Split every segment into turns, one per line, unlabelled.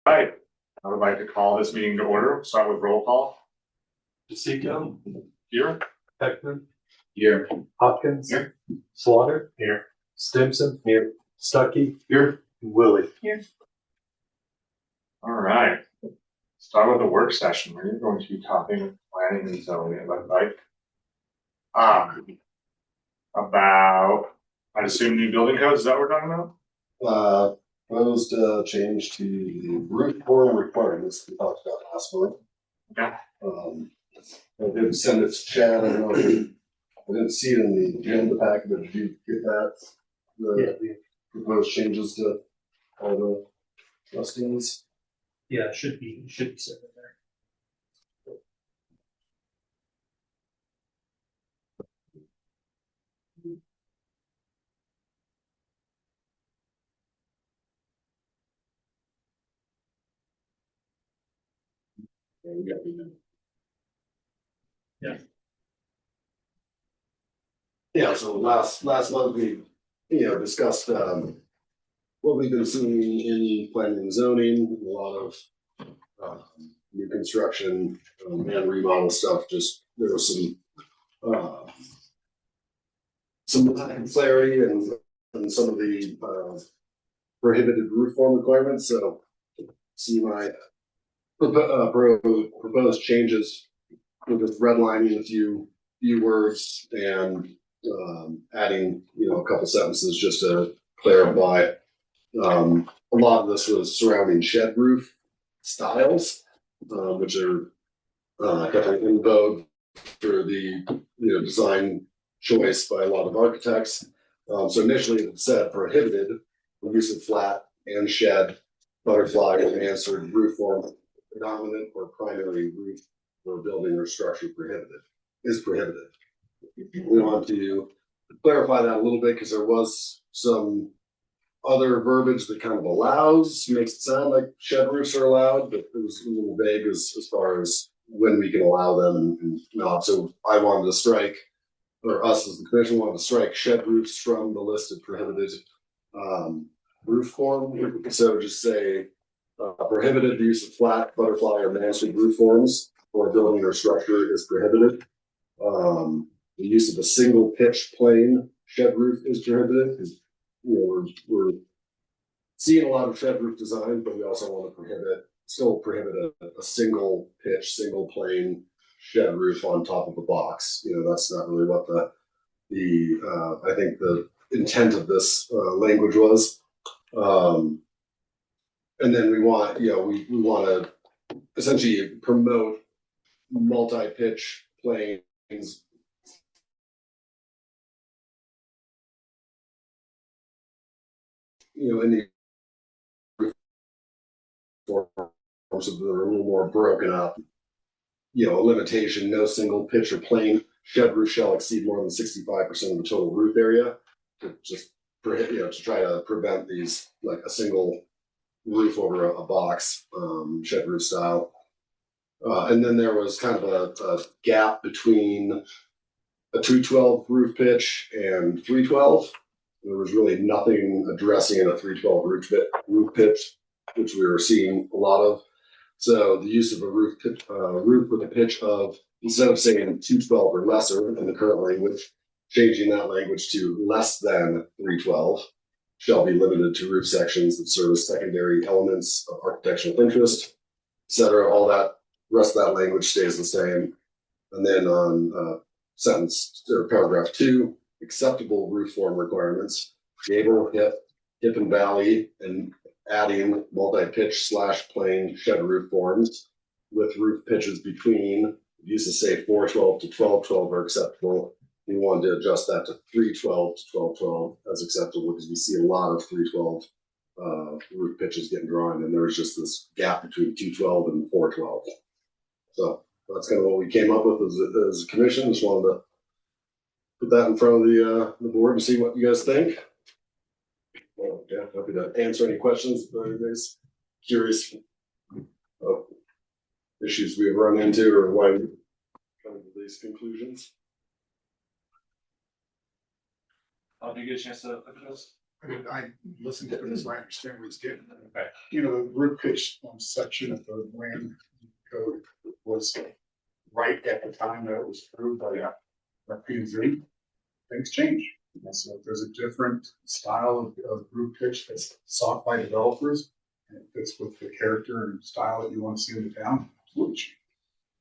Right, I would like to call this meeting to order. Start with roll call.
DeSico,
Here.
Heckman,
Here.
Hopkins,
Here.
Slaughter,
Here.
Stimson, here, Stuckey,
Here.
Willie.
Here.
All right. Start with the work session. We're going to be talking planning and zoning, it looked like. About, I assume, new building codes, is that what we're talking about?
Proposed change to the roof form requirements we talked about last month.
Okay.
I did send it to Chad. I don't know if I didn't see it in the agenda packet, but did you get that? The proposed changes to all the trustees.
Yeah, it should be sitting there.
Yeah, so last month we, discussed what we've been seeing in planning and zoning, a lot of new construction and remodel stuff. Just there was some lack of clarity and some of the prohibited roof form requirements. So see my proposed changes. We're just redlining a few words and adding, a couple sentences just to clarify. A lot of this was surrounding shed roof styles, which are definitely in vogue for the design choice by a lot of architects. So initially it said prohibited the use of flat and shed, butterfly, or mansard roof form, predominant or primary roof for building or structure is prohibited. We want to clarify that a little bit because there was some other verbiage that kind of makes it sound like shed roofs are allowed, but it was a little vague as far as when we can allow them and not. So I wanted to strike, or us as the commission wanted to strike shed roofs from the list of prohibited roof form. So just say prohibited the use of flat, butterfly, or mansard roof forms for a building or structure is prohibited. The use of a single pitch plain shed roof is prohibited because we're seeing a lot of shed roof design, but we also want to still prohibit a single pitch, single plane shed roof on top of a box. That's not really what the I think the intent of this language was. And then we want, we want to essentially promote multi-pitch planes. In the forms that are a little more broken up. A limitation: no single pitch or plane shed roof shall exceed more than 65% of the total roof area. To try to prevent these, like a single roof over a box, shed roof style. And then there was kind of a gap between a 212 roof pitch and 312. There was really nothing addressing a 312 roof pitch, which we were seeing a lot of. So the use of a roof with a pitch of, instead of saying 212 or lesser in the current language, changing that language to less than 312 shall be limited to roof sections that serve as secondary elements of architectural interest, etc. All that rest of that language stays the same. And then on sentence or paragraph 2, acceptable roof form requirements: gable, hip and valley, and adding multi-pitch / plane shed roof forms with roof pitches between. Use to say 412 to 1212 are acceptable. We wanted to adjust that to 312 to 1212 as acceptable because we see a lot of 312 roof pitches getting drawn, and there was just this gap between 212 and 412. So that's kind of what we came up with as a commission. Just wanted to put that in front of the board and see what you guys think. Well, yeah, happy to answer any questions if anybody's curious of issues we've run into or why we come to these conclusions.
Did you get a chance to look at this?
I listened to this, I understand what he's getting at.
Okay.
You know, the root pitch section of the land code was right at the time that it was approved by P and Z. Things change. And so if there's a different style of root pitch that's sought by developers, and it fits with the character and style that you want to see in the town, absolutely change.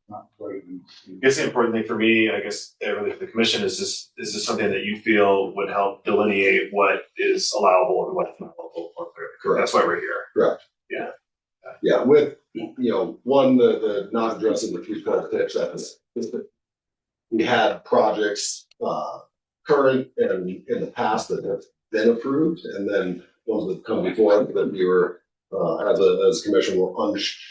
Not quite.
I guess the important thing for me, I guess, really for the commission is this something that you feel would help delineate what is allowable and what's not allowable?
Correct.
That's why we're here.
Correct.
Yeah.
Yeah, with, you know, one, the not addressing the 312 pitch, we had projects, current and in the past that have been approved, and then ones that come before that we were, as a commission, were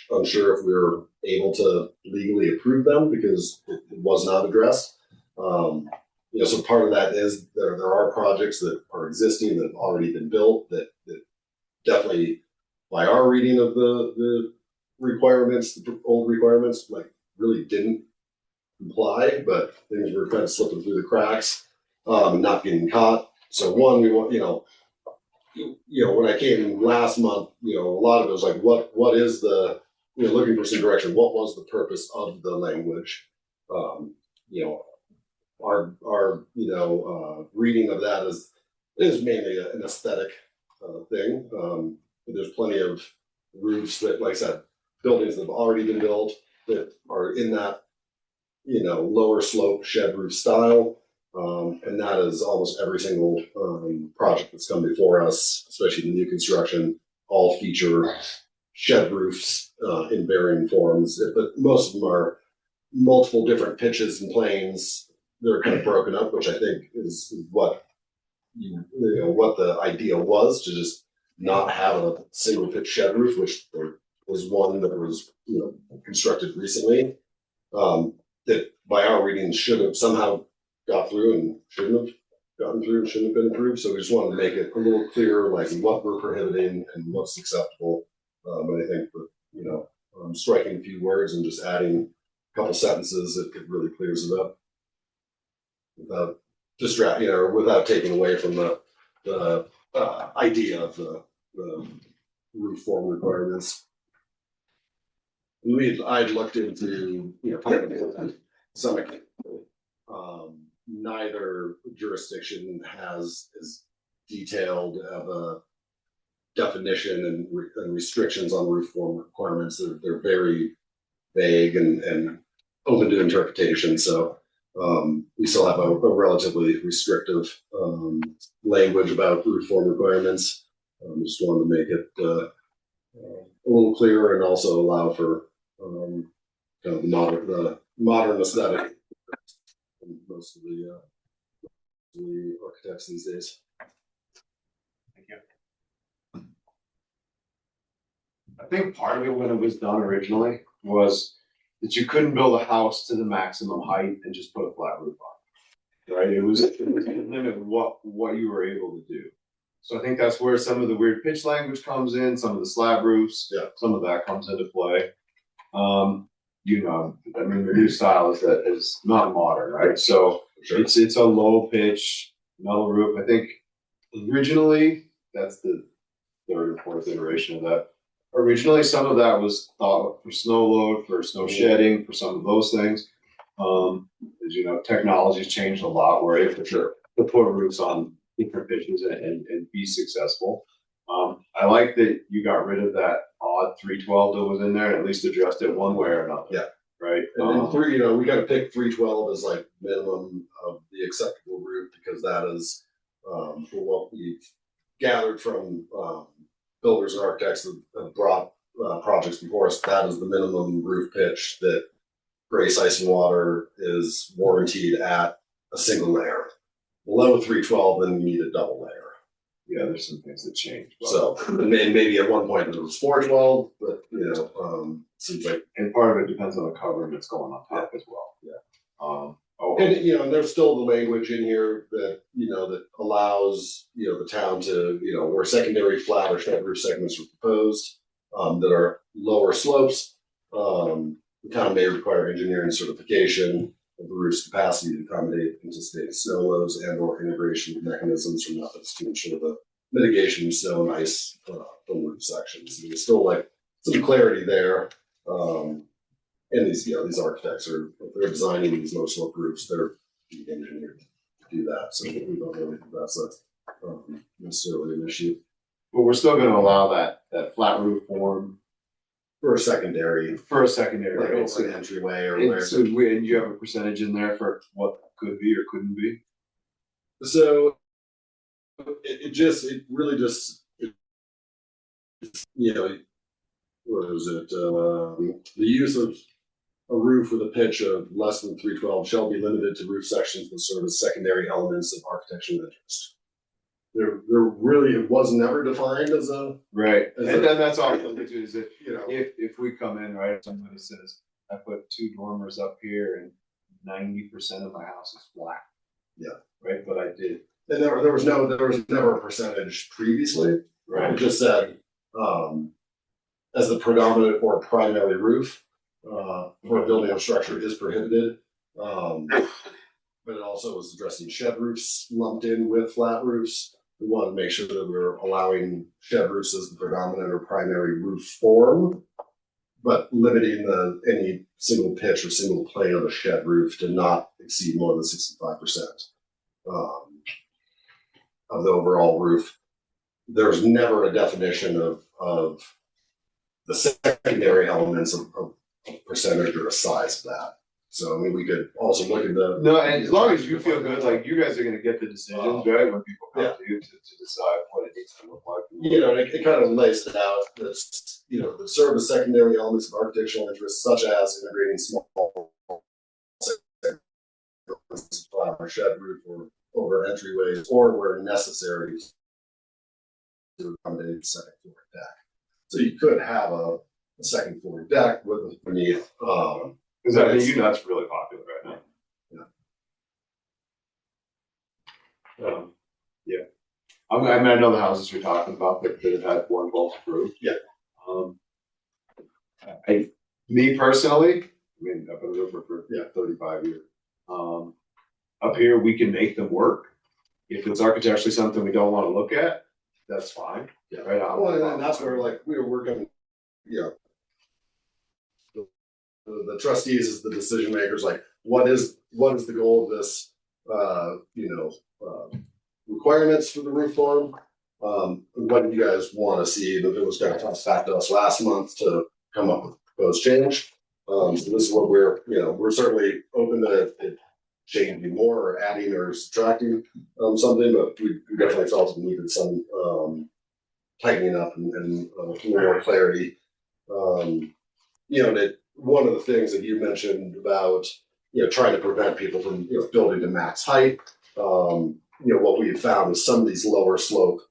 unsure if we were able to legally approve them because it was not addressed. You know, so part of that is there are projects that are existing that have already been built that definitely, by our reading of the requirements, the old requirements, like really didn't comply, but things were kind of slipping through the cracks, not getting caught. So one, we want, you know, when I came last month, you know, a lot of it was like, what is the, you know, looking for some direction. What was the purpose of the language? You know, our reading of that is mainly an aesthetic thing. But there's plenty of roofs that, like I said, buildings that have already been built that are in that, you know, lower slope shed roof style. And that is almost every single project that's come before us, especially the new construction, all feature shed roofs in varying forms. But most of them are multiple different pitches and planes. They're kind of broken up, which I think is what what the idea was, to just not have a single pitch shed roof, which there was one that was constructed recently that by our readings should have somehow got through and shouldn't have gotten through and shouldn't have been approved. So we just wanted to make it a little clearer, like what we're prohibiting and what's acceptable. But I think with striking a few words and just adding a couple sentences, it really clears it up without distracting or without taking away from the idea of the roof form requirements. I'd looked into some neither jurisdiction has as detailed of a definition and restrictions on roof form requirements. They're very vague and open to interpretation. So we still have a relatively restrictive language about roof form requirements. Just wanted to make it a little clearer and also allow for kind of the modern aesthetic in most of the architects these days.
Thank you. I think part of it when it was done originally was that you couldn't build a house to the maximum height and just put a flat roof on, right? It was limit what you were able to do. So I think that's where some of the weird pitch language comes in, some of the slab roofs, some of that comes into play. I mean, the new style is not modern, right? So it's a low pitch metal roof. I think originally that's the third or fourth iteration of that. Originally, some of that was thought for snow load, for snow shedding, for some of those things. As you know, technology's changed a lot. We're able to put roofs on different pitches and be successful. I like that you got rid of that odd 312 that was in there and at least addressed it one way or another.
Yeah.
Right.
And we got to pick 312 as like minimum of the acceptable roof, because that is what we've gathered from builders and architects that have brought projects before us. That is the minimum roof pitch that Grace Ice and Water is warranted at a single layer. Below 312, then you need a double layer.
Yeah, there's some things that change.
So, and maybe at one point it was 412, but seems like.
And part of it depends on the covering that's going on top as well.
Yeah. And there's still the language in here that that allows the town to where secondary flat or shed roof segments are proposed that are lower slopes. The town may require engineering certification of the roof's capacity to accommodate anticipated snow loads and/or integration of mechanisms or methods to ensure the mitigation snow and ice from roof sections. There's still like some clarity there. And these architects are, if they're designing these low slope roofs, they're engineered to do that. So we don't really think that's necessarily an issue.
But we're still gonna allow that flat roof form
For a secondary,
for a secondary,
like
right?
over
So,
an entryway or
and
where.
so and you have a percentage in there for what could be or couldn't be?
So it really just, you know, what is it? The use of a roof with a pitch of less than 312 shall be limited to roof sections that serve as secondary elements of architectural interest. There really, it was never defined as a,
Right,
As
and
a-
then that's all, is if,
you know,
if we come in, right, somebody says, I put 2 dormers up here and 90% of my house is flat.
Yeah.
Right, but I did,
and there was never a percentage previously. It
right,
just said, as the predominant or primary roof, for a building or structure is prohibited. But it also was addressing shed roofs lumped in with flat roofs. We wanted to make sure that we were allowing shed roofs as the predominant or primary roof form, but limiting any single pitch or single plane of a shed roof to not exceed more than 65% of the overall roof. There's never a definition of the secondary elements of percentage or a size of that. So I mean, we could also look at the.
no, and as long as you feel good, like, you guys are gonna get the decisions, right, when people come
Yeah.
to you to decide what it needs to look like.
You know, and it kind of lays it out that's, you know, that serve as secondary elements of architectural interest, such as integrating small or shed roof or over entryways, or where necessary to accommodate a second floor deck. So you could have a second floor deck with beneath.
Cause I mean, that's really popular right now. Yeah. I mean, I know the houses you're talking about that have had 112 approved.
Yeah.
Me personally, I mean, I've been a roofer for 35 years. Up here, we can make them work. If it's architecturally something we don't wanna look at, that's fine.
Yeah.
Right.
Well, and that's where like we were working, you know, the trustees is the decision makers. Like, what is the goal of this? Requirements for the roof form. What do you guys want to see? That it was going to come back to us last month to come up with proposed change. So this is what we're certainly open to it changing more or adding or subtracting something, but we definitely felt we needed some tightening up and more clarity. That one of the things that you mentioned about trying to prevent people from building to max height. What we have found is some of these lower slope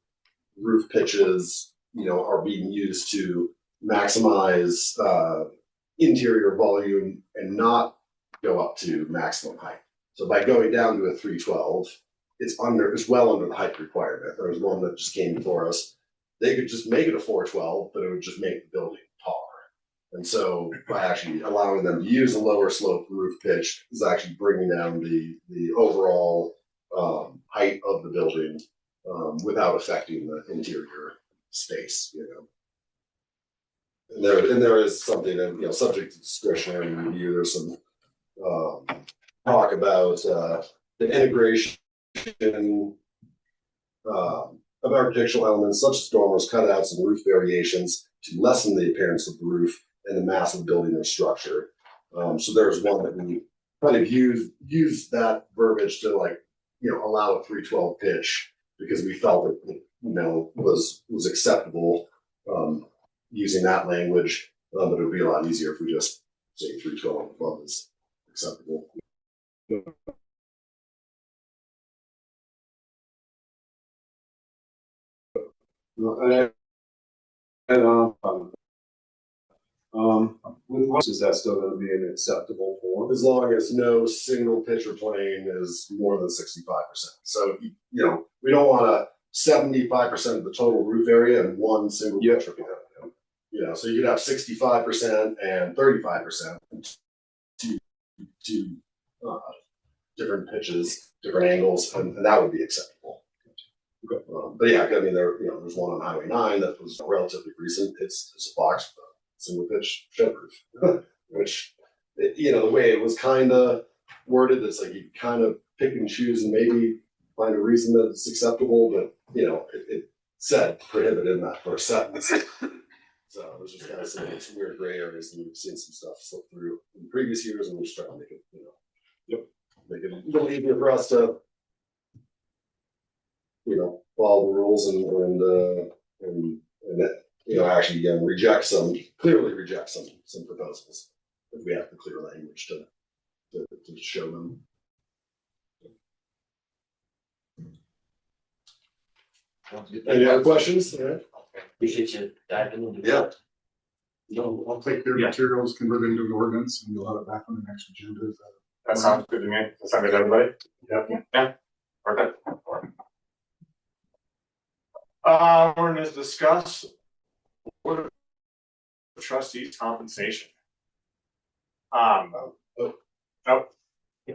roof pitches are being used to maximize interior volume and not go up to maximum height. So by going down to a 312, it's well under the height requirement. There was one that just came before us. They could just make it a 412, but it would just make the building taller. And so by actually allowing them to use a lower slope roof pitch is actually bringing down the overall height of the building without affecting the interior space. And there is something that subject to discretionary review. There's some talk about the integration of architectural elements such as dormers, cutouts, and roof variations to lessen the appearance of the roof and the mass of the building or structure. So there's one that we kind of use that verbiage to allow a 312 pitch because we felt it was acceptable using that language, but it would be a lot easier if we just say 312 above is acceptable.
With what is that still going to be an acceptable form?
As long as no single pitch or plane is more than 65%. So we don't want a 75% of the total roof area in one single pitch or plane. So you could have 65% and 35% to different pitches, different angles, and that would be acceptable. But yeah, I mean, there's one on Highway 9 that was relatively recent. It's a box, single pitch shed roof, which, the way it was kind of worded, it's like you kind of pick and choose and maybe find a reason that it's acceptable, but it said prohibited in that first sentence. So there's just kind of some weird gray areas, and we've seen some stuff slip through in previous years, and we're just trying to make it, make it a little easier for us to, follow the rules and actually clearly reject some proposals if we have the clear language to show them. Any other questions? Yeah.
Appreciate you diving into
Yeah.
that.
I'll take their
Yeah.
materials, convert it into an ordinance, and you'll have it back on the next agenda.
That sounds good to me. Does that sound good to everybody?
Yep.
Yeah, perfect. We're gonna discuss board of trustees compensation.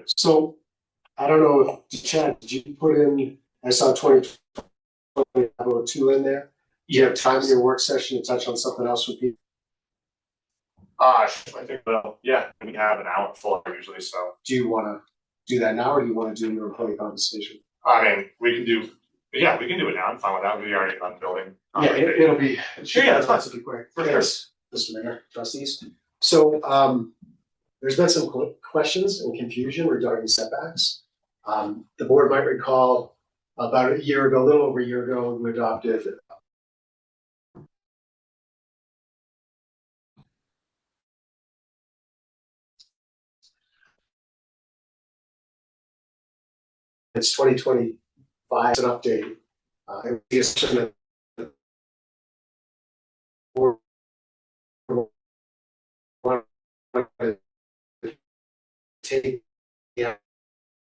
So, I don't know if, Chad, did you put in, I saw 2022 in there? Do you have time in your work session to touch on something else with people?
I think, yeah, we have an hour full usually, so,
Do you wanna do that now, or do you wanna do your employee compensation?
I mean, we can do it now. I'm fine with that. We already done building.
Yeah, it'll be. It should
Yeah, that's fine.
relatively quick.
For sure.
Yes, Mr. Mayor, trustees. So, there's been some questions and confusion regarding setbacks. The board might recall about a year ago, a little over a year ago, we adopted it's 2025, it's an update. Take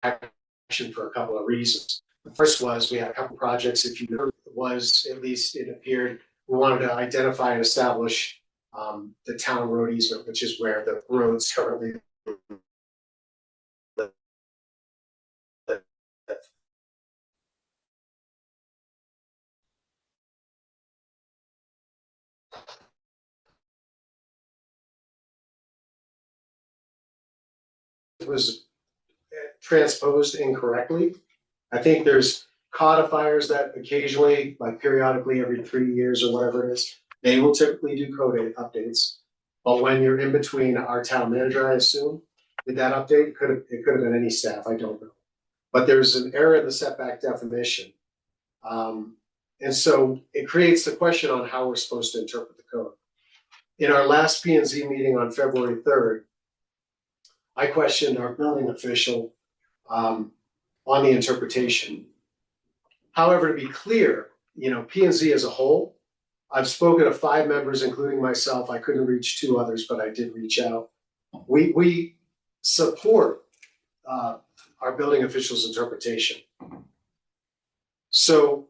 action for a couple of reasons. The first was we had a couple projects, if you know, it appeared, we wanted to identify and establish the town road easement, which is where the roads currently was transposed incorrectly. I think there's codifiers that occasionally, like periodically every 3 years or whatever it is, they will typically do code updates. But when you're in between our town manager, I assume, did that update? It could have been any staff, I don't know. But there's an error in the setback definition. And so it creates the question on how we're supposed to interpret the code. In our last P&Z meeting on February 3rd, I questioned our building official on the interpretation. However, to be clear, P&Z as a whole, I've spoken to 5 members, including myself. I couldn't reach 2 others, but I did reach out. We support our building official's interpretation. So,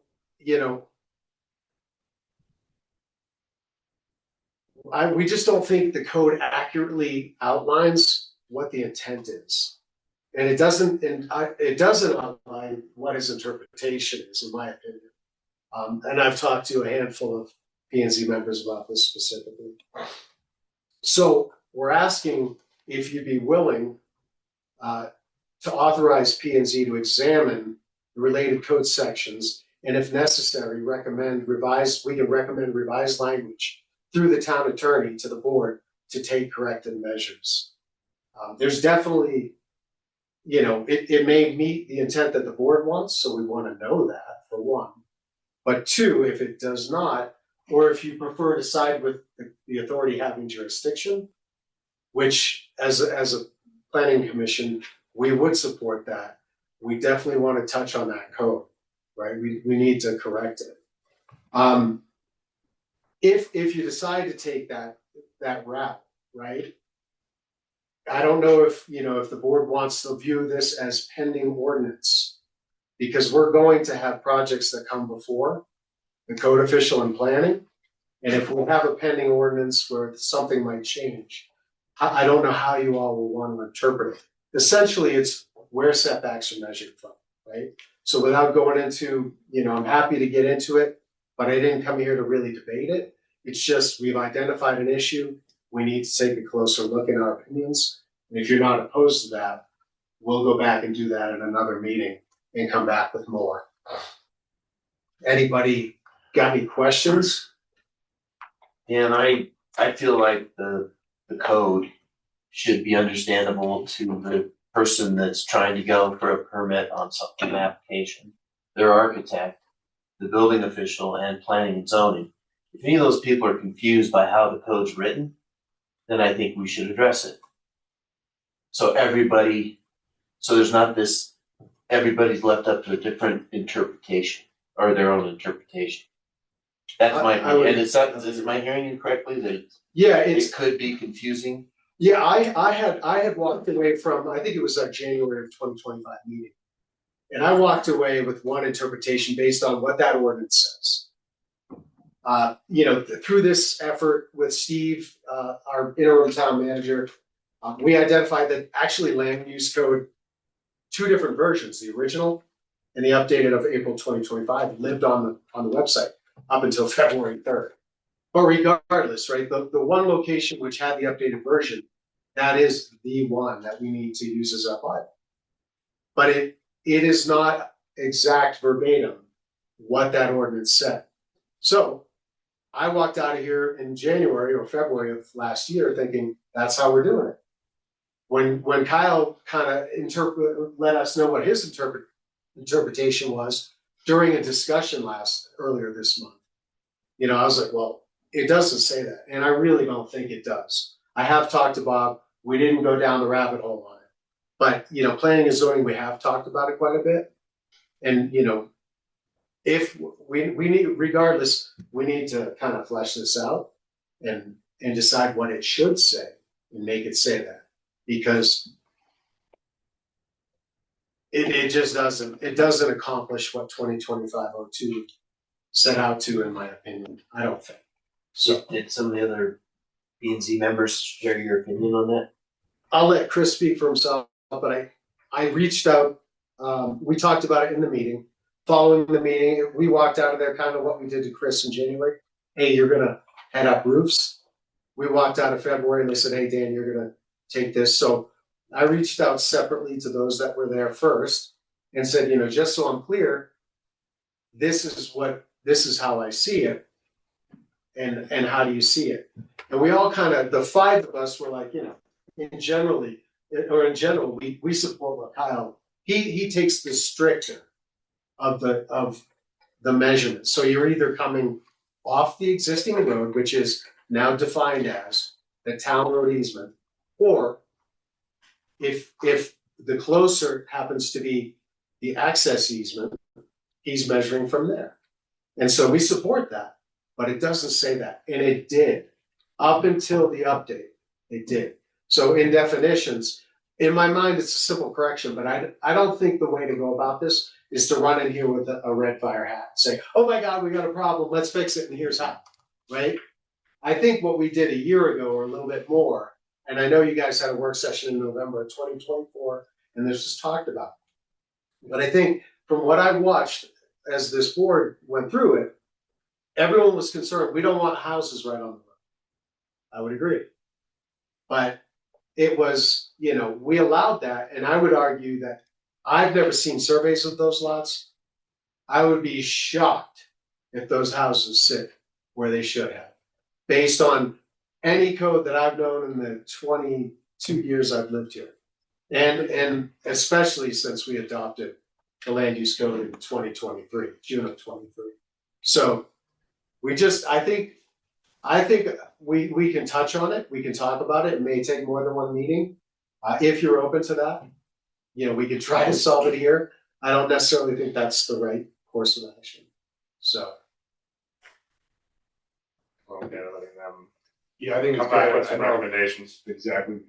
we just don't think the code accurately outlines what the intent is. And it doesn't outline what his interpretation is, in my opinion. And I've talked to a handful of P&Z members about this specifically. So we're asking if you'd be willing to authorize P&Z to examine the related code sections, and if necessary, we can recommend revised language through the town attorney to the board to take corrective measures. There's definitely, it may meet the intent that the board wants, so we want to know that, for one. But 2, if it does not, or if you prefer to side with the authority having jurisdiction, which as a planning commission, we would support that. We definitely want to touch on that code, right? We need to correct it. If you decide to take that route, right? I don't know if the board wants to view this as pending ordinance, because we're going to have projects that come before the code official and planning. And if we have a pending ordinance where something might change, I don't know how you all will want to interpret it. Essentially, it's where setbacks are measured from, right? So without going into, I'm happy to get into it, but I didn't come here to really debate it. It's just we've identified an issue. We need to take a closer look at our opinions. And if you're not opposed to that, we'll go back and do that in another meeting and come back with more. Anybody got any questions?
And I feel like the code should be understandable to the person that's trying to go for a permit on something, an application, their architect, the building official, and planning and zoning. If any of those people are confused by how the code's written, then I think we should address it. So there's not this, everybody's left up to a different interpretation or their own interpretation. That's my opinion. And am I hearing you correctly that
Yeah,
it could be confusing?
Yeah, I had walked away from, I think it was our January of 2025 meeting. And I walked away with one interpretation based on what that ordinance says. Through this effort with Steve, our interim town manager, we identified that actually land use code, two different versions, the original and the updated of April 2025 lived on the website up until February 3rd. But regardless, right, the one location which had the updated version, that is the one that we need to use as our Bible. But it is not exact verbatim what that ordinance said. So I walked out of here in January or February of last year thinking that's how we're doing it. When Kyle kind of let us know what his interpretation was during a discussion earlier this month, I was like, well, it doesn't say that. And I really don't think it does. I have talked to Bob. We didn't go down the rabbit hole on it. But, planning and zoning, we have talked about it quite a bit. And, if we need, regardless, we need to kind of flesh this out and decide what it should say and make it say that. Because it just doesn't accomplish what 2025-02 set out to, in my opinion. I don't think. So
Did some of the other P and Z members share your opinion on that?
I'll let Chris speak for himself, but I reached out. We talked about it in the meeting. Following the meeting, we walked out of there kind of what we did to Chris in January. Hey, you're going to head up roofs. We walked out of February and they said, hey, Dan, you're going to take this. So I reached out separately to those that were there first and said, just so I'm clear, this is how I see it. And how do you see it? And we all kind of, the five of us were like, in general, we support what Kyle, he takes the stricter of the measurements. So you're either coming off the existing road, which is now defined as the town road easement, or if the closer happens to be the access easement, he's measuring from there. And so we support that, but it doesn't say that. And it did. Up until the update, it did. So in definitions, in my mind, it's a simple correction, but I don't think the way to go about this is to run in here with a red fire hat and say, oh my God, we got a problem, let's fix it, and here's how, right? I think what we did a year ago or a little bit more, and I know you guys had a work session in November of 2024, and this was talked about. But I think from what I watched as this board went through it, everyone was concerned, we don't want houses right on the road. I would agree. But it was, we allowed that, and I would argue that I've never seen surveys of those lots. I would be shocked if those houses sit where they should have, based on any code that I've known in the 22 years I've lived here. And especially since we adopted the land use code in 2023, June of 23. So I think we can touch on it. We can talk about it. It may take more than one meeting. If you're open to that, we could try to solve it here. I don't necessarily think that's the right course of action. So.
Well, yeah, letting them
Yeah, I think it's
come back
good.
with some
I know
recommendations.
exactly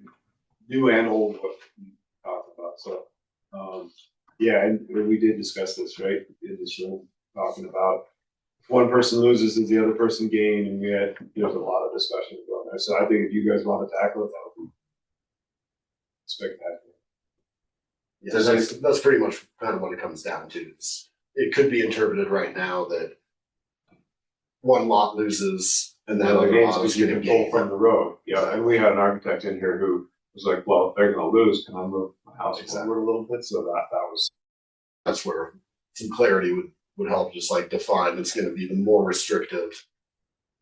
new and old what we talked about. So, yeah, and we did discuss this, right, in this room, talking about if one person loses, does the other person gain? And there's a lot of discussion going there. So I think if you guys want to tackle it, that would be spectacular.
Yeah, that's pretty much kind of what it comes down to. It could be interpreted right now that one lot loses and the
Well, the
other
gains
lot is
because you
getting
can pull
gained.
from the road, yeah, and we had an architect in here who was like, well, if they're gonna lose, can I move my house
Exactly.
forward a little bit, so that was.
That's where some clarity would help, just like define it's gonna be the more restrictive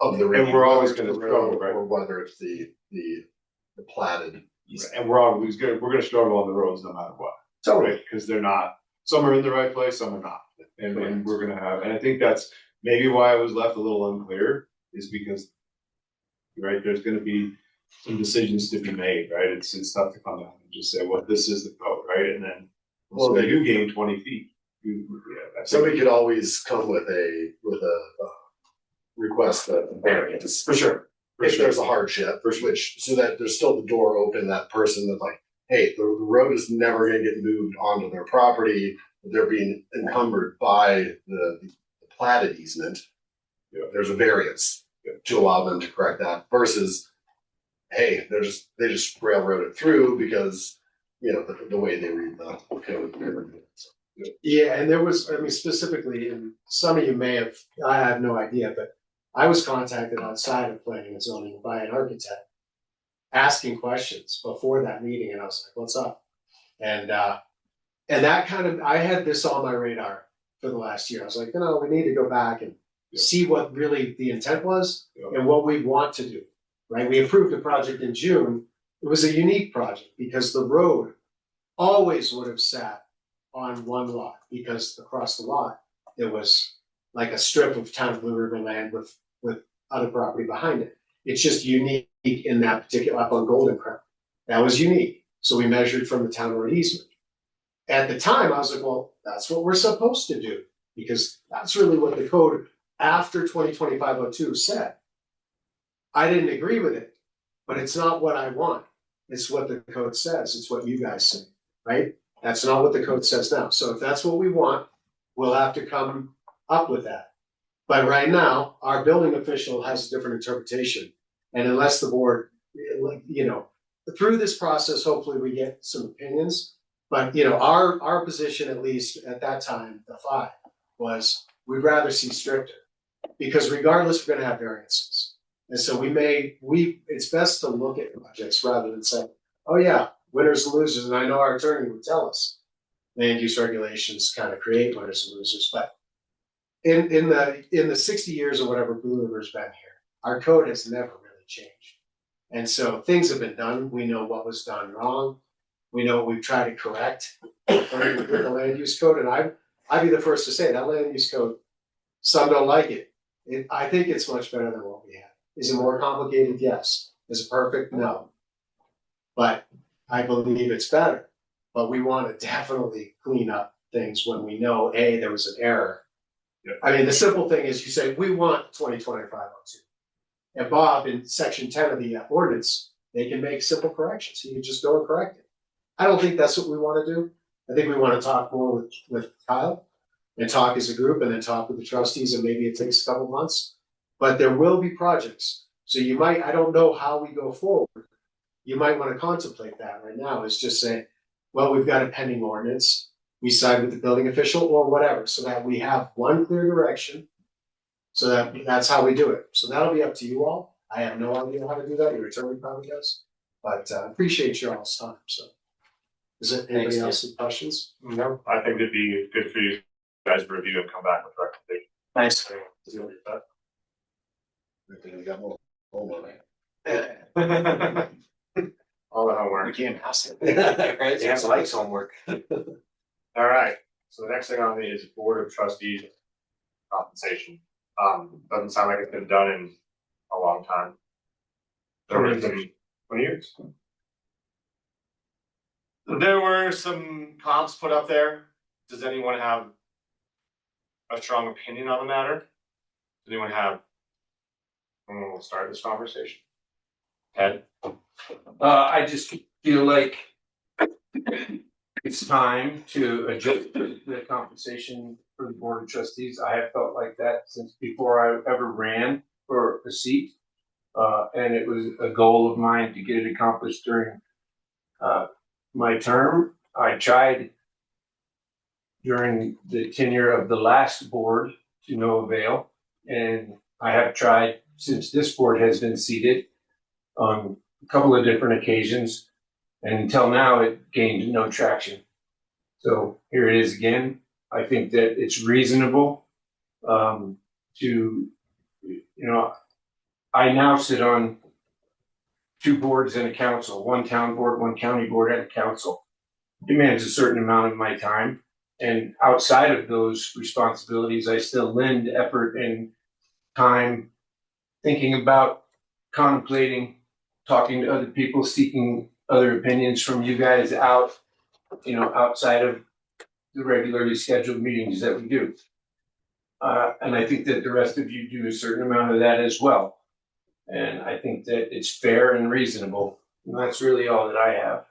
of the.
And we're always
whether it's
gonna
the
struggle,
road
right?
Or whether it's the platted.
And we're gonna struggle on the roads no matter what.
Totally.
Right, because they're not, some are in the right place, some are not. And we're gonna have, and I think that's maybe why it was left a little unclear, is because, right, there's gonna be some decisions to be made, right? It's tough to come down and just say, well, this is the code, right? And then,
Well,
so you gain 20 feet. Yeah, that's.
Somebody could always come with a request of variance.
For sure. For
If
sure.
there's a hardship, which, so that there's still the door open, that person that like, hey, the road is never gonna get moved onto their property, they're being encumbered by the platted easement.
Yeah.
There's a variance to allow them to correct that versus, hey, they just railroad it through because, the way they read the code.
Yeah, and there was, I mean, specifically, and some of you may have, I have no idea, but I was contacted outside of planning and zoning by an architect asking questions before that meeting, and I was like, what's up? And that kind of, I had this on my radar for the last year. I was like, we need to go back and see what really the intent was and what we want to do, right? We approved a project in June. It was a unique project because the road always would have sat on one lot, because across the lot, it was like a strip of town of Blue River land with other property behind it. It's just unique in that particular, up on Golden Crown. That was unique. So we measured from the town road easement. At the time, I was like, well, that's what we're supposed to do, because that's really what the code after 2025-02 said. I didn't agree with it, but it's not what I want. It's what the code says. It's what you guys say, right? That's not what the code says now. So if that's what we want, we'll have to come up with that. But right now, our building official has a different interpretation. And unless the board, through this process, hopefully we get some opinions. But, our position, at least at that time, the 5, was we'd rather see stricter. Because regardless, we're gonna have variances. And so it's best to look at projects rather than say, oh yeah, winners and losers. And I know our attorney would tell us land use regulations kind of create winners and losers. But in the 60 years or whatever Blue River's been here, our code has never really changed. And so things have been done. We know what was done wrong. We know what we've tried to correct with the land use code. And I'd be the first to say that land use code, some don't like it. I think it's much better than what we have. Is it more complicated? Yes. Is it perfect? No. But I believe it's better. But we want to definitely clean up things when we know, there was an error.
Yeah.
I mean, the simple thing is you say, we want 2025-02. And Bob, in section 10 of the ordinance, they can make simple corrections. You can just go and correct it. I don't think that's what we want to do. I think we want to talk more with Kyle and talk as a group and then talk with the trustees, and maybe it takes a couple months. But there will be projects. So I don't know how we go forward. You might want to contemplate that right now, is just say, well, we've got a pending ordinance. We side with the building official or whatever, so that we have one clear direction. So that's how we do it. So that'll be up to you all. I have no idea how to do that. Your attorney probably does. But appreciate your all's time. So is there anybody else with questions?
No, I think it'd be good for you guys to review and come back with recommendations.
Nice.
We got more homework.
All the homework.
We can't pass it. Right?
Yeah,
It's likes homework.
All right, so the next thing on the is Board of Trustees compensation. Doesn't sound like it's been done in a long time. 20 years. There were some comps put up there. Does anyone have a strong opinion on the matter? Does anyone have? We'll start this conversation. Ted?
I just feel like it's time to adjust the compensation for the Board of Trustees. I have felt like that since before I ever ran for a seat. And it was a goal of mine to get it accomplished during my term. I tried during the tenure of the last board to no avail. And I have tried since this board has been seated on a couple of different occasions. And until now, it gained no traction. So here it is again. I think that it's reasonable to, I now sit on 2 boards and a council, 1 town board, 1 county board, and a council. Demands a certain amount of my time. And outside of those responsibilities, I still lend effort and time thinking about, contemplating, talking to other people, seeking other opinions from you guys outside of the regularly scheduled meetings that we do. And I think that the rest of you do a certain amount of that as well. And I think that it's fair and reasonable. And that's really all that I have.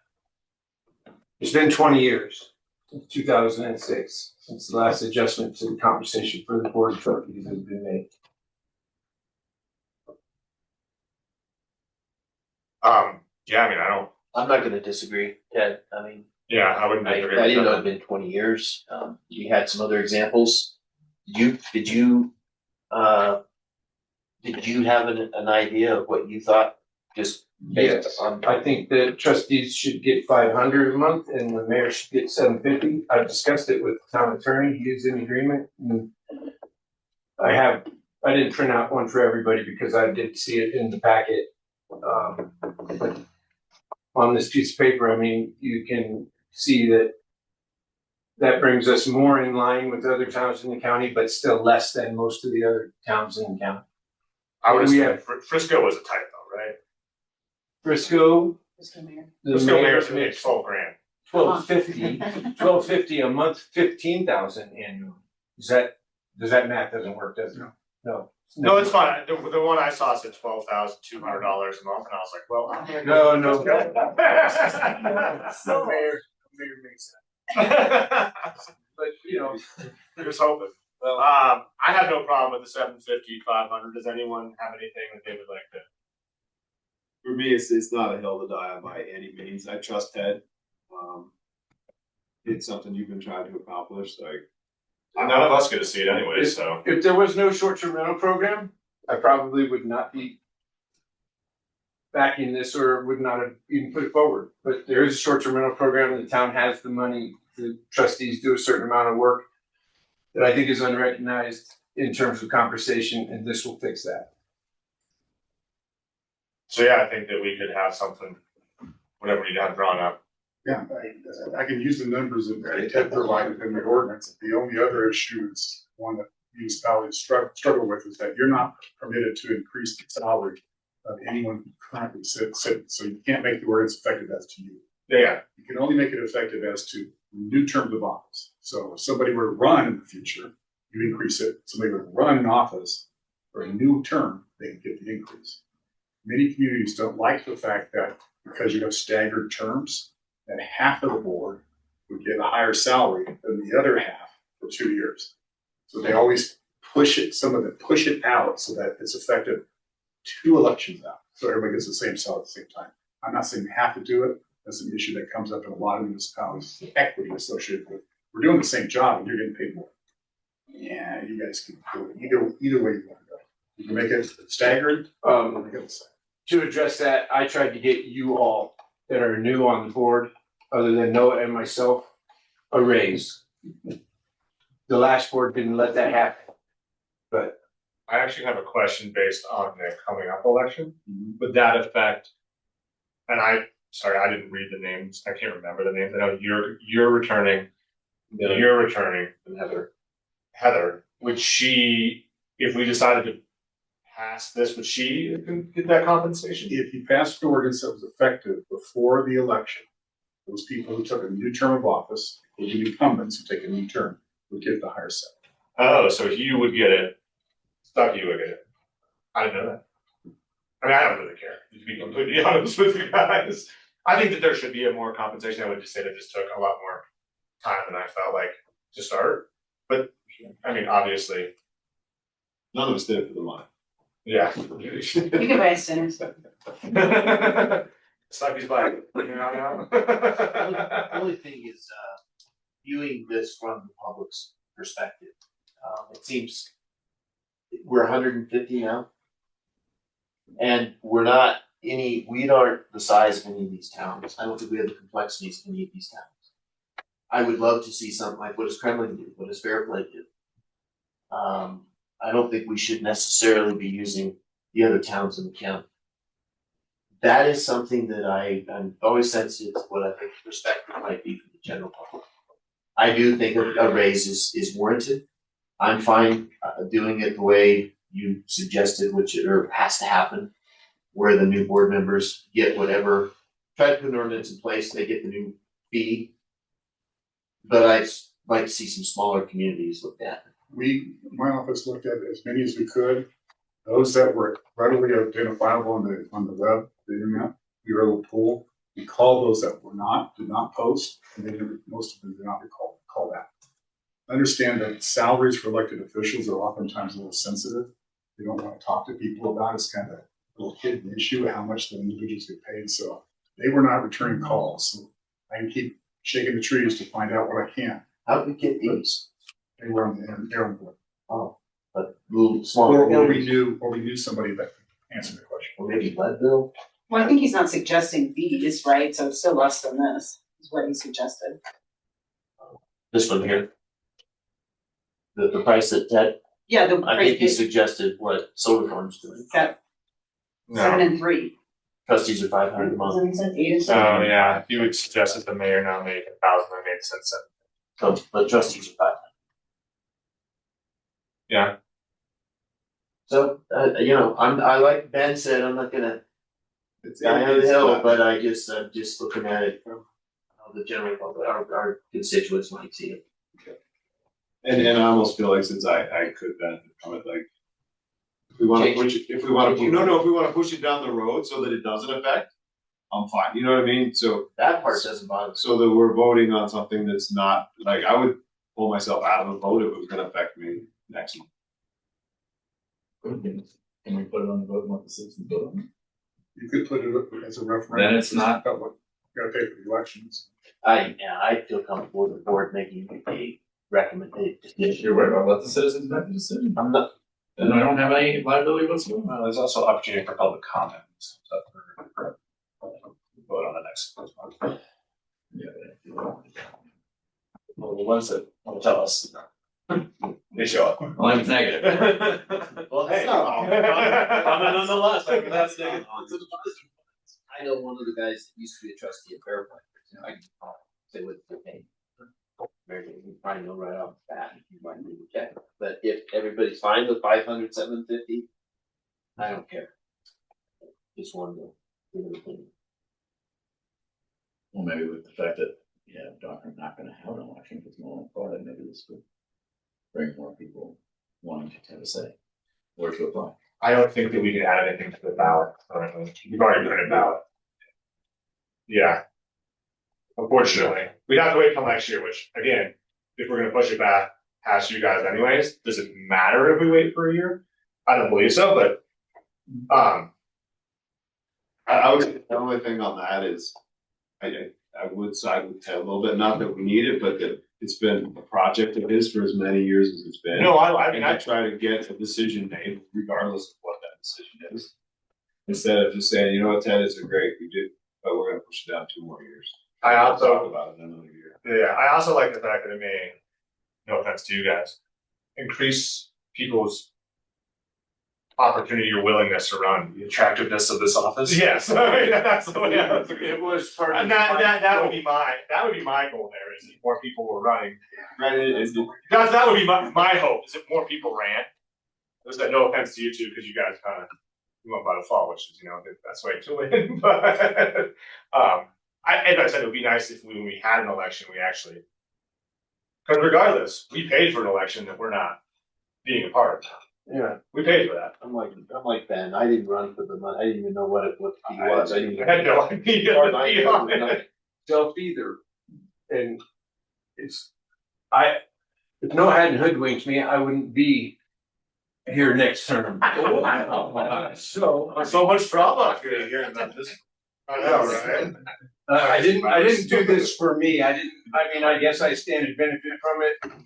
It's been 20 years, since 2006, since the last adjustment to the compensation for the board of trustees has been made.
Yeah, I mean, I don't,
I'm not gonna disagree, Ted. I mean,
yeah, I wouldn't
I
disagree
didn't
with
know
that.
it'd been 20 years. You had some other examples. Did you have an idea of what you thought, just based
Yes,
on?
I think the trustees should get 500 a month and the mayor should get 750. I've discussed it with the town attorney. He is in agreement. And I didn't print out one for everybody because I did see it in the packet. On this piece of paper, I mean, you can see that brings us more in line with other towns in the county, but still less than most of the other towns in the county.
I would
We
assume
have-
Frisco was a typo, right?
Frisco, the
Frisco mayor's
mayor
made 12 grand.
1250 a month, 15,000 annually. Does that math doesn't work, does it? No.
No, it's fine. The one I saw said $12,200 a month, and I was like, well, I'm gonna
No,
go.
no. No mayor makes that. But
Here's hoping. I have no problem with the 750, 500. Does anyone have anything that they would like to?
For me, it's not a hill to die on by any means. I trust Ted. It's something you've been trying to accomplish, like.
None of us get to see it anyway, so.
if there was no short-term rental program, I probably would not be backing this or would not have even put it forward. But there is a short-term rental program and the town has the money. The trustees do a certain amount of work that I think is unrecognized in terms of compensation, and this will fix that.
So yeah, I think that we could have something, whatever you have drawn up.
Yeah, I can use the numbers that Ted provided in the ordinance. The only other issue is one that municipalities struggle with is that you're not permitted to increase the salary of anyone who currently sits. So you can't make the ordinance effective as to you.
Yeah,
You can only make it effective as to new terms of office. So if somebody were to run in the future, you increase it. Somebody would run in office for a new term, they can get the increase. Many communities don't like the fact that because you have staggered terms, that half of the board would get a higher salary than the other half for 2 years. So they always push it, some of them push it out so that it's effective 2 elections out. So everybody gets the same salary at the same time. I'm not saying you have to do it. That's an issue that comes up in a lot of municipalities, equity associated with, we're doing the same job and you're getting paid more. Yeah, you guys can do it either way you want to go. You can make it staggered, or make it the same.
To address that, I tried to get you all that are new on the board, other than Noah and myself, a raise. The last board didn't let that happen. But
I actually have a question based on the coming up election. Would that affect, and I didn't read the names. I can't remember the names. I know you're returning. You're returning.
And
Heather, would she, if we decided to pass this, would she get that compensation?
If you passed an ordinance that was effective before the election, those people who took a new term of office, including incumbents who take a new term, would get the higher salary.
Oh, so you would get it. Stucky would get it. I didn't know that. I mean, I don't really care, to be completely honest with you guys. I think that there should be a more compensation. I would just say that this took a lot more time than I felt like to start. But I mean, obviously,
None of us did it for the money.
yeah.
You can buy sinners.
Stucky's back.
The only thing is, viewing this from the public's perspective, it seems we're 150 now. And we aren't the size of any of these towns. I don't think we have the complexities of any of these towns. I would love to see something like what does Kremlin do? What does Fairplay do? I don't think we should necessarily be using the other towns in the county. That is something that I'm always sensitive to what I think the perspective might be for the general public. I do think a raise is warranted. I'm fine doing it the way you suggested, which has to happen, where the new board members get whatever, try to put an ordinance in place, they get the new fee. But I'd like to see some smaller communities looked at.
My office looked at as many as we could. Those that were readily identifiable on the web, the internet, we were able to pull. We called those that did not post, and most of them did not call that. Understand that salaries for elected officials are oftentimes a little sensitive. They don't want to talk to people about it. It's kind of a little hidden issue how much the individuals get paid. So they were not returning calls. So I can keep shaking the trees to find out what I can.
How do we get these?
They were on the errand board.
Oh, but little smaller
Or we
communities,
knew somebody that could answer the question.
or maybe Leadville.
Well, I think he's not suggesting fees, right? So it's still less than this, is what he suggested.
This one here. The price that Ted,
Yeah, the
I think he
price
suggested what Solar Farm's doing.
is at
No.
7 and 3.
Trustees are 500 a month.
Wasn't he said 8 and 3?
Oh, yeah, if you would suggest that the mayor nominate 1,000, that made sense.
So, but trustees are 500.
Yeah.
So, I like Ben said, I'm not gonna die on the
It's
hill,
not-
but I'm just looking at it from how the general public, our constituents might see it.
And I almost feel like since I could benefit from it, like, if we wanna push it, if we wanna push it down the road so that it doesn't affect, I'm fine, you know what I mean? So,
That part doesn't bother me.
so that we're voting on something that's not, like, I would pull myself out of a vote if it was gonna affect me next month.
Can we put it on the vote and let the citizens vote on it?
You could put it up as a referendum.
Then it's not-
But what, you gotta pay for the elections.
I feel comfortable with the board making a recommendation.
You're right, I'll let the citizens make the decision.
I'm not,
Then I don't have any liability whatsoever.
Well, there's also opportunity for public comment. So for vote on the next one.
Yeah.
Well, the ones that want to tell us, they show up.
Well, I'm negative.
well, hey.
Comment nonetheless. That's negative.
I know one of the guys that used to be a trustee at Fairplay. I can say what they're paying. Maybe you probably know right off the bat, you might need to check. But if everybody's fine with 500, 750, I don't care. Just wanted to give an opinion.
Well, maybe with the fact that, yeah, we're not gonna have an election if it's more important, maybe this would bring more people wanting to have a say where to apply.
I don't think that we can add anything to the ballot currently. We've already put it in ballot. Yeah. Unfortunately, we'd have to wait till next year, which again, if we're gonna push it back past you guys anyways, does it matter if we wait for a year? I don't believe so, but,
I would say the only thing on that is, I would side with Ted a little bit, not that we need it, but that it's been a project of his for as many years as it's been.
no, I mean,
And I try to get a decision made regardless of what that decision is. Instead of just saying, you know what, Ted, it's a great, we did, but we're gonna push it down 2 more years.
I
Talk
also,
about it in another year.
yeah, I also like the fact that it may, no offense to you guys, increase people's opportunity or willingness to run.
The attractiveness of this office.
Yes, that's the way I was.
It was part of.
And that would be my goal there, is that more people were running.
Right,
That would be my hope, is that more people ran. There's that, no offense to you two, because you guys kind of, you went by default, which is, the best way to win, but, as I said, it would be nice if when we had an election, we actually, because regardless, we paid for an election that we're not being a part of.
Yeah.
We paid for that.
I'm like Ben. I didn't run for the money. I didn't even know what the fee was. I didn't
I had no idea.
Or I didn't
Self either. And it's, if no hadn't hoodwinked me, I wouldn't be here next term.
So much drama here about this. I know, right?
I didn't do this for me. I mean, I guess I stand to benefit from it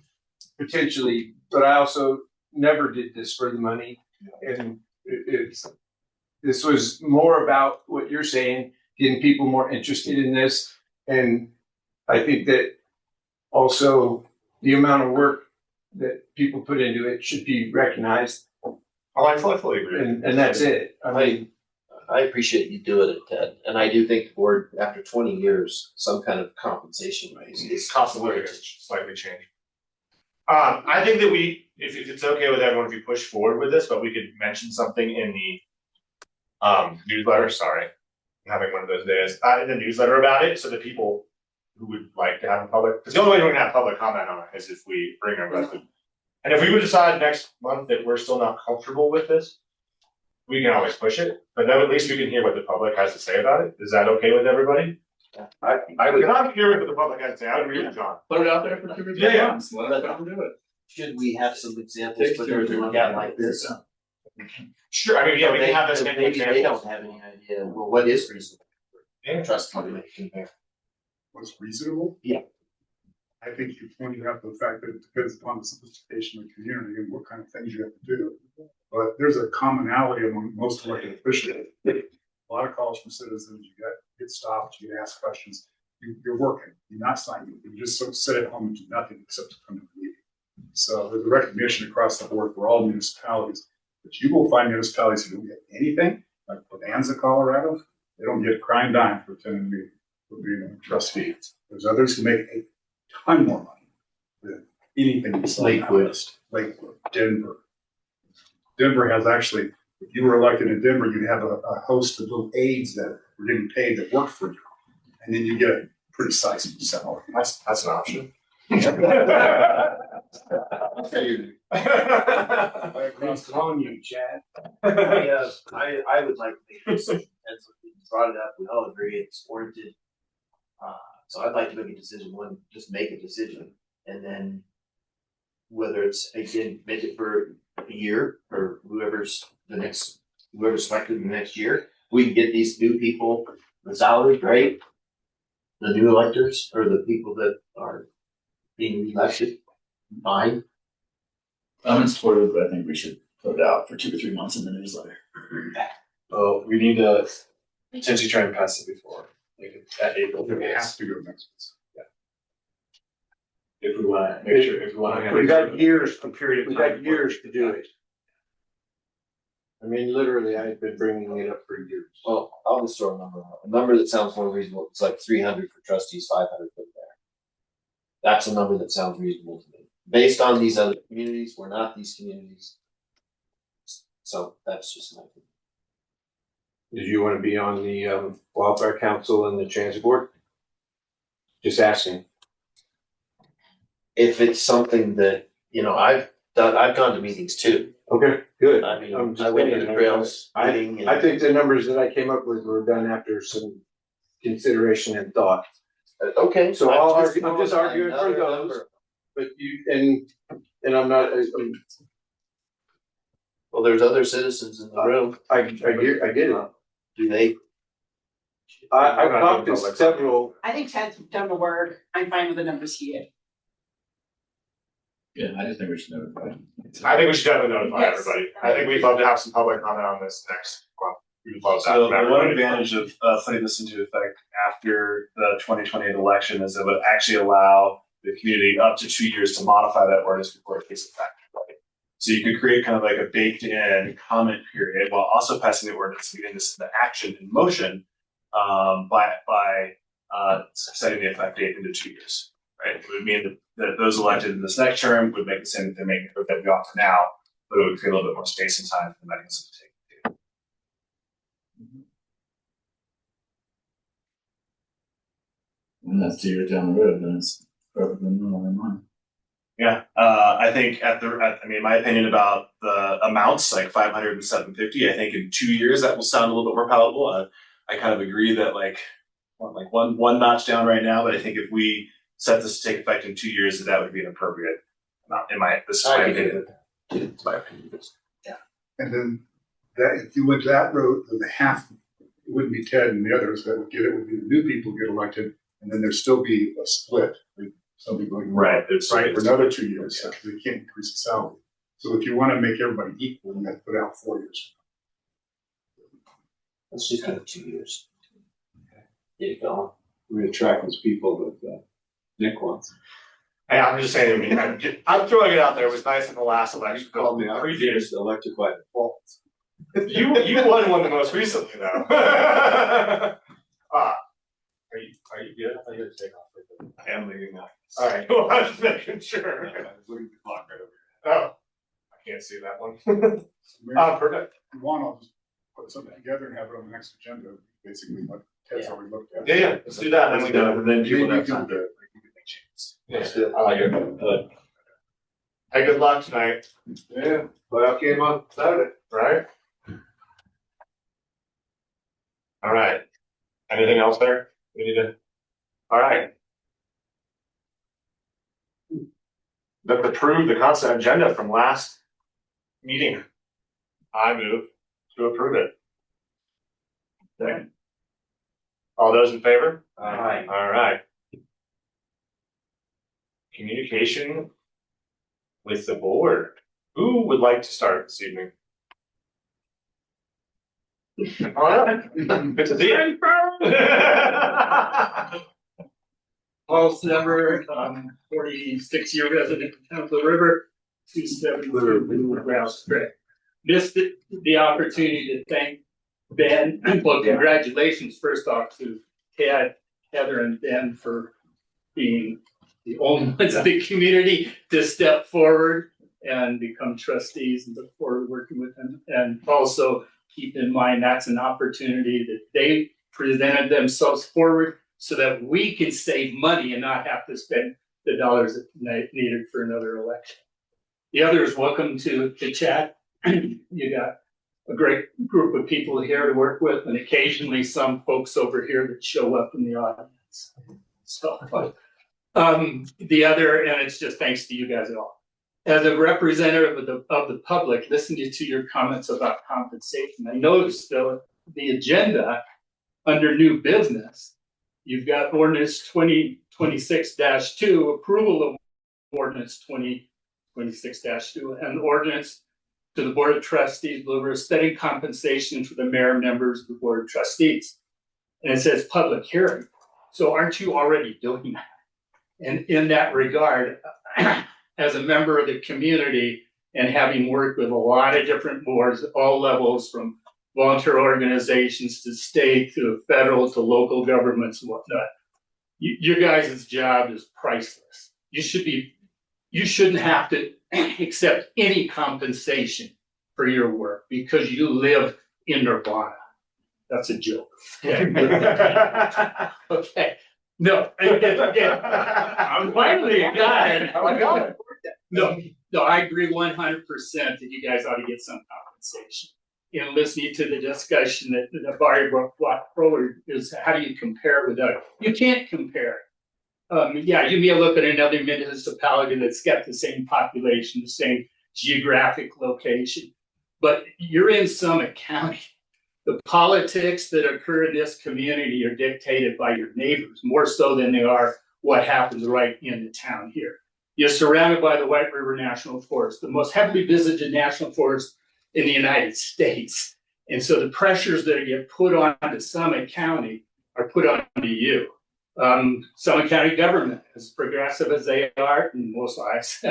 potentially, but I also never did this for the money. And this was more about what you're saying, getting people more interested in this. And I think that also the amount of work that people put into it should be recognized.
Oh, I fully agree.
And that's it. I mean,
I appreciate you doing it, Ted, and I do think the board, after 20 years, some kind of compensation raise is.
Cost of living has slightly changed. I think that if it's okay with everyone, if we push forward with this, but we could mention something in the newsletter, sorry, I'm having one of those days, in the newsletter about it, so that people who would like to have a public, because the only way we're gonna have public comment on it is if we bring our message. And if we would decide next month that we're still not comfortable with this, we can always push it, but then at least we can hear what the public has to say about it. Is that okay with everybody?
I
Because
would,
I'm curious what the public has to say. I would agree with John.
Put it out there for 2 or 3
Yeah, yeah.
months, let them do it.
should we have some examples
Takes
for
2 or
them
3
to
months.
look at like this?
Sure, I mean, yeah, we
They-
can have this.
Maybe they don't have any idea, well, what is reasonable?
Yeah.
Trust me, compare.
What's reasonable?
Yeah.
I think you pointed out the fact that it depends upon the sophistication of the community and what kind of things you have to do. But there's a commonality among most elected officials. A lot of calls from citizens, you get stopped, you get asked questions. You're working, you're not signing, you just sort of sit at home and do nothing except to come to the meeting. So there's a recognition across the board for all municipalities, but you will find municipalities who don't get anything, like Bonanza, Colorado, they don't get a crying dime for attending the meeting, for being a trustee. There's others who make a ton more money than anything you saw.
Lakewood.
Lakewood, Denver. Denver has actually, if you were elected in Denver, you'd have a host of little aides that were getting paid that worked for you. And then you get a pretty sizable salary.
That's an option.
I'm calling you, Chad.
I would like to make a decision, as you brought it up, we all agree it's warranted. So I'd like to make a decision, just make a decision, and then whether it's, again, make it for a year, or whoever's selected the next year, we can get these new people the salary, right? The new electors, or the people that are being elected, fine.
I'm in support of it, but I think we should put it out for 2 or 3 months in the newsletter.
Well, we need to potentially try and pass it before, like at April.
We have to go next month.
If we wanna make sure, if we wanna.
We got years,
A period of
we
time.
got years to do it. I mean, literally, I've been bringing it up for years.
Well, I'll just throw a number out. A number that sounds more reasonable. It's like 300 for trustees, 500 for the mayor. That's a number that sounds reasonable to me. Based on these other communities, we're not these communities. So that's just my opinion.
Did you want to be on the wildfire council and the transit board? Just asking.
If it's something that, I've gone to meetings too.
Okay, good.
I mean,
I'm just
I went to
thinking,
the trails meeting and.
I think the numbers that I came up with were done after some consideration and thought.
Okay,
So I'm just
throwing
arguing for
another
those.
number.
But and I'm not,
Well, there's other citizens in the room.
I get it.
Do they?
I've talked to several.
I think Ted's done the work. I'm fine with the numbers he gave.
Yeah, I just think we should notify.
I think we should definitely notify
Yes.
everybody. I think we'd love to have some public comment on this next month. We'd love that
So
from
the one
everybody.
advantage of putting this into effect after the 2028 election is it would actually allow the community up to 2 years to modify that ordinance before it takes effect. Right? So you could create kind of like a baked in comment period while also passing the ordinance and getting this into action in motion by setting the effect date into 2 years. Right? It would mean that those elected in this next term would make the same that they're making that we offer now, but it would create a little bit more space and time for the mechanism to take.
And that's 2 years down the road, then it's perfectly normal in mine.
Yeah, I think my opinion about the amounts, like 500 and 750, I think in 2 years that will sound a little bit more palatable. I kind of agree that like one notch down right now, but I think if we set this to take effect in 2 years, that would be an appropriate amount. This is my opinion. It's my opinion.
And then that, if you went that route, then the half it wouldn't be Ted and the others that would get it, it would be the new people who get elected, and then there'd still be a split. Somebody going.
Right, it's
Right, for another 2 years, because they can't increase the salary. So if you wanna make everybody equal, you have to put out 4 years.
Let's just do 2 years. Get it going.
We're gonna attract those people that Nick wants.
Hey, I'm just saying, I mean, I'm throwing it out there, it was nice in the last election.
Called me out.
Previous.
Elected by default.
You won one the most recently though. Are you good? I thought you had to take off.
I am leaving now.
Alright, well, I was just making sure.
I was looking at the clock right over
Oh, I can't see that one.
Maybe
Perfect.
if you want, I'll just put something together and have it on the next agenda, basically what Ted's already looked at.
Yeah, let's do that, and then
Maybe
people
you
have
can
time
do
to.
it, like, you can make changes.
Yeah, I like it. Hey, good luck tonight.
Yeah, playoff game on Saturday.
Right? All right. Anything else there? We need to. All right. Let's approve the consent agenda from last meeting. I move to approve it. Second. All those in favor?
Aye.
All right. Communication with the board. Who would like to start this evening? All right. Good to see you.
Paul Snever, 46-year resident of Temple River, 272 Rouse Creek. Missed the opportunity to thank Ben, well, congratulations first off to Ted, Heather, and Ben for being the only ones in the community to step forward and become trustees, and look forward to working with them. And also keep in mind that's an opportunity that they presented themselves forward so that we can save money and not have to spend the dollars that needed for another election. The others, welcome to chat. You got a great group of people here to work with, and occasionally some folks over here that show up in the audience. So, the other, and it's just thanks to you guys all. As a representative of the public, listening to your comments about compensation, I noticed the agenda under new business, you've got ordinance 2026-2, approval of ordinance 2026-2, and ordinance to the Board of Trustees, deliver setting compensation for the mayor and members of the Board of Trustees. And it says public hearing. So aren't you already doing that? And in that regard, as a member of the community and having worked with a lot of different boards at all levels, from volunteer organizations to state to federal to local governments and whatnot, your guys' job is priceless. You shouldn't have to accept any compensation for your work because you live in nirvana. That's a joke. Okay. Okay. No, I'm finally got it.
I got it.
No, I agree 100% that you guys ought to get some compensation. And listening to the discussion that Barry brought forward is how do you compare with others? You can't compare. Yeah, you may look at another municipality that's got the same population, the same geographic location, but you're in Summit County. The politics that occur in this community are dictated by your neighbors, more so than they are what happens right in the town here. You're surrounded by the White River National Forest, the most heavily visited national forest in the United States. And so the pressures that get put on to Summit County are put on to you. Summit County government, as progressive as they are, in most eyes,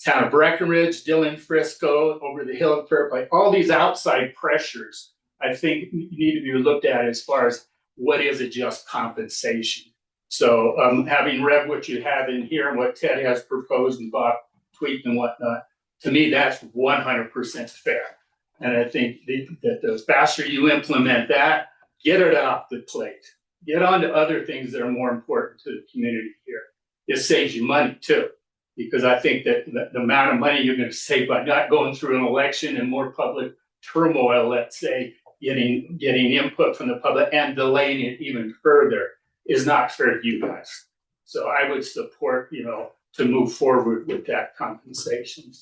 town of Breckenridge, Dillon, Frisco, over the hill of Fairplay, all these outside pressures, I think need to be looked at as far as what is a just compensation. So having read what you have in here and what Ted has proposed and Bob tweaked and whatnot, to me, that's 100% fair. And I think that the faster you implement that, get it off the plate. Get on to other things that are more important to the community here. It saves you money too, because I think that the amount of money you're going to save by not going through an election and more public turmoil, let's say, getting input from the public and delaying it even further is not fair to you guys. So I would support, to move forward with that compensation.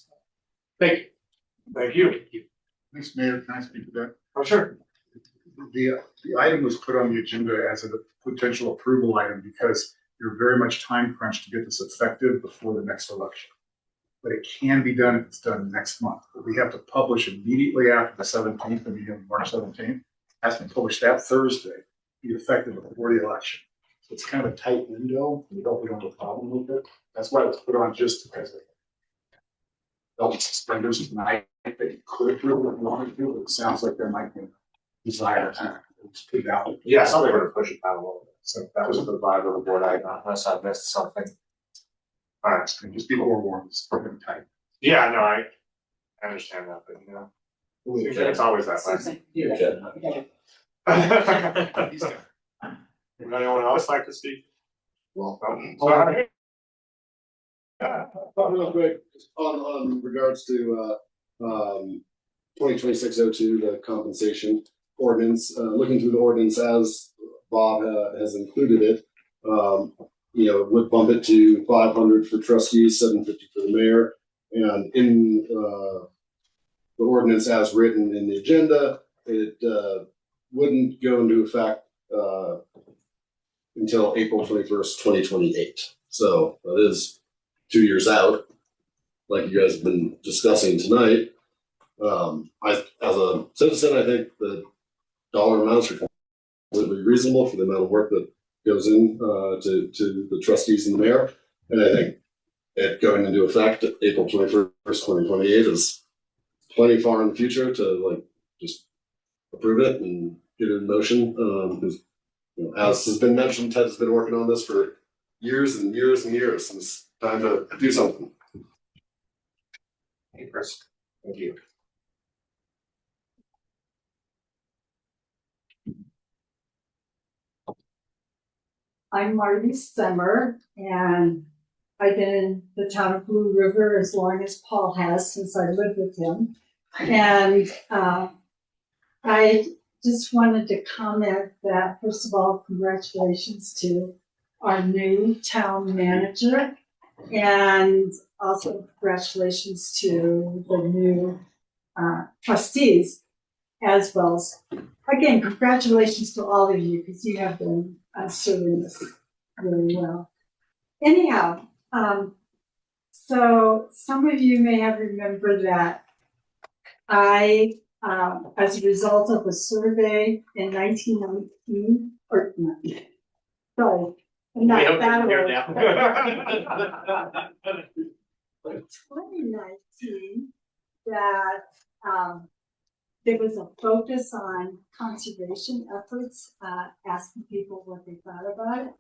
Thank you.
Thank you.
Thanks, Mayor. Can I speak to that?
Oh, sure.
the item was put on the agenda as a potential approval item because you're very much time crunched to get this effective before the next election. But it can be done if it's done next month. But we have to publish immediately after the 17th, the meeting of March 17th. Has to be published that Thursday, be effective before the election. So it's kind of a tight window. We don't have a problem with it. That's why it was put on just as a belt suspenders tonight. That you could approve if you wanted to, but it sounds like there might be a desire to put it out.
Yeah, something would push it down a little bit.
So that was
The vibe of the board, unless I missed something. Alright,
just be forewarned. It's pretty tight.
yeah, no, I understand that, but you know, it's always that way.
Susan.
You should.
Would anyone else like to speak?
Well,
Sorry.
real quick, on regards to 2026-02, the compensation ordinance, looking through the ordinance as Bob has included it, it would bump it to 500 for trustees, 750 for the mayor, and in the ordinance as written in the agenda, it wouldn't go into effect until April 21st, 2028. So that is 2 years out, like you guys have been discussing tonight. As a citizen, I think the dollar amounts are completely reasonable for the amount of work that goes in to the trustees and the mayor. And I think it going into effect April 21st, 2028 is plenty far in the future to just approve it and get it in motion. Because as has been mentioned, Ted has been working on this for years and years and years. And it's time to do something.
Hey, Chris, thank you.
I'm Marty Summer, and I've been in the town of Blue River as long as Paul has, since I lived with him. And I just wanted to comment that, first of all, congratulations to our new town manager, and also congratulations to the new trustees, as well as, again, congratulations to all of you, because you have been serving this really well. Anyhow, so some of you may have remembered that I, as a result of a survey in 1919, or not, sorry, I'm not that old. 2019, that there was a focus on conservation efforts, asking people what they thought about it.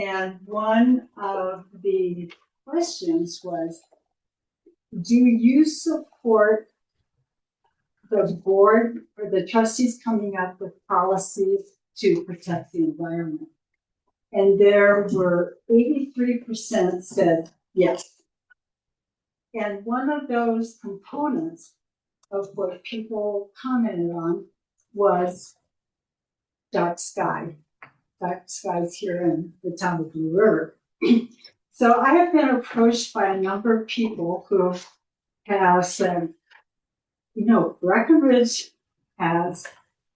And one of the questions was, do you support the board or the trustees coming up with policies to protect the environment? And there were 83% said yes. And one of those components of what people commented on was dark skies here in the town of Blue River. So I have been approached by a number of people who have said, Breckenridge has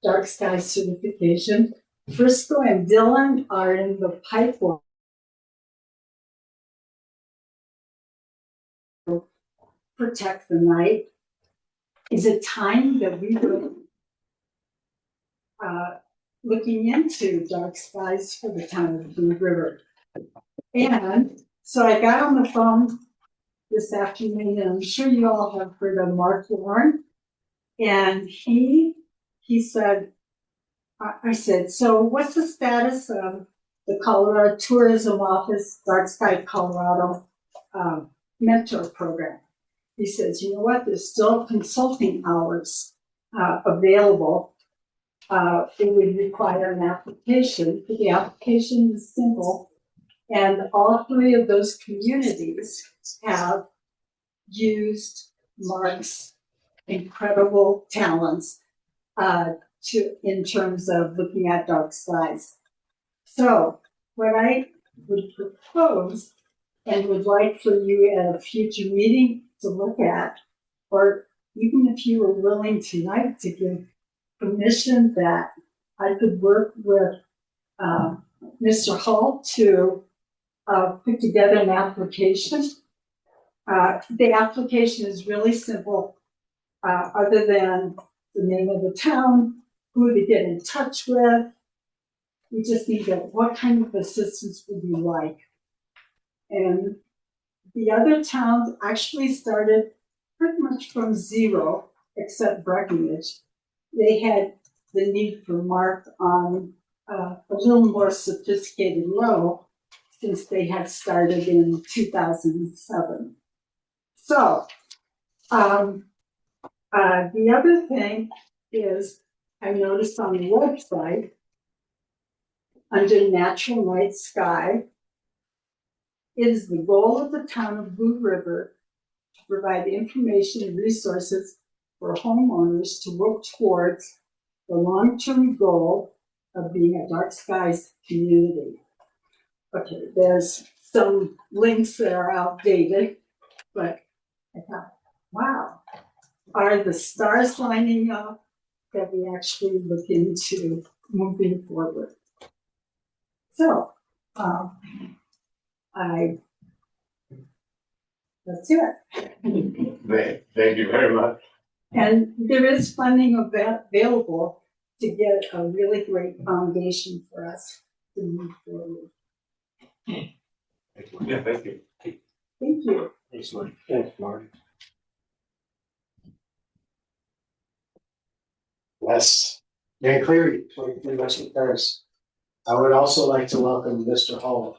dark sky certification. Frisco and Dillon are in the pipeline. Protect the night. Is it time that we were looking into dark skies for the town of Blue River? And so I got on the phone this afternoon, and I'm sure you all have heard of Mark Warren. And he said, I said, so what's the status of the Colorado Tourism Office Dark Sky Colorado mentor program? He says, you know what, there's still consulting hours available. It would require an application. The application is simple, and all three of those communities have used Mark's incredible talents in terms of looking at dark skies. So what I would propose and would like for you at a future meeting to look at, or even if you were willing tonight to give permission that I could work with, Mr. Hall to, put together an application. The application is really simple, other than the name of the town, who to get in touch with. We just need to, what kind of assistance would you like? And the other towns actually started pretty much from zero, except Breckenridge. They had the need for Mark on a little more sophisticated level since they had started in 2007. So, the other thing is I noticed on the website under Natural Night Sky, it is the goal of the town of Blue River to provide information and resources for homeowners to work towards the long-term goal of being a dark skies community. Okay, there's some links that are outdated, but I thought, wow, are the stars lining up that we actually look into moving forward? So, that's it.
Thank you very much.
And there is funding available to get a really great foundation for us to move forward.
Yeah, thank you.
Thank you.
Thanks, Mark. Thanks, Mark.
Yes, Dan Cleary, 23 Western Terrace. I would also like to welcome Mr. Hall.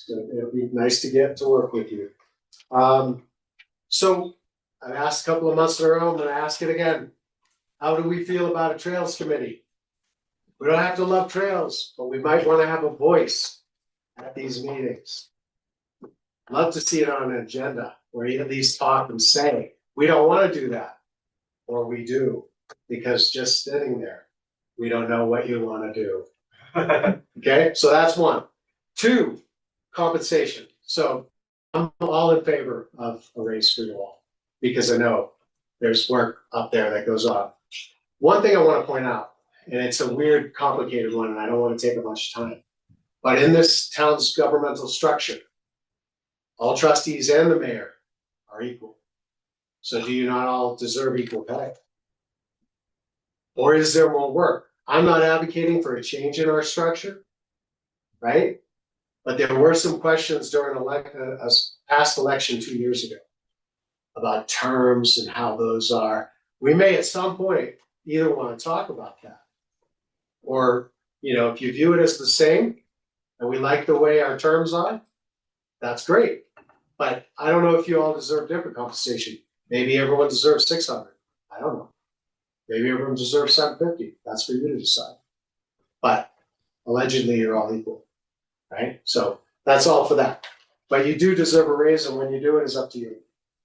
It'll be nice to get to work with you. So I've asked a couple of months in a row, I'm gonna ask it again. How do we feel about a trails committee? We don't have to love trails, but we might wanna have a voice at these meetings. Love to see it on an agenda where you at least talk and say, we don't wanna do that. Or we do, because just sitting there, we don't know what you wanna do. Okay, so that's one. Two, compensation. So I'm all in favor of a raise for you all, because I know there's work up there that goes on. One thing I want to point out, and it's a weird, complicated one, and I don't want to take up much time, but in this town's governmental structure, all trustees and the mayor are equal. So do you not all deserve equal pay? Or is there more work? I'm not advocating for a change in our structure, right? But there were some questions during a past election 2 years ago about terms and how those are. We may at some point either want to talk about that. Or, if you view it as the same and we like the way our terms are, that's great. But I don't know if you all deserve different compensation. Maybe everyone deserves 600. I don't know. Maybe everyone deserves 750. That's for you to decide. But allegedly you're all equal. Right? So that's all for that. But you do deserve a raise, and when you do it, it's up to you.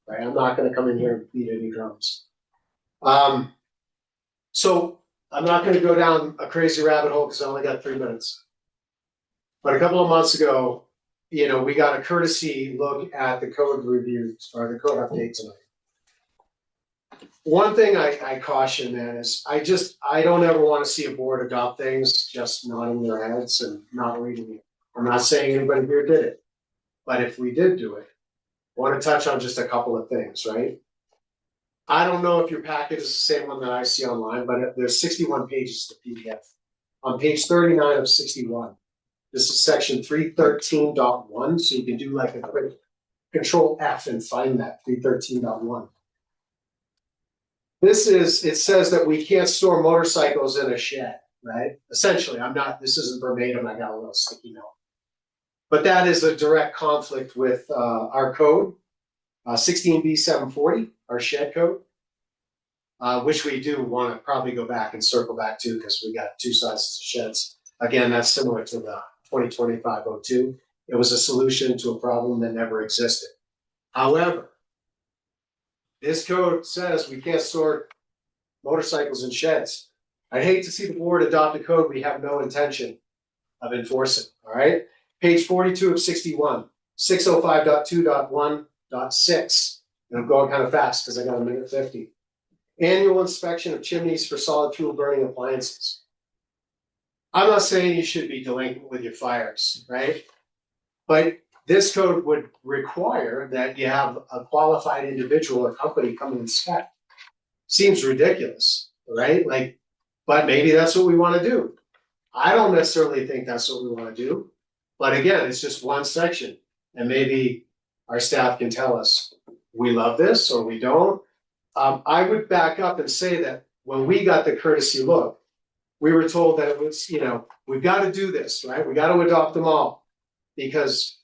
Right? I'm not going to come in here and beat any drums. So I'm not going to go down a crazy rabbit hole because I only got 3 minutes. But a couple of months ago, we got a courtesy look at the code reviews or the code update tonight. One thing I caution, man, is I don't ever want to see a board adopt things just nodding their heads and not reading it. I'm not saying anybody here did it, but if we did do it, I want to touch on just a couple of things, right? I don't know if your packet is the same one that I see online, but there's 61 pages to PDF. On page 39 of 61, this is section 313.1, so you can do like a quick control F and find that 313.1. It says that we can't store motorcycles in a shed, right? Essentially, this isn't verbatim, I got a little sticky note. But that is a direct conflict with our code, 16B 740, our shed code, which we do want to probably go back and circle back to because we got two sizes of sheds. Again, that's similar to the 2025-02. It was a solution to a problem that never existed. However, this code says we can't store motorcycles in sheds. I'd hate to see the board adopt a code we have no intention of enforcing, all right? Page 42 of 61, 605.2.1.6, and I'm going kind of fast because I got a minute 50. annual inspection of chimneys for solid fuel burning appliances. I'm not saying you should be delinquent with your fires, right? But this code would require that you have a qualified individual or company come and inspect. Seems ridiculous, right? Like, but maybe that's what we wanna do. I don't necessarily think that's what we wanna do, but again, it's just one section. And maybe our staff can tell us, we love this or we don't. I would back up and say that when we got the courtesy look, we were told that it was, we've gotta do this, right? We gotta adopt them all. Because,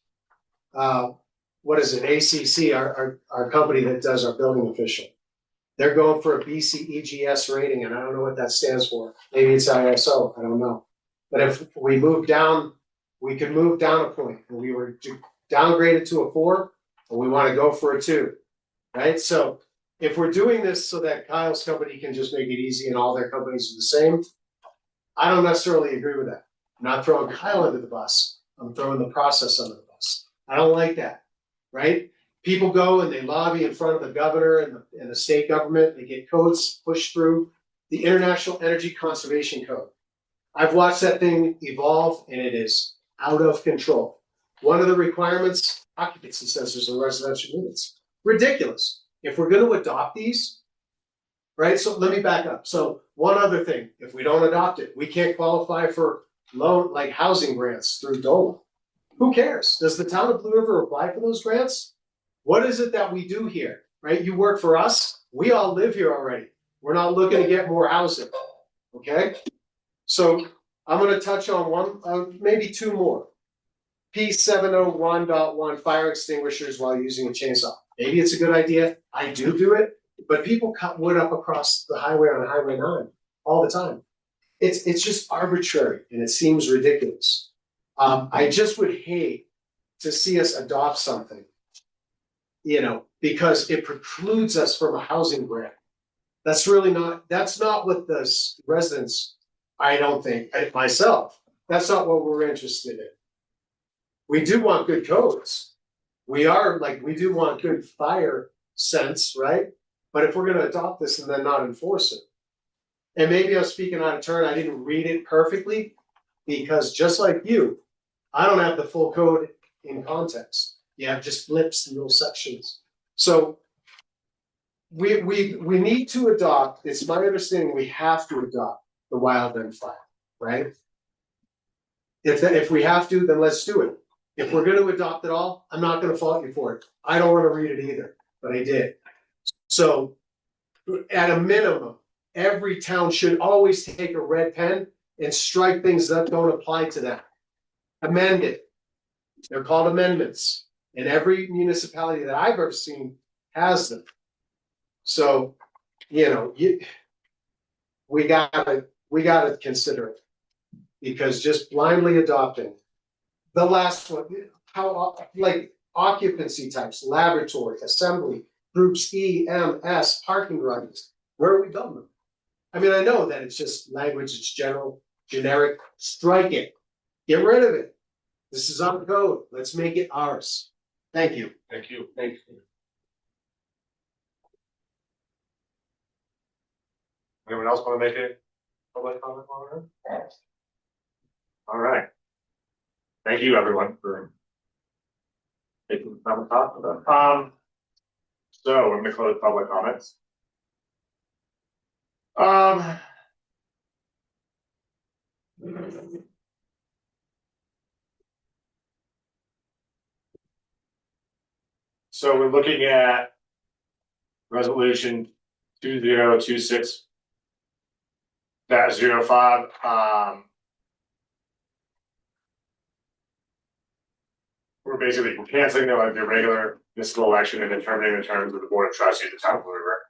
what is it, ACC, our company that does our building official. They're going for a BCEGS rating, and I don't know what that stands for. Maybe it's ISO, I don't know. But if we move down, we could move down a point, and we were downgraded to a 4, and we wanna go for a 2, right? So if we're doing this so that Kyle's company can just make it easy and all their companies are the same, I don't necessarily agree with that. I'm not throwing Kyle under the bus, I'm throwing the process under the bus. I don't like that, right? People go and they lobby in front of the governor and the state government, they get codes pushed through. The International Energy Conservation Code. I've watched that thing evolve and it is out of control. One of the requirements, occupancy sensors in residential units. Ridiculous. If we're gonna adopt these, right, so let me back up. So one other thing, if we don't adopt it, we can't qualify for loan, like housing grants through DOLA. Who cares? Does the town of Blue River apply for those grants? What is it that we do here, right? You work for us, we all live here already. We're not looking to get more housing, okay? So I'm gonna touch on one, maybe 2 more. P701.1 fire extinguishers while using a chainsaw. Maybe it's a good idea, I do it, but people cut wood up across the highway on Highway 9 all the time. It's just arbitrary and it seems ridiculous. I just would hate to see us adopt something, because it precludes us from a housing grant. That's not what the residents, I don't think, myself, that's not what we're interested in. We do want good codes. We do want good fire sense, right? But if we're gonna adopt this and then not enforce it. And maybe I'm speaking out of turn, I didn't read it perfectly, because just like you, I don't have the full code in context. You have just blips and little sections. So we need to adopt, it's my understanding we have to adopt the wildland fire, right? If we have to, then let's do it. If we're gonna adopt it all, I'm not gonna fault you for it. I don't wanna read it either, but I did. So at a minimum, every town should always take a red pen and strike things that don't apply to them. Amend it. They're called amendments. And every municipality that I've ever seen has them. So, we gotta consider it. Because just blindly adopting. The last one, like occupancy types, laboratory, assembly, groups E, M, S, parking garages. Where are we building them? I mean, I know that it's just language, it's generic, strike it. Get rid of it. This is our code. Let's make it ours. Thank you.
Thank you.
Thanks.
Anyone else wanna make a public comment on that? All right. Thank you, everyone, for taking the time to talk about that. So we're gonna close public comments. So we're looking at resolution 2026-05. We're basically canceling the regular municipal election and determining the terms of the board of trustees of the town of Blue River.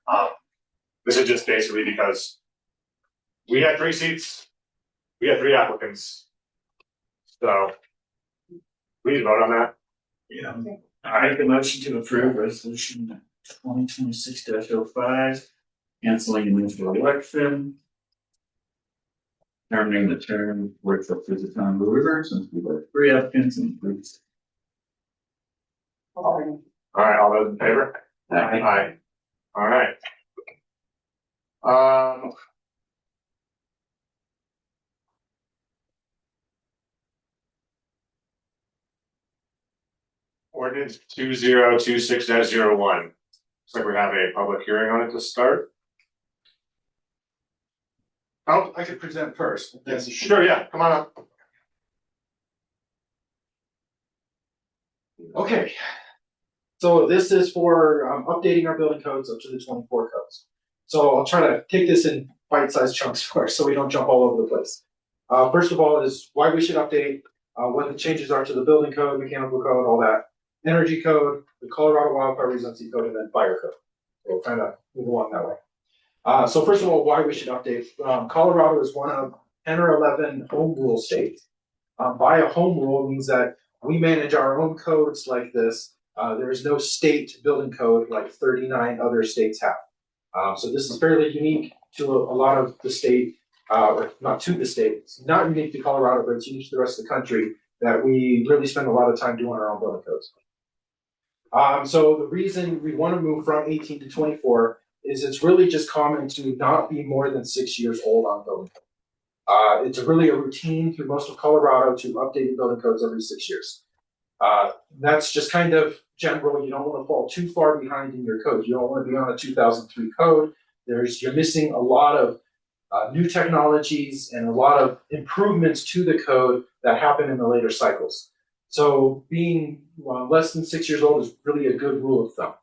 This is just basically because we had 3 seats, we had 3 applicants. So we need to vote on that.
Yeah, I make a motion to approve resolution 2026-05, canceling the municipal election. Determining the term for the town of Blue River, since we have 3 applicants and 3.
All right, all those in favor? Aye. All right. Ordinance 2026-01. Looks like we're having a public hearing on it to start.
Oh, I could present first.
Yes, sure, yeah, come on up.
Okay. So this is for updating our building codes up to the 24 codes. So I'll try to take this in bite-sized chunks first, so we don't jump all over the place. First of all is why we should update, what the changes are to the building code, mechanical code, all that. Energy code, the Colorado Wildfire Resiliency Code, and then fire code. So we'll kind of move along that way. So first of all, why we should update. Colorado is one of 10 or 11 home rule states. By a home rule means that we manage our own codes like this. There is no state building code like 39 other states have. So this is fairly unique to a lot of the state, or not to the state. It's not unique to Colorado, but it's unique to the rest of the country that we really spend a lot of time doing our own building codes. So the reason we want to move from 18 to 24 is it's really just common to not be more than 6 years old on building code. It's really a routine through most of Colorado to update building codes every 6 years. That's just kind of general. You don't want to fall too far behind in your code. You don't want to be on a 2003 code. You're missing a lot of new technologies and a lot of improvements to the code that happen in the later cycles. So being less than 6 years old is really a good rule of thumb.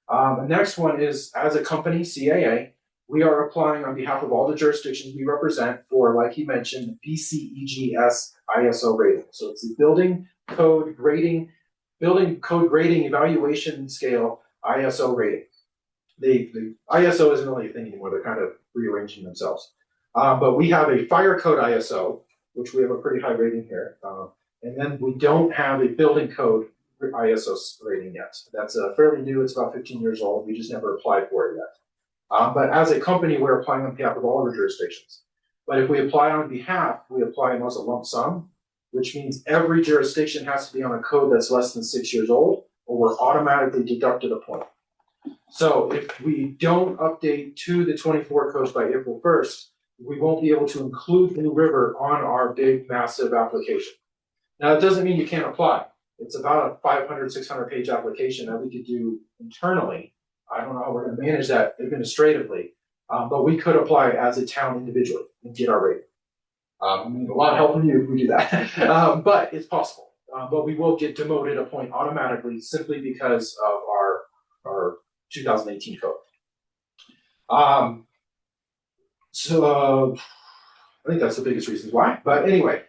The next one is, as a company, CAA, we are applying on behalf of all the jurisdictions we represent for, like you mentioned, BCEGS ISO rating. So it's the Building Code Grading Evaluation Scale ISO rating. The ISO isn't really a thing anymore. They're kind of rearranging themselves. But we have a fire code ISO, which we have a pretty high rating here. And then we don't have a building code ISO rating yet. That's fairly new. It's about 15 years old. We just never applied for it yet. But as a company, we're applying on behalf of all our jurisdictions. But if we apply on behalf, we apply as a lump sum, which means every jurisdiction has to be on a code that's less than 6 years old, or we're automatically deducted a point. So if we don't update to the 24 codes by April 1st, we won't be able to include New River on our big, massive application. Now, it doesn't mean you can't apply. It's about a 500, 600 page application that we could do internally. I don't know how we're going to manage that administratively, but we could apply as a town individually and get our rating. I mean, a lot of help from you if we do that, but it's possible. But we will get demoted a point automatically simply because of our 2018 code. So I think that's the biggest reasons why. But anyway,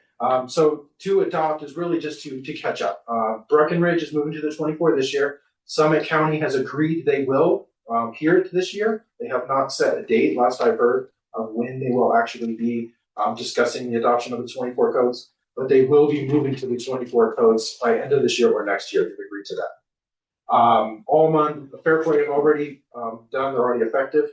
so to adopt is really just to catch up. Breckenridge is moving to the 24 this year. Summit County has agreed they will here this year. They have not set a date, last I've heard, of when they will actually be discussing the adoption of the 24 codes, but they will be moving to the 24 codes by end of this year or next year. They've agreed to that. Almond, Fairplay have already done, they're already effective,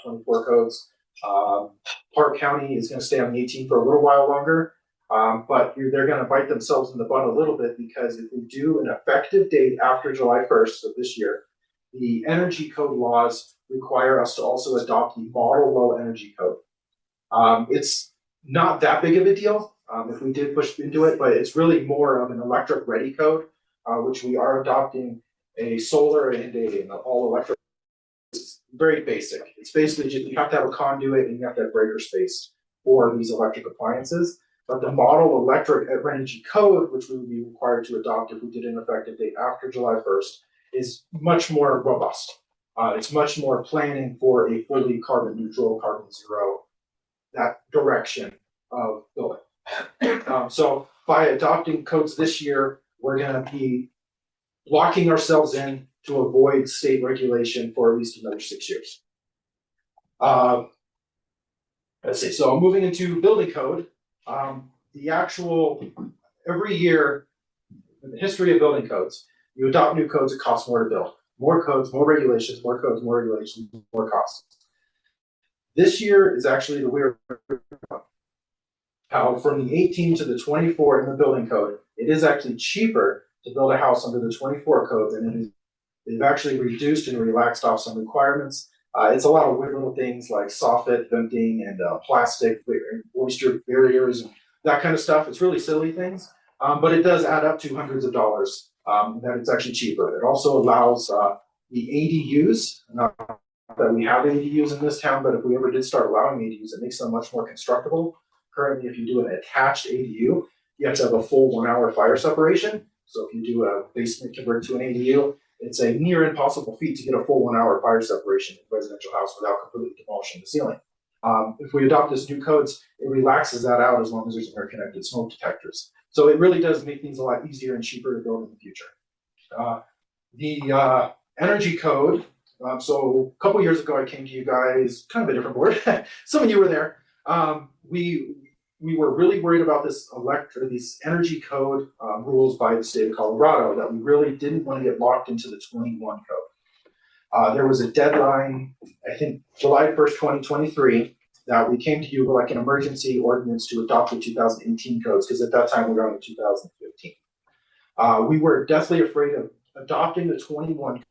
24 codes. Park County is going to stay on the 18 for a little while longer, but they're going to bite themselves in the butt a little bit because if we do an effective date after July 1st of this year, the energy code laws require us to also adopt the model low energy code. It's not that big of a deal if we did push into it, but it's really more of an electric ready code, which we are adopting a solar and an all electric. It's very basic. It's basically just you have to have a conduit and you have to have breaker space for these electric appliances. But the model electric energy code, which we would be required to adopt if we did an effective date after July 1st, is much more robust. It's much more planning for a fully carbon neutral, carbon zero, that direction of building. So by adopting codes this year, we're going to be locking ourselves in to avoid state regulation for at least another 6 years. Let's see, so moving into building code, the actual, every year in the history of building codes, you adopt new codes, it costs more to build. More codes, more regulations, more codes, more regulations, more costs. This year is actually the weird one. How from the 18 to the 24 in the building code, it is actually cheaper to build a house under the 24 code than it is. They've actually reduced and relaxed off some requirements. It's a lot of weird little things like soffit venting and plastic moisture barriers and that kind of stuff. It's really silly things, but it does add up to hundreds of dollars. That it's actually cheaper. It also allows the ADUs. That we have ADUs in this town, but if we ever did start allowing ADUs, it makes them much more constructible. Currently, if you do an attached ADU, you have to have a full 1 hour fire separation. So if you do a basement convert to an ADU, it's a near impossible feat to get a full 1 hour fire separation in a residential house without completely demolishing the ceiling. If we adopt this new codes, it relaxes that out as long as there's interconnected smoke detectors. So it really does make things a lot easier and cheaper to build in the future. The energy code. So a couple years ago, I came to you guys, kind of a different board. Some of you were there. We were really worried about this these energy code rules by the state of Colorado that we really didn't want to get locked into the 21 code. There was a deadline, I think July 1st, 2023, that we came to you with like an emergency ordinance to adopt the 2018 codes, because at that time we were on the 2015. We were deathly afraid of adopting the 21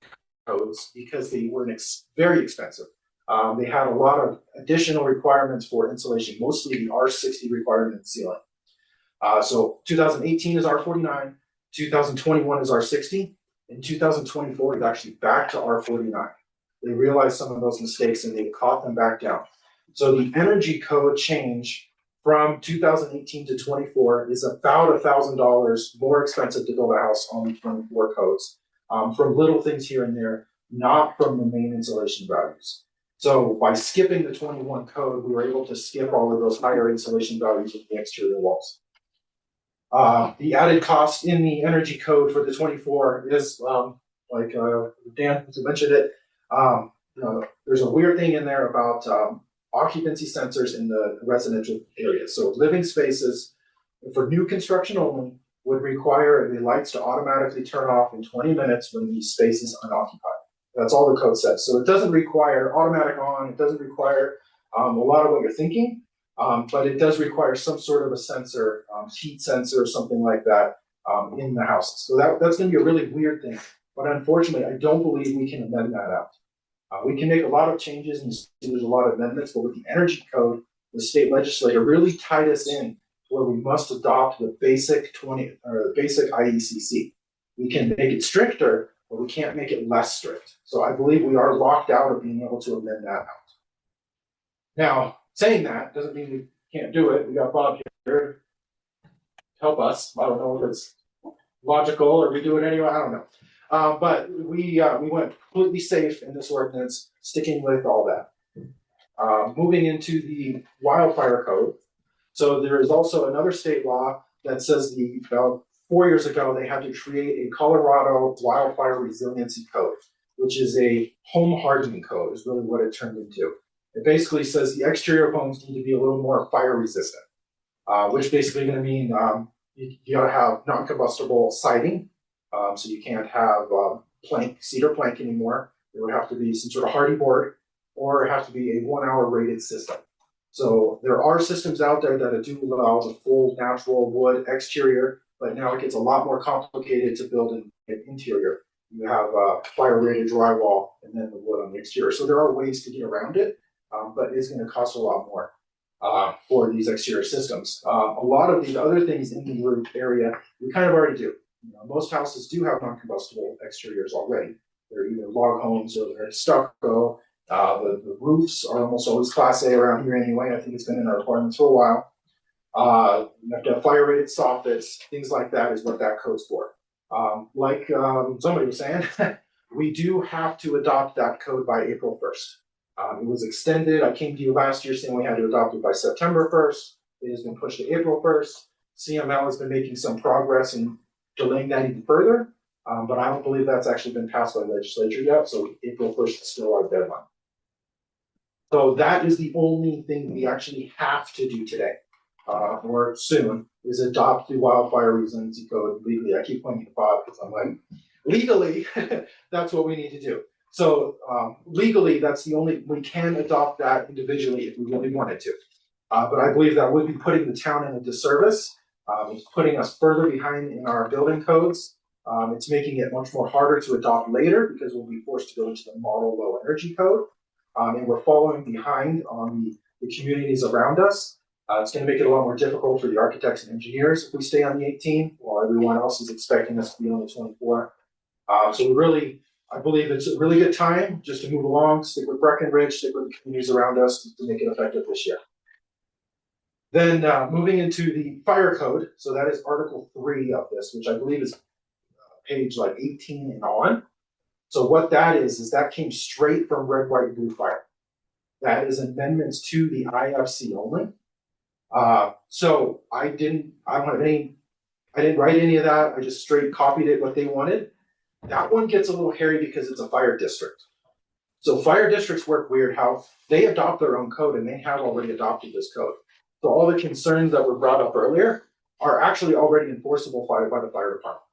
codes because they were very expensive. They had a lot of additional requirements for insulation, mostly the R60 requirement in ceiling. So 2018 is R49, 2021 is R60, and 2024 is actually back to R49. They realized some of those mistakes and they caught them back down. So the energy code change from 2018 to 24 is about $1,000 more expensive to build a house on the 24 codes. From little things here and there, not from the main insulation values. So by skipping the 21 code, we were able to skip all of those higher insulation values of the exterior walls. The added cost in the energy code for the 24 is, like Dan mentioned it, there's a weird thing in there about occupancy sensors in the residential areas. So living spaces, for new construction only, would require the lights to automatically turn off in 20 minutes when the space is unoccupied. That's all the code says. So it doesn't require automatic on, it doesn't require a lot of what you're thinking, but it does require some sort of a sensor, heat sensor or something like that in the houses. So that's gonna be a really weird thing. But unfortunately, I don't believe we can amend that out. We can make a lot of changes and there's a lot of amendments, but with the energy code, the state legislature really tied us in where we must adopt the basic basic IECC. We can make it stricter, but we can't make it less strict. So I believe we are locked out of being able to amend that out. Now, saying that doesn't mean we can't do it. We got Bob here to help us. I don't know if it's logical or we do it anyway. I don't know. But we went completely safe in this ordinance, sticking with all that. Moving into the wildfire code. So there is also another state law that says about 4 years ago, they had to create a Colorado wildfire resiliency code, which is a home hardening code, is really what it turned into. It basically says the exterior homes need to be a little more fire resistant, which basically going to mean you gotta have non-combustible siding. So you can't have cedar plank anymore. There would have to be some sort of hardy board, or it has to be a 1 hour rated system. So there are systems out there that do allow the full natural wood exterior, but now it gets a lot more complicated to build an interior. You have fire rated drywall and then the wood on the exterior. So there are ways to get around it, but it's going to cost a lot more for these exterior systems. A lot of these other things in the roof area, we kind of already do. Most houses do have non-combustible exteriors already. They're either log homes or they're stucco. The roofs are almost always Class A around here anyway. I think it's been in our requirements for a while. You have to have fire rated soffits, things like that is what that code's for. Like somebody was saying, we do have to adopt that code by April 1st. It was extended. I came to you last year saying we had to adopt it by September 1st. It has been pushed to April 1st. CML has been making some progress in delaying that even further, but I don't believe that's actually been passed by the legislature yet, so April 1st is still our deadline. So that is the only thing we actually have to do today, or soon, is adopt the wildfire resiliency code legally. I keep pointing to Bob because I'm like, legally, that's what we need to do. So legally, that's the only, we can adopt that individually if we really wanted to. But I believe that would be putting the town in a disservice. It's putting us further behind in our building codes. It's making it much more harder to adopt later because we'll be forced to go into the model low energy code. and we're following behind on the communities around us. It's gonna make it a lot more difficult for the architects and engineers if we stay on the 18, while everyone else is expecting us to be on the 24. So I believe it's a really good time just to move along, stick with Breckenridge, stick with the communities around us to make it effective this year. Then moving into the fire code, so that is Article 3 of this, which I believe is page like 18 and on. So what that is that came straight from Red, White, Blue Fire. That is amendments to the IFC only. So I didn't write any of that. I just straight copied it what they wanted. That one gets a little hairy because it's a fire district. So fire districts work weird how they adopt their own code, and they have already adopted this code. So all the concerns that were brought up earlier are actually already enforceable by the fire department.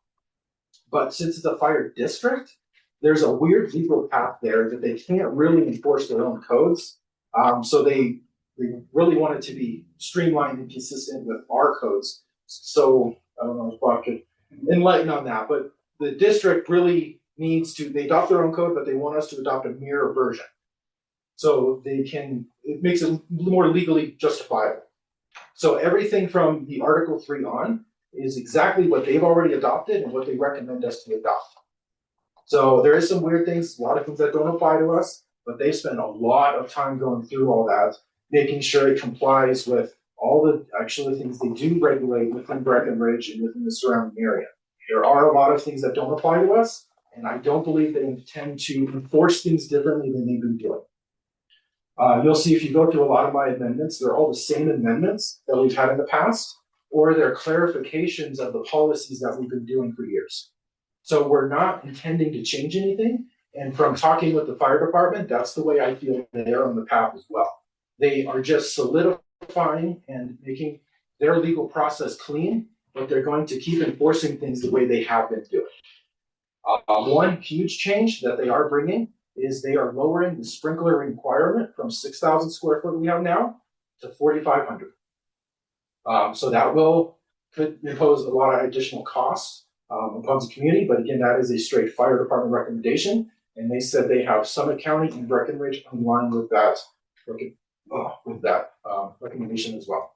But since it's a fire district, there's a weird legal path there that they can't really enforce their own codes. So they really want it to be streamlined and consistent with our codes. So I don't know if Bob could enlighten on that, but the district really needs to, they adopt their own code, but they want us to adopt a mirror version. So it makes it more legally justifiable. So everything from the Article 3 on is exactly what they've already adopted and what they recommend us to adopt. So there is some weird things, a lot of things that don't apply to us, but they spend a lot of time going through all that, making sure it complies with all the actual things they do regulate within Breckenridge and within the surrounding area. There are a lot of things that don't apply to us, and I don't believe they intend to enforce things differently than they've been doing. You'll see if you go through a lot of my amendments, they're all the same amendments that we've had in the past, or they're clarifications of the policies that we've been doing for years. So we're not intending to change anything, and from talking with the fire department, that's the way I feel they're on the path as well. They are just solidifying and making their legal process clean, but they're going to keep enforcing things the way they have been doing. One huge change that they are bringing is they are lowering the sprinkler requirement from 6,000 square foot we have now to 4,500. So that could impose a lot of additional costs upon the community, but again, that is a straight fire department recommendation, and they said they have Summit County and Breckenridge in line with that recommendation as well.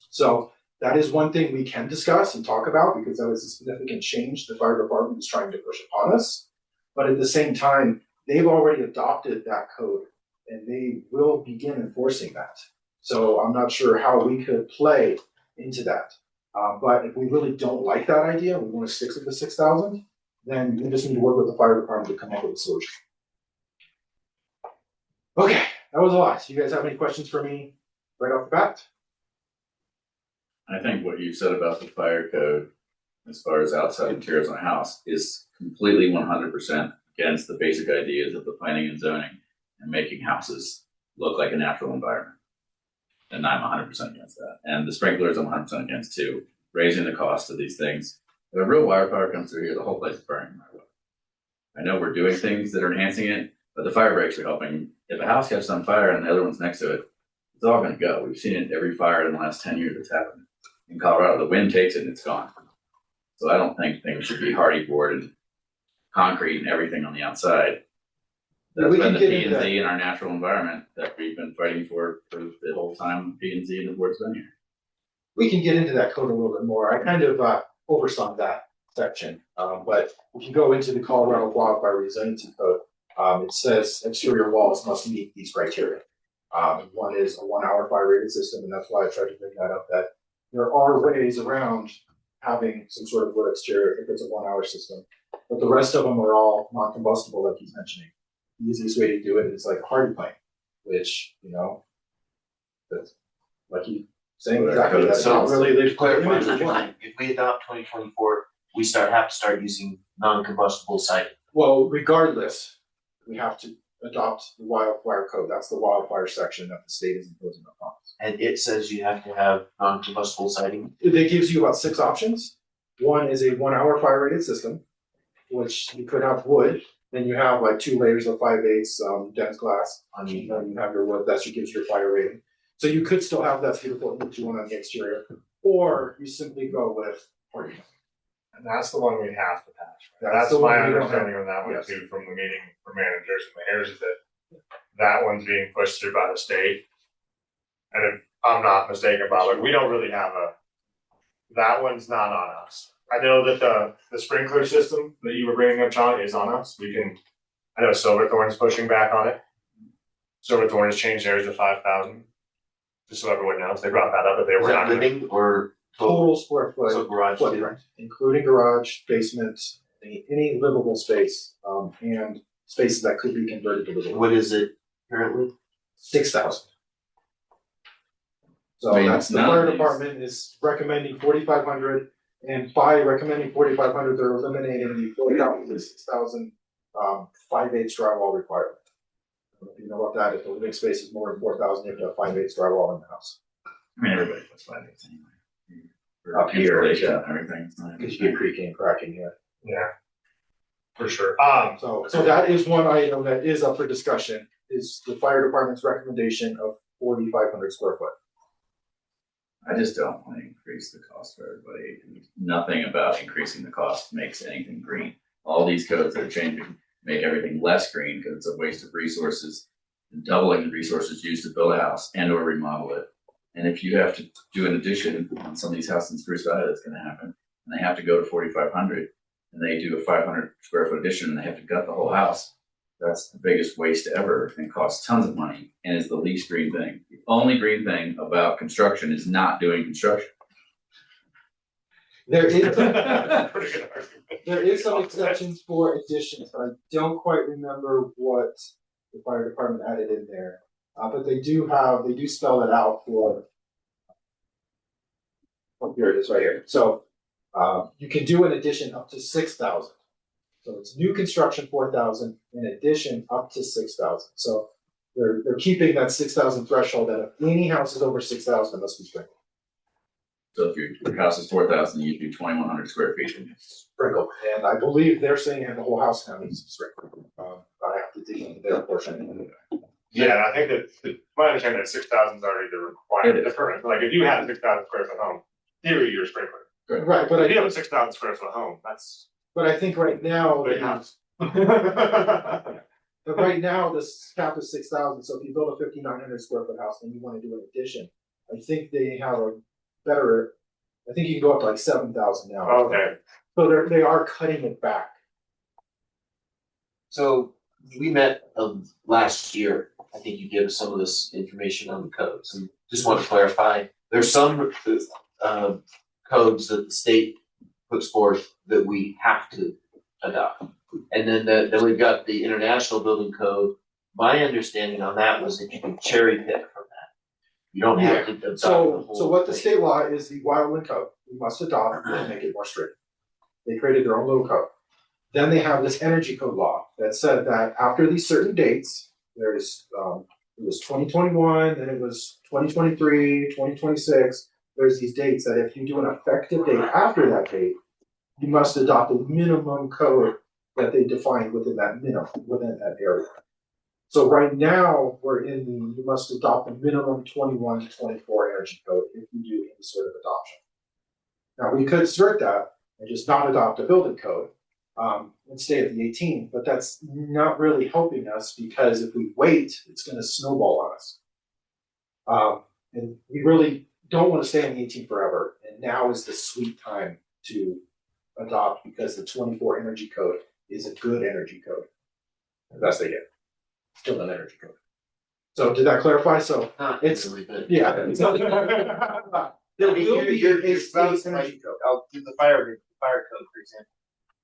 So that is one thing we can discuss and talk about because that is a significant change the fire department is trying to push upon us. But at the same time, they've already adopted that code and they will begin enforcing that. So I'm not sure how we could play into that. But if we really don't like that idea, we want to stick with the 6,000, then we just need to work with the fire department to come up with a solution. Okay, that was a lot. So you guys have any questions for me right off the bat?
I think what you said about the fire code, as far as outside materials on a house, is completely 100% against the basic ideas of the planning and zoning and making houses look like a natural environment. And I'm 100% against that. And the sprinklers I'm 100% against too, raising the cost of these things. If a real wildfire comes through here, the whole place is burning. I know we're doing things that are enhancing it, but the fire breaks are helping. If a house catches on fire and the other one's next to it, it's all going to go. We've seen it every fire in the last 10 years that's happened. In Colorado, the wind takes it and it's gone. So I don't think things should be hardy board and concrete and everything on the outside. That's been the P&Z in our natural environment that we've been fighting for the whole time P&Z and the board's been here.
We can get into that code a little bit more. I kind of oversaw that section, but if you go into the Colorado Wildfire Resiliency Code, it says exterior walls must meet these criteria. One is a 1 hour fire rated system, and that's why I tried to bring that up, that there are ways around having some sort of wood exterior if it's a 1 hour system, but the rest of them are all non-combustible, like he's mentioning. The easiest way to do it is like a hardy plank, which, that's like he's saying exactly, that's not really the image we want.
If we adopt 2024, we have to start using non-combustible siding.
Well, regardless, we have to adopt the wildfire code. That's the wildfire section that the state is imposing upon us.
And it says you have to have non-combustible siding.
It gives you about 6 options. One is a 1 hour fire rated system, which you could have wood. Then you have like 2 layers of 5/8 dense glass. And then you have your wood, that's what gives your fire rating. So you could still have that beautiful image you want on the exterior, or you simply go with hardy.
And that's the one we have to pass. Right?
That's
That's
the one
my
we don't
understanding
have.
of that one
Yes.
too, from the meeting for managers and mayors, is that that one's being pushed through by the state. And if I'm not mistaken, Bob, like, we don't really have that one's not on us. I know that the sprinkler system that you were bringing up, John, is on us. I know Silverthorne is pushing back on it. Silverthorne has changed theirs to 5,000. Just so everyone knows, they brought that up, but they
Is
were
that
not.
living or
Total square foot.
so garage too?
footprint, including garage, basement, any livable space, and spaces that could be converted to livable.
What is it currently?
6,000. So
I mean,
that's the
none of
fire
these-
department is recommending 4,500, and by recommending 4,500, they're eliminating the 4,000 to 6,000 5/8 drywall requirement. I don't know if you know about that. If the living space is more than 4,000, you have to have 5/8 drywall in the house.
I mean, everybody puts 5/8 anyway. For
Up here,
insulation
yeah.
and everything. It's not-
Because you get creaking and cracking here.
Yeah. For sure.
So that is one item that is up for discussion, is the fire department's recommendation of 4,500 square foot.
I just don't want to increase the cost for everybody. Nothing about increasing the cost makes anything green. All these codes that are changing make everything less green because it's a waste of resources. And doubling the resources used to build a house and or remodel it. And if you have to do an addition on some of these houses in Spruce Valley, that's gonna happen. And they have to go to 4,500 and they do a 500 square foot addition and they have to gut the whole house. That's the biggest waste ever and costs tons of money and is the least green thing. The only green thing about construction is not doing construction.
There is,
Pretty good argument.
there is some exceptions for additions, but I don't quite remember what the fire department added in there. But they do spell that out for. Oh, here it is right here. So, you can do an addition up to 6,000. So it's new construction 4,000, in addition up to 6,000. So they're keeping that 6,000 threshold, that if any house is over 6,000, it must be sprinkled.
So if your house is 4,000, you do 2,100 square feet.
Sprinkled, and I believe they're saying that the whole house now needs to be sprinkled. I have to dig into their portion.
Yeah, and I think that my understanding that 6,000 is already the required difference. Like if you had a 6,000 square foot home, theory you're sprinkler.
Right, but
If you have a 6,000 square foot home, that's
But I think right now,
big house.
but right now, this cap is 6,000, so if you build a 5,900 square foot house and you wanna do an addition, I think they have a better, I think you can go up to like 7,000 now.
Okay.
So they are cutting it back.
So we met last year. I think you gave us some of this information on the codes, and just want to clarify. There's some codes that the state puts forth that we have to adopt, and then we've got the International Building Code. My understanding on that was that you can cherry pick from that. You don't have to adopt the whole
So what the
thing.
state law is the wildland code, we must adopt and make it more strict. They created their own little code. Then they have this energy code law that said that after these certain dates, there's, it was 2021, then it was 2023, 2026. There's these dates that if you do an effective date after that date, you must adopt a minimum code that they defined within that area. So right now, we're in the, you must adopt a minimum 21 to 24 energy code if you do any sort of adoption. Now, we could skirt that and just not adopt a building code, and stay at the 18, but that's not really helping us because if we wait, it's gonna snowball on us. And we really don't wanna stay on the 18 forever, and now is the sweet time to adopt because the 24 energy code is a good energy code. The best they get. Still an energy code. So did that clarify? So
Not
it's-
really, but
yeah. It's not- There
I mean,
will be
you're
a state
bouncing
energy
like-
code.
I'll do the fire code, for example.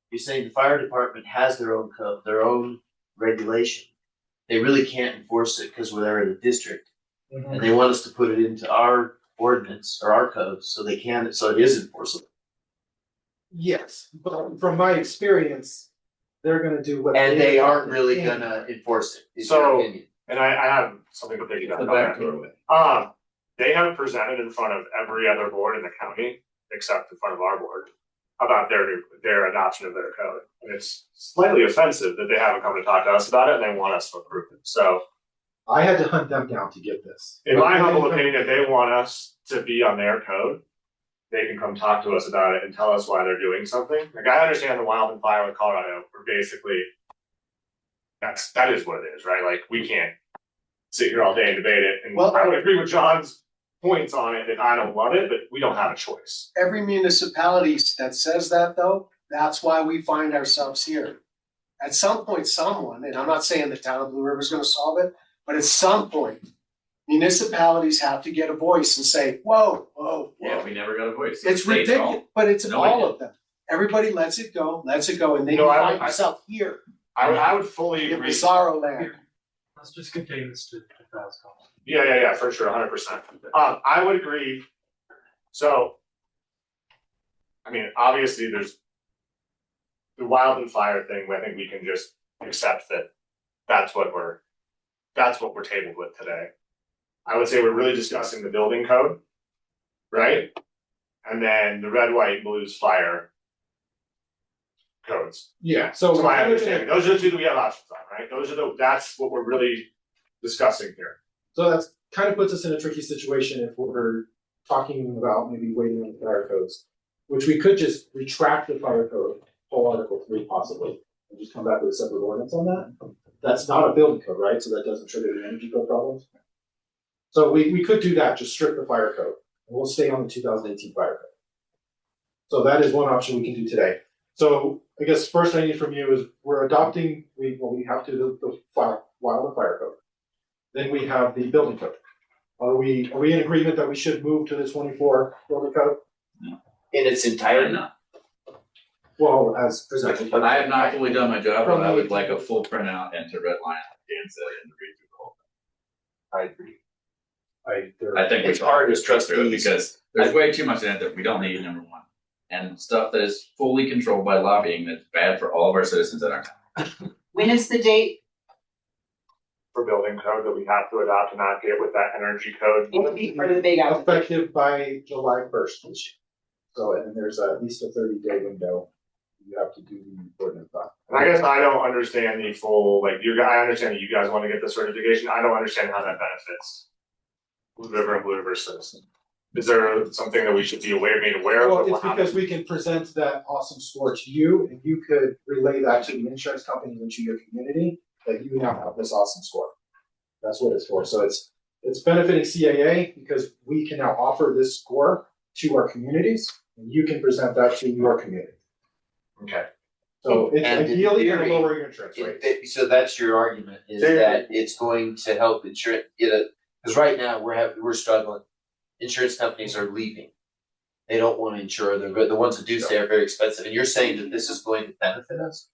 You're saying the fire department has their own code, their own regulation. They really can't enforce it because they're in a district, and they want us to put it into our ordinance or our codes so they can, so it is enforceable.
Yes, but from my experience, they're gonna do what.
And they aren't
can.
really gonna enforce it, in
So-
your opinion.
And I have something to piggyback
The
on
back
that.
doorway.
They have presented in front of every other board in the county, except in front of our board, about their adoption of their code. And it's slightly offensive that they haven't come to talk to us about it and they want us to approve it. So
I had to hunt them down to get this.
in
But
my
they
humble
didn't come-
opinion, if they want us to be on their code, they can come talk to us about it and tell us why they're doing something. Like I understand the wild and fire with Colorado, we're basically that is what it is, right? Like we can't sit here all day and debate it, and
Well-
I would agree with John's points on it, that I don't love it, but we don't have a choice.
Every municipality that says that though, that's why we find ourselves here. At some point, someone, and I'm not saying the town of Blue River is gonna solve it, but at some point, municipalities have to get a voice and say, whoa, whoa,
Yeah,
whoa.
we never got a voice.
It's
States all-
ridiculous, but it's
No, we
all
didn't.
of them. Everybody lets it go, and then
No,
you
I-
find
I-
yourself here
I would fully
in
agree.
bizarro land.
Let's just contain this to fast calls.
Yeah, for sure, 100%. I would agree. So, I mean, obviously, there's the wild and fire thing. I think we can just accept that. That's what we're tabled with today. I would say we're really discussing the building code, right? And then the red, white, blues, fire codes.
Yeah, so.
To my understanding, those are the two that we have options on, right? That's what we're really discussing here.
So that's kind of puts us in a tricky situation if we're talking about maybe waiting on the fire codes, which we could just retract the fire code, whole Article 3 possibly, and just come back with a separate ordinance on that. That's not a building code, right? So that doesn't trigger the energy code problems. So we could do that, just strip the fire code, and we'll stay on the 2018 fire code. So that is one option we can do today. So I guess first I need from you is we're adopting, we have to the fire code. Then we have the building code. Are we in agreement that we should move to the 24 building code?
In its entirety.
No.
Well, as presented.
But I have not fully done my job,
From
but I would
the-
like a full printout and to redline, like Dan said, and read through the whole
I agree.
thing. I think we
It's
should
hard
just
as
go through it
trustees.
because there's way too much in it that we don't need, number one. And stuff that is fully controlled by lobbying that's bad for all of our citizens in our town.
When is the date?
For building code that we have to adopt and not get with that energy code.
It would be part of the big application.
Effective by July 1st this year. So, and then there's at least a 30-day window you have to do the ordinance by.
And I guess I don't understand the full, like, I understand that you guys want to get the certification. I don't understand how that benefits Blue River and Blue River citizens. Is there something that we should be made aware of?
Well, it's because we can present that awesome score to you, and you could relay that to the insurance company and to your community, that you now have this awesome score. That's what it's for. So it's benefiting CAA because we can now offer this score to our communities, and you can present that to your community.
Okay.
So it's
And in
ideally gonna
theory,
lower your insurance rates.
So that's your argument, is that it's going to help insure, because right now we're struggling. Insurance companies are leaving. They don't want to insure, the ones that do stay are very expensive, and you're saying that this is going to benefit us?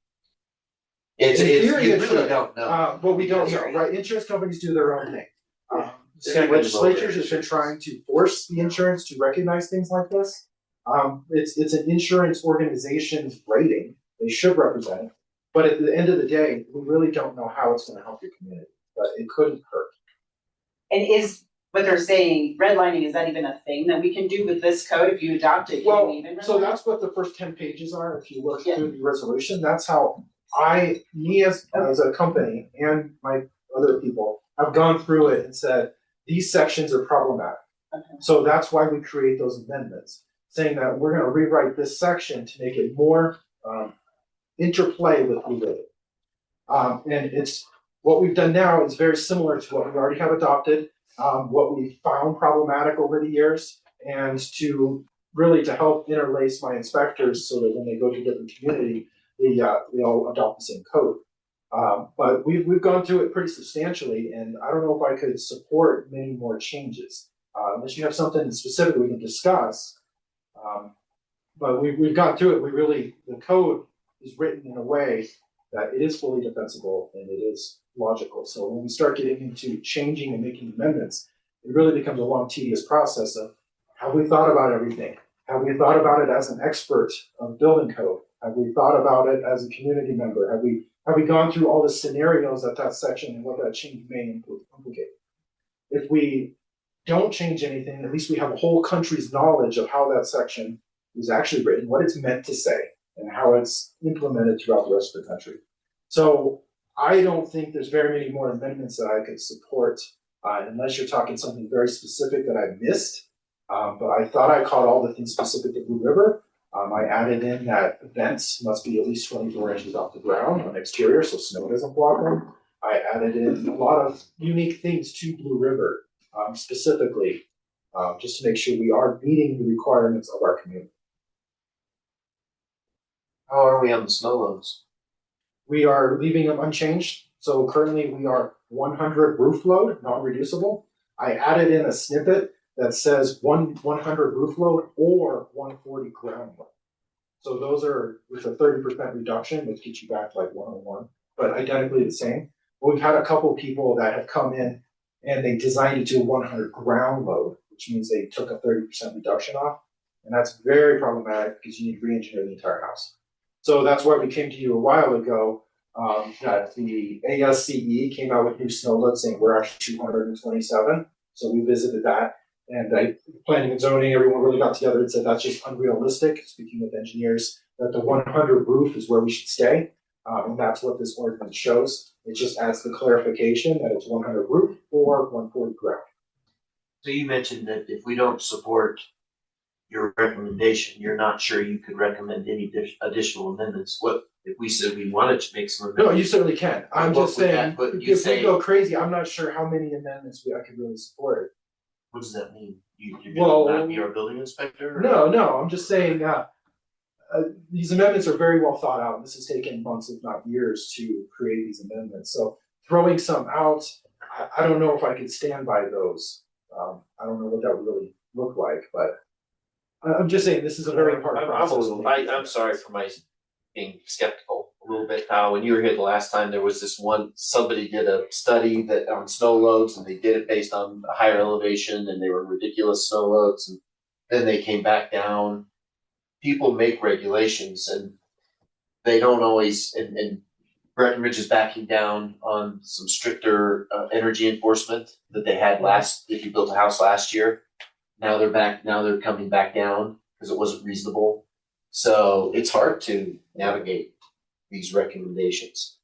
It's,
In theory,
you
it
really
should.
don't know.
Well, we don't know, right? Insurance companies do their own thing.
They're
State
not gonna
legislatures
lower
has been trying to force the insurance to recognize things like this. It's an insurance organization's rating. They should represent it. But at the end of the day, we really don't know how it's gonna help your community, but it couldn't hurt.
And is what they're saying, redlining, is that even a thing that we can do with this code if you adopt it? Can we even
So
redline?
that's what the first 10 pages are. If you look
Yeah.
through the resolution, that's how me as a company and my other people have gone through it and said, these sections are problematic.
Okay.
So that's why we create those amendments, saying that we're gonna rewrite this section to make it more interplay with Blue River. And it's, what we've done now is very similar to what we already have adopted, what we found problematic over the years, and to help interlace my inspectors so that when they go to a different community, they all adopt the same code. But we've gone through it pretty substantially, and I don't know if I could support many more changes. Unless you have something specific we can discuss. But we've gone through it, the code is written in a way that it is fully defensible and it is logical. So when we start getting into changing and making amendments, it really becomes a long, tedious process of, have we thought about everything? Have we thought about it as an expert of building code? Have we thought about it as a community member? Have we gone through all the scenarios that section and what that change may implicate? If we don't change anything, at least we have a whole country's knowledge of how that section is actually written, what it's meant to say, and how it's implemented throughout the rest of the country. So I don't think there's very many more amendments that I could support, unless you're talking something very specific that I missed. But I thought I caught all the things specific to Blue River. I added in that vents must be at least 24 inches off the ground on exterior, so snow doesn't block them. I added in a lot of unique things to Blue River, specifically, just to make sure we are meeting the requirements of our community.
How are we on the snow loads?
We are leaving them unchanged. So currently we are 100 roof load, non-reducible. I added in a snippet that says 100 roof load or 140 ground load. So those are with a 30% reduction, which gets you back to like 101, but identically the same. But we've had a couple people that have come in and they designed it to a 100 ground load, which means they took a 30% reduction off. And that's very problematic because you need to re-engineer the entire house. So that's why we came to you a while ago, that the ASCE came out with new snow loads saying we're actually 227. So we visited that, and planning and zoning, everyone really got together and said that's just unrealistic, speaking with engineers, that the 100 roof is where we should stay. And that's what this ordinance shows. It just adds the clarification that it's 100 roof or 140 ground.
So you mentioned that if we don't support your recommendation, you're not sure you could recommend any additional amendments. What if we said we wanted to make some
No,
amendments?
you certainly can. I'm
What
just
would that
saying,
put- you
if
say-
we go crazy, I'm not sure how many amendments I could really support.
What does that mean? You're
Well-
gonna not be our building inspector? or-
No, I'm just saying, these amendments are very well thought out. This has taken months, if not years, to create these amendments. So throwing some out, I don't know if I could stand by those. I don't know what that would really look like, but I'm just saying this is a very hard
I'm a
process.
little, I'm sorry for my being skeptical a little bit, Kyle. When you were here the last time, there was this somebody did a study that on snow loads, and they did it based on a higher elevation, and they were ridiculous snow loads, and then they came back down. People make regulations, and they don't always, and Breckenridge is backing down on some stricter energy enforcement that they had if you built a house last year. Now they're coming back down because it wasn't reasonable. So it's hard to navigate these recommendations.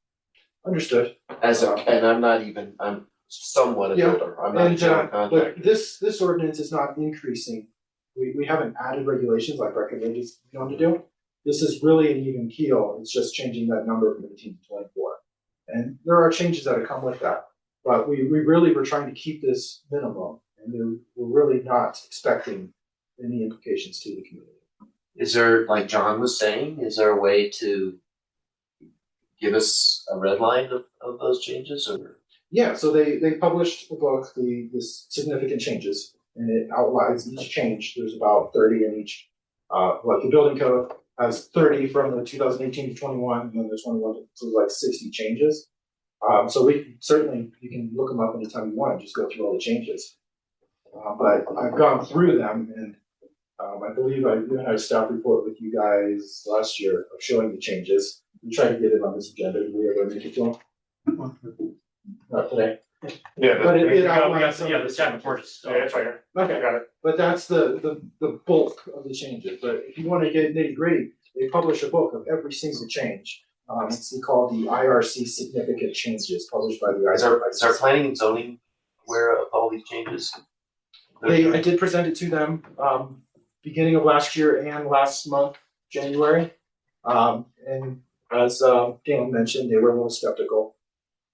Understood.
And I'm somewhat a
Yeah,
builder, I'm not a
And,
general
but
contractor.
this ordinance is not increasing. We haven't added regulations like Breckenridge is known to do. This is really an even keel. It's just changing that number from 18 to 24. And there are changes that have come with that. But we really were trying to keep this minimum, and we're really not expecting any implications to the community.
Is there, like John was saying, is there a way to give us a red line of those changes, or?
Yeah, so they published a book, the significant changes, and it outlines each change. There's about 30 in each. Like the building code has 30 from the 2018 to 21, and then there's 21 to like 60 changes. So you can look them up anytime you want, just go through all the changes. But I've gone through them, and I believe I even had a staff report with you guys last year of showing the changes. We tried to get it on this agenda. Did we ever make it to them? Not today.
Yeah,
But it
We
outlines
got,
some
yeah,
of
the
the
staff
changes.
report is.
yeah, it's right here.
Okay.
I got it.
But that's the bulk of the changes. But if you want to get nitty gritty, they publish a book of every single change. It's called the IRC Significant Changes, published by the
Is our planning and zoning aware of all these changes?
I did present it to them beginning of last year and last month, January. And as Dan mentioned, they were a little skeptical.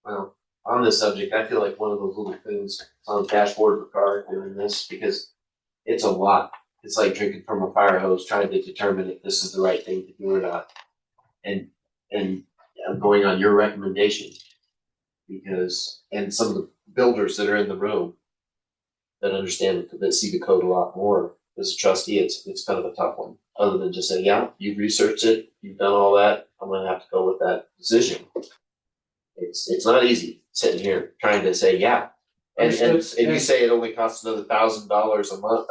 Well, on this subject, I feel like one of those little things on the dashboard of a car doing this, because it's a lot. It's like drinking from a fire hose, trying to determine if this is the right thing to do or not. And I'm going on your recommendation, and some of the builders that are in the room that understand, that see the code a lot more. As a trustee, it's kind of a tough one, other than just saying, yeah, you've researched it, you've done all that, I'm gonna have to go with that decision. It's not easy sitting here trying to say, yeah. And you say it only costs another $1,000 a month,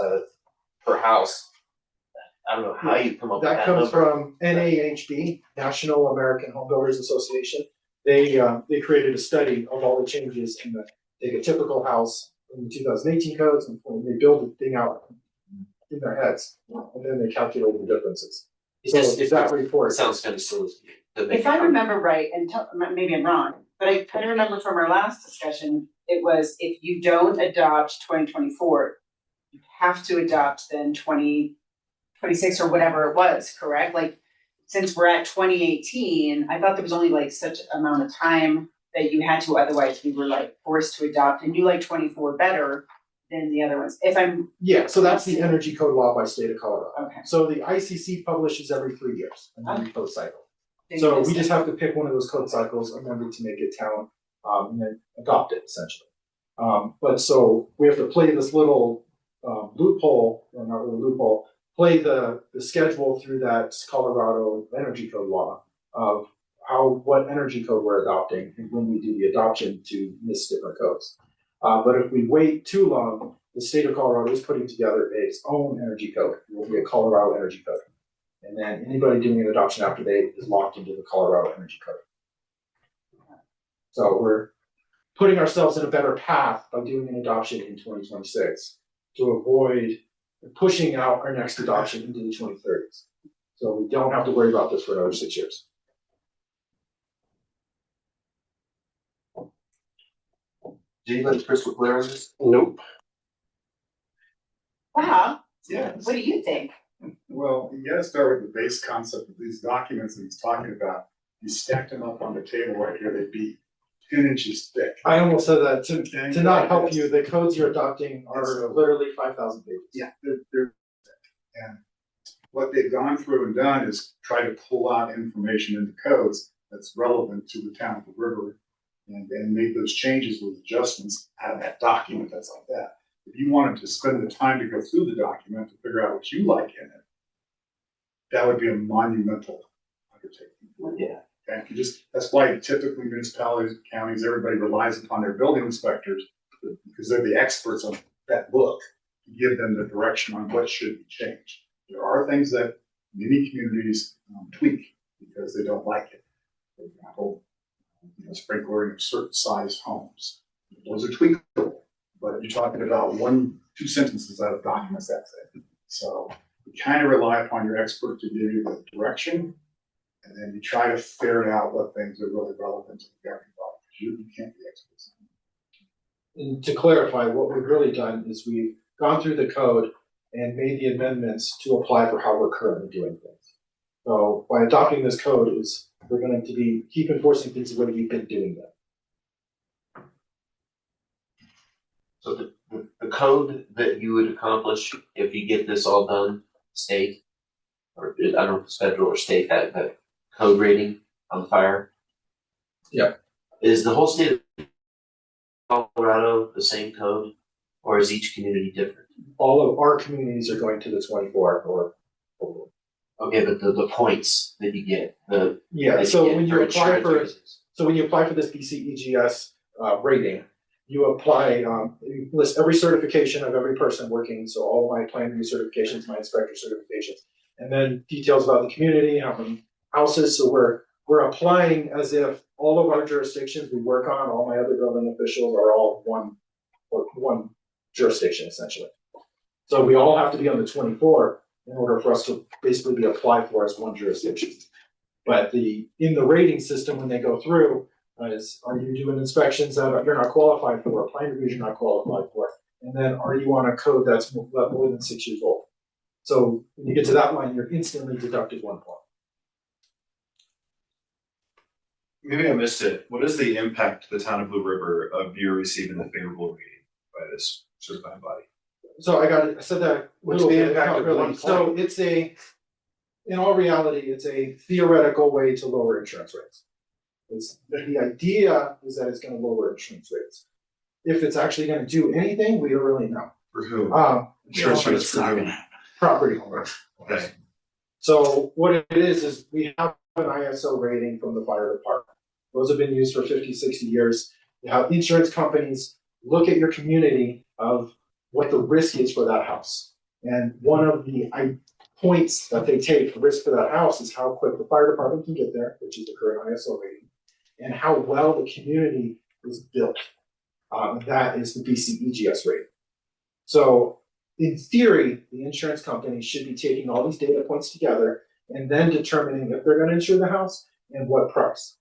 per house. I don't know how you come up with
That
that
comes
number.
from NAHB, National American Home Builders Association. They created a study of all the changes take a typical house in the 2018 codes, and they build the thing out in their heads, and then they calculate the differences. That report
sounds kind of silly.
If I remember right, and maybe I'm wrong, but I kind of remember from our last discussion, it was if you don't adopt 2024, you have to adopt then 2026 or whatever it was, correct? Like, since we're at 2018, I thought there was only like such amount of time that you had to, otherwise we were like forced to adopt, and you like 24 better than the other ones, if I'm,
Yeah, so that's the energy code law by state of Colorado.
okay.
So the ICC publishes every 3 years, a new code cycle.
Then
So
you
we just have to pick one of those code cycles, amend it to make it town, and then adopt it essentially. But so we have to play this little loophole, or not really loophole, play the schedule through that Colorado energy code law of what energy code we're adopting and when we do the adoption to miss different codes. But if we wait too long, the state of Colorado is putting together its own energy code. It will be a Colorado energy code. And then anybody doing an adoption after date is locked into the Colorado energy code. So we're putting ourselves in a better path by doing an adoption in 2026 to avoid pushing out our next adoption into the 2030s. So we don't have to worry about this for another 6 years.
Do you like crystal clear on this?
Nope.
Wow,
Yes.
what do you think?
Well, you gotta start with the base concept of these documents that he's talking about. You stacked them up on the table right here, they'd be 10 inches thick.
I almost said that
Okay.
to not help you, the codes you're adopting are literally 5,000 pages.
Yeah, they're thick. And what they've gone through and done is try to pull out information in the codes that's relevant to the town of the river and made those changes with adjustments out of that document that's like that. If you wanted to spend the time to go through the document to figure out what you like in it, that would be a monumental undertaking.
Yeah.
And that's why typically municipalities, counties, everybody relies upon their building inspectors because they're the experts on that book to give them the direction on what should be changed. There are things that many communities tweak because they don't like it. For example, sprinkler in certain size homes. Those are tweakable, but you're talking about 1-2 sentences out of documents, that's it. So you kind of rely upon your expert to give you the direction, and then you try to ferret out what things are really relevant to the governing body, because you can't be experts.
And to clarify, what we've really done is we've gone through the code and made the amendments to apply for how we're currently doing things. So by adopting this code we're going to keep enforcing things the way we've been doing them.
So the code that you would accomplish if you get this all done, state, or I don't know if it's federal or state, that code rating on fire.
Yeah.
Is the whole state of Colorado the same code, or is each community different?
All of our communities are going to the 24 or.
Okay, but the points that you get,
So when you apply
insurance
for this BCEGS rating, you apply, you list every certification of every person working, so all my plan review certifications, my inspector certifications, and then details about the community, how many houses. So we're applying as if all of our jurisdictions we work on, all my other building officials are all one jurisdiction essentially. So we all have to be on the 24 in order for us to basically be applied for as one jurisdiction. But in the rating system, when they go through, are you doing inspections that you're not qualified for, plan reviews you're not qualified for, and then are you on a code that's more than 6 years old? So when you get to that line, you're instantly deducted 1 point.
Maybe I missed it. What is the impact to the town of Blue River of you receiving the favorable rating by this certifying body?
So I said that.
What's the impact
not
of
really.
1 point?
So in all reality, it's a theoretical way to lower insurance rates. The idea is that it's going to lower insurance rates. If it's actually going to do anything, we don't really know.
For who?
Insurance rates for who? Property owners.
Okay.
So what it is we have an ISO rating from the fire department. Those have been used for 50, 60 years. You have insurance companies look at your community of what the risk is for that house. And one of the points that they take, the risk for that house, is how quick the fire department can get there, which is the current ISO rating, and how well the community is built. That is the BCEGS rating. So in theory, the insurance company should be taking all these data points together and then determining if they're going to insure the house and what price.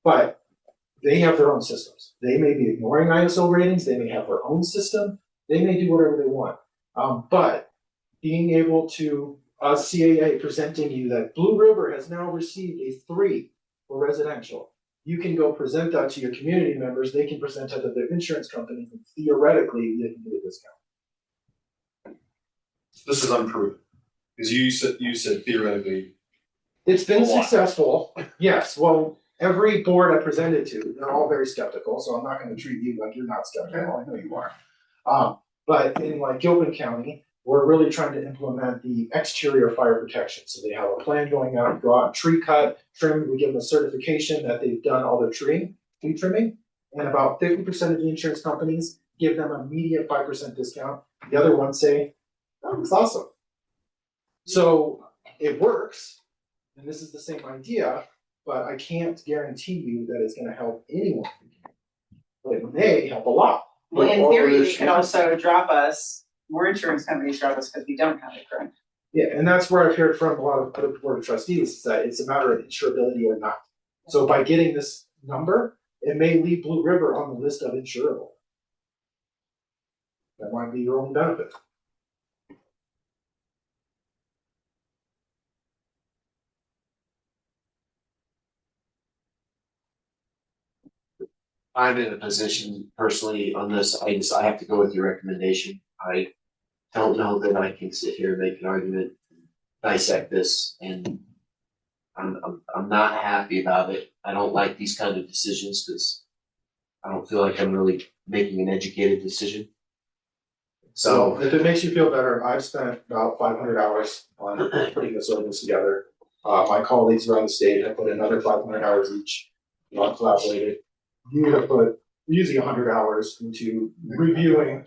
But they have their own systems. They may be ignoring ISO ratings. They may have their own system. They may do whatever they want. But being able to, CAA presenting you that Blue River has now received a 3 for residential, you can go present that to your community members, they can present it to their insurance company, and theoretically, they can get a discount.
This is unproven. Because you said theoretically.
It's been
A lot.
successful, yes, well, every board I presented to, they're all very skeptical, so I'm not gonna treat you like you're not skeptical, I know you are. But in like Gilpin County, we're really trying to implement the exterior fire protection, so they have a plan going out, go out and tree cut, trim, we give them a certification that they've done all their tree trimming. And about 50% of the insurance companies give them immediate 5% discount, the other ones say, oh, it's awesome. So it works, and this is the same idea, but I can't guarantee you that it's gonna help anyone. But it may help a lot.
Well, in theory, they could also drop us, more insurance companies drop us because we don't have it, correct?
Yeah, and that's where I've heard from a lot of other board of trustees, is that it's a matter of insurability or not. So by getting this number, it may leave Blue River on the list of insurable. That might be your only benefit.
I'm in a position personally on this, I have to go with your recommendation. I don't know that I can sit here and make an argument, dissect this, and I'm not happy about it. I don't like these kind of decisions because I don't feel like I'm really making an educated decision. So
if it makes you feel better, I've spent about 500 hours on putting this ordinance together. My colleagues around the state have put another 500 hours each, not collaborated. You have put usually 100 hours into reviewing.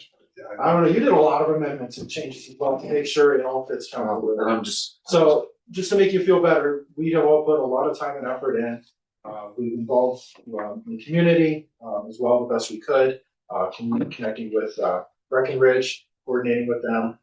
I don't know, you did a lot of amendments and changes as well to make sure it all fits comfortably.
and I'm just,
So just to make you feel better, we have all put a lot of time and effort in. We've involved the community as well the best we could, connecting with Breckenridge, coordinating with them.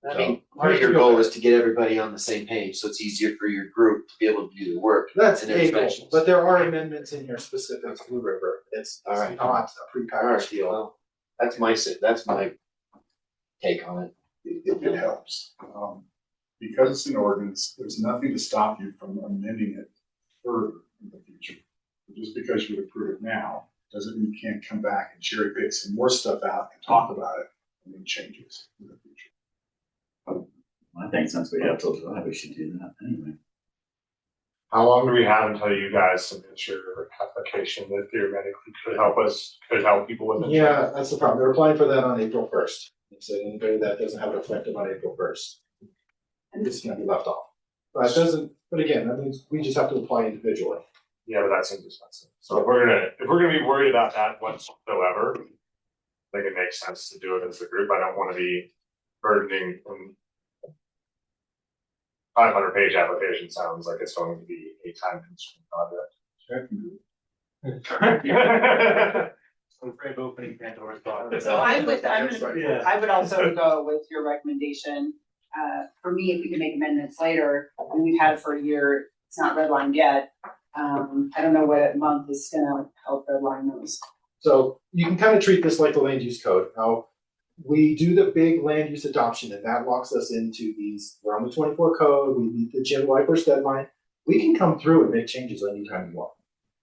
I mean, part of your goal is to get everybody on the same page, so it's easier for your group to be able to do the work.
That's
and
a
their
goal,
inspections.
but there are amendments in here specific to Blue River. It's
All right.
not a prepackaged deal.
Well, that's my take on it.
It helps. Because it's an ordinance, there's nothing to stop you from amending it further in the future. Just because you approve it now, doesn't mean you can't come back and cherry pick some more stuff out and talk about it and make changes in the future.
I think since we have till July, we should do that anyway.
How long do we have until you guys submit your application that theoretically could help people with insurance?
Yeah, that's the problem. They're applying for that on April 1st. They said anybody that doesn't have it effective on April 1st, it's gonna be left off. But it doesn't, but again, that means we just have to apply individually.
Yeah, but that seems expensive. So if we're gonna be worried about that whatsoever, I think it makes sense to do it as a group. I don't wanna be burdening 500-page application sounds like it's going to be a time consuming project.
I'm afraid of opening Pandora's box.
So I would also go with your recommendation. For me, if we can make amendments later, and we've had it for a year, it's not redlined yet. I don't know what month is gonna help redline those.
So you can kind of treat this like the land use code. Now, we do the big land use adoption and that locks us into these, we're on the 24 code, we meet the July 1st deadline. We can come through and make changes anytime you want.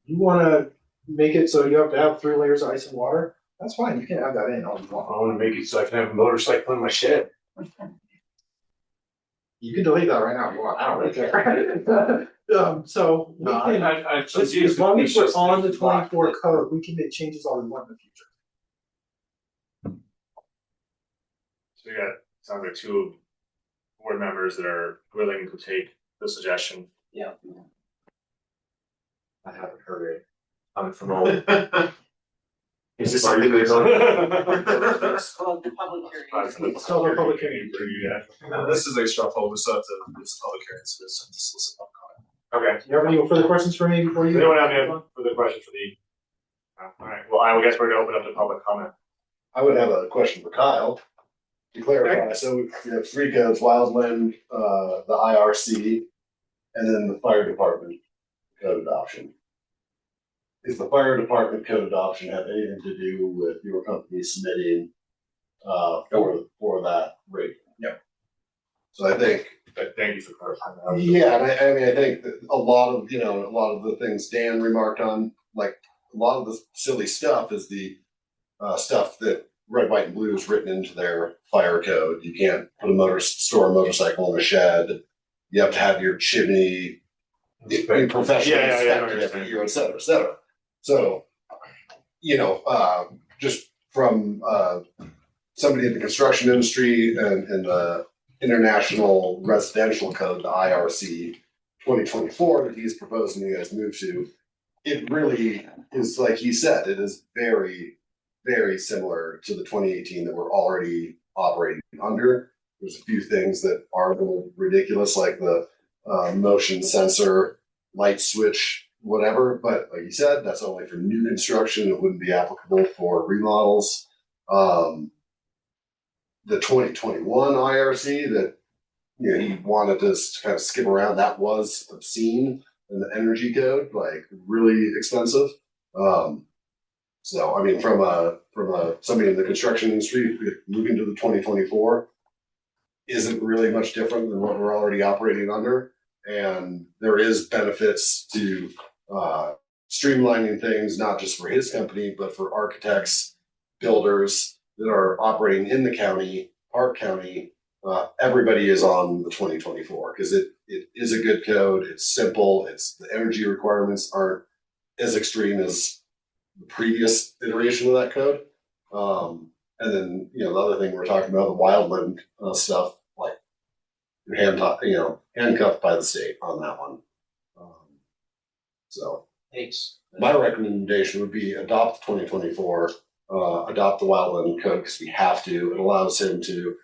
You wanna make it so you have to have 3 layers of ice and water, that's fine, you can add that in all you want.
I wanna make it so I can have a motorcycle in my shed.
You can delete that right now if you want, I don't really care. So we can, as long as we're on the 24 code, we can make changes all we want in the future.
So we got, sounds like 2 board members that are willing to take the suggestion.
Yeah. I haven't heard it coming from all. Is this something we're going?
It's called the public hearing.
It's called a public hearing.
This is a straw poll, we still have to, it's a public hearing, so it's to solicit public comment.
Okay.
Do you have any further questions for me before you?
Anyone have any further questions for the? All right, well, I guess we're gonna open up to public comment.
I would have a question for Kyle. To clarify, so we have 3 codes, wildland, the IRC, and then the fire department code adoption. Does the fire department code adoption have anything to do with your company submitting for that rate?
No. So I think that
thank you for clarifying that.
Yeah, and I mean, I think that a lot of the things Dan remarked on, like a lot of the silly stuff is the stuff that red, white, and blue is written into their fire code. You can't store a motorcycle in a shed. You have to have your chimney professionally inspected every year, et cetera, et cetera. So, just from somebody in the construction industry and the International Residential Code, the IRC 2024 that he's proposing you guys move to, it really is, like he said, it is very, very similar to the 2018 that we're already operating under. There's a few things that are a little ridiculous, like the motion sensor, light switch, whatever. But like you said, that's only for new construction. It wouldn't be applicable for remodels. The 2021 IRC that he wanted to kind of skip around, that was obscene in the energy code, like really expensive. So I mean, from somebody in the construction industry, moving to the 2024 isn't really much different than what we're already operating under. And there is benefits to streamlining things, not just for his company, but for architects, builders that are operating in the county, Park County. Everybody is on the 2024 because it is a good code. It's simple. The energy requirements aren't as extreme as the previous iteration of that code. And then, the other thing we're talking about, the wildland stuff, like you're handcuffed by the state on that one. So
Thanks.
my recommendation would be adopt 2024, adopt the wildland code because we have to. It allows him to,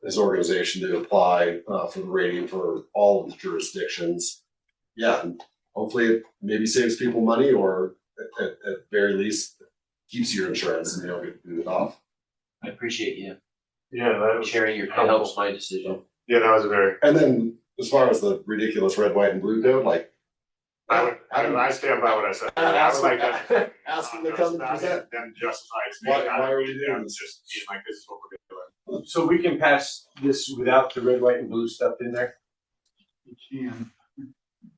his organization to apply for the rating for all of the jurisdictions. Yeah, and hopefully it maybe saves people money or at very least keeps your insurance and you don't get to do it off.
I appreciate you
Yeah,
sharing your, it helps my decision.
Yeah, that was a very.
And then as far as the ridiculous red, white, and blue code, like
I stand by what I said. I would like that.
ask him to come and present.
Then justify it to me.
Why are we doing
It's
this?
just like this is what we're doing.
So we can pass this without the red, white, and blue stuff in there?
You can.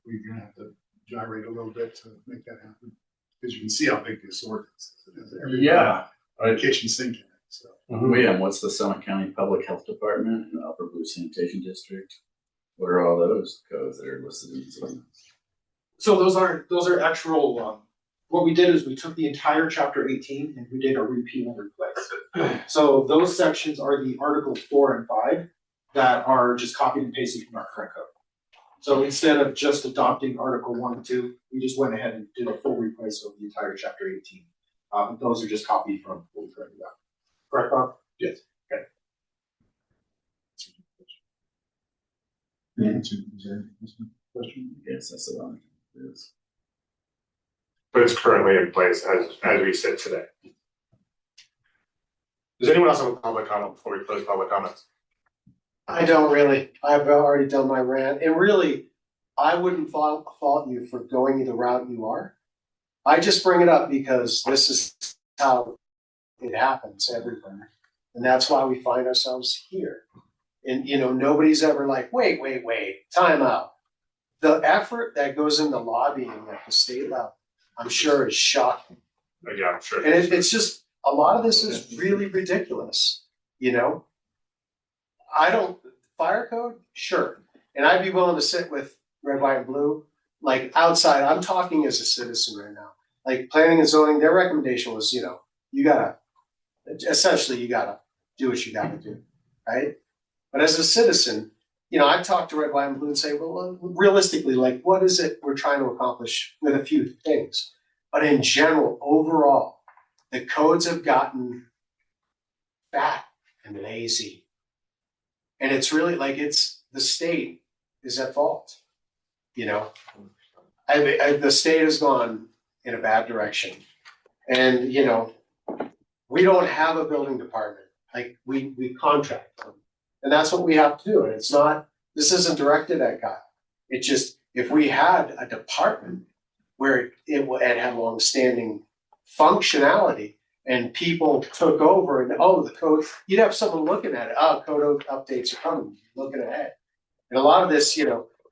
We're gonna have to gyrate a little bit to make that happen. Because you can see how big this ordinance is. It has everything.
Yeah.
A kitchen sink in it, so.
William, what's the Summit County Public Health Department and Upper Blue Sanitation District? What are all those codes that are listed in this ordinance?
So those are actual, what we did is we took the entire chapter 18 and we did a repeal and replace. So those sections are the Article 4 and 5 that are just copied and pasted from our current code. So instead of just adopting Article 1 and 2, we just went ahead and did a full replace of the entire chapter 18. Those are just copied from what we currently got. Correct, Bob?
Yes.
Okay.
Is there any question?
Yes, that's the one. It is.
But it's currently in place as we sit today. Does anyone else have a public comment before we close public comments?
I don't really. I've already done my rant. And really, I wouldn't fault you for going the route you are. I just bring it up because this is how it happens everywhere. And that's why we find ourselves here. And, nobody's ever like, wait, time out. The effort that goes into lobbying at the state level, I'm sure is shocking.
Yeah, I'm sure.
And it's just, a lot of this is really ridiculous, fire code, sure. And I'd be willing to sit with red, white, and blue, like outside, I'm talking as a citizen right now. Like planning and zoning, their recommendation was, you gotta do what you gotta do, right? But as a citizen, I talk to red, white, and blue and say, well, realistically, like what is it we're trying to accomplish with a few things? But in general, overall, the codes have gotten fat and lazy. And it's really like the state is at fault. The state has gone in a bad direction. And, we don't have a building department. Like we contract them. And that's what we have to do. And this isn't directed at God. It's just, if we had a department where it had longstanding functionality and people took over and, the code, you'd have someone looking at it. Oh, code updates are coming, looking ahead. And a lot of this,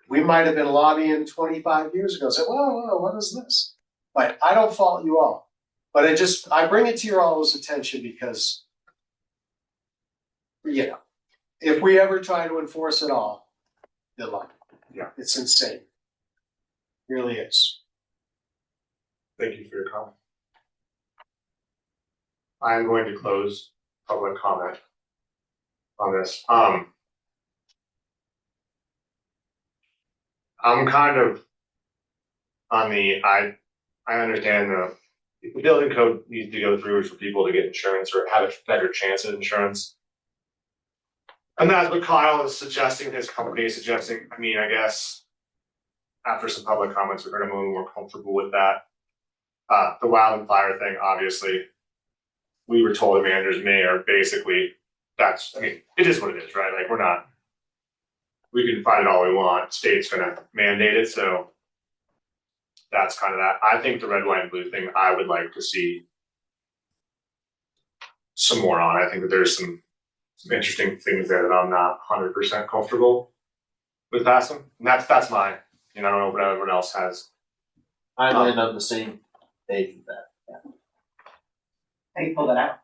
we might have been lobbying 25 years ago, said, whoa, what is this? But I don't fault you all. But I bring it to your all's attention because, if we ever try to enforce it all, good luck.
Yeah.
It's insane. Really is.
Thank you for your comment. I am going to close public comment on this. I'm kind of on I understand the building code needs to go through for people to get insurance or have a better chance at insurance. And that's what Kyle is suggesting, his company is suggesting. I mean, I guess after some public comments, we're going to be more comfortable with that. The wildfire thing, obviously, we were told the managers mayor basically it is what it is, right? Like we can fight it all we want. State's gonna mandate it, so that's kind of that. I think the red, white, and blue thing, I would like to see some more on. I think that there's some interesting things there that I'm not 100% comfortable with passing. And that's mine. I don't know what everyone else has.
I land on the same page with that. Yeah.
How do you pull that out?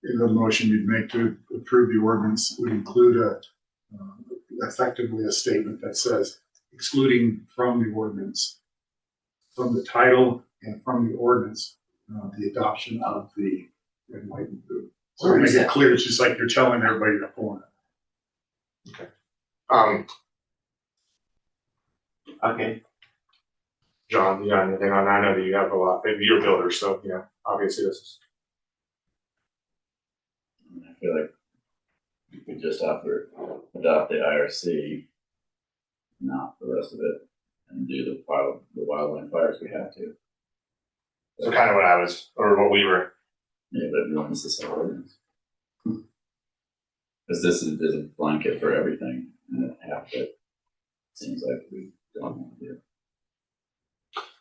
The motion you'd make to approve the ordinance would include effectively a statement that says excluding from the ordinance, from the title and from the ordinance, the adoption of the red, white, and blue. So to make it clear, it's just like you're telling everybody to pull it.
Okay.
Okay.
John, you got anything on that? I know that you have a lot. Maybe you're a builder, so obviously this is.
I feel like we could just adopt the IRC, not the rest of it, and do the wildland fires we have to.
So kind of what we were.
Yeah, but no necessary ordinance. Because this is a blanket for everything, and half of it seems like we don't want to do.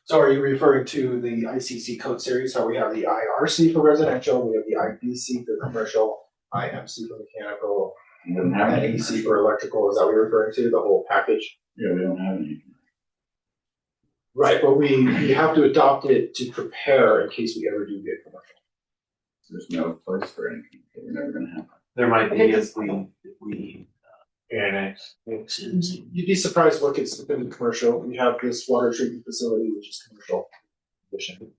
So are you referring to the ICC code series, how we have the IRC for residential, we have the IBC for commercial, IMC for mechanical,
We don't have any.
NEC for electrical, is that what you're referring to, the whole package?
Yeah, we don't have any.
Right, but we have to adopt it to prepare in case we ever do get commercial.
There's no place for anything. We're never going to have.
There might be if we annex.
You'd be surprised what gets within the commercial. We have this water treatment facility, which is commercial condition.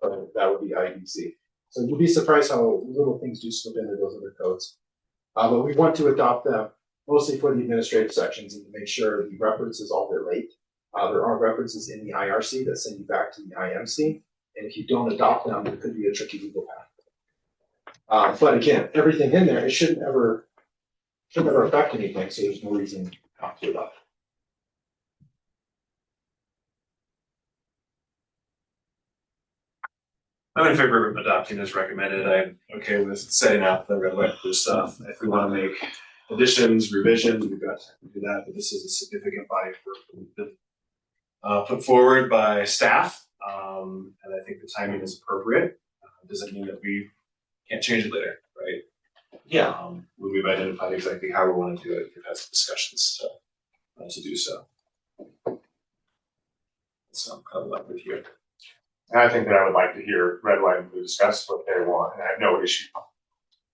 That would be IBC. So you'd be surprised how little things do slip into those other codes. But we want to adopt them mostly for the administrative sections and to make sure the references all relate. There are references in the IRC that send you back to the IMC. And if you don't adopt them, it could be a tricky legal path. But again, everything in there, it shouldn't ever affect anything, so there's no reason not to adopt.
I'm in favor of adopting as recommended. I'm okay with setting out the red, white, blue stuff. If we want to make additions, revisions, we've got time to do that, but this is a significant body of work that we've been put forward by staff, and I think the timing is appropriate. Doesn't mean that we can't change it later, right?
Yeah.
We've identified exactly how we want to do it. We've had some discussions to do so. So I'm kind of left with you.
And I think that I would like to hear red, white, and blue discuss what they want, and I have no issue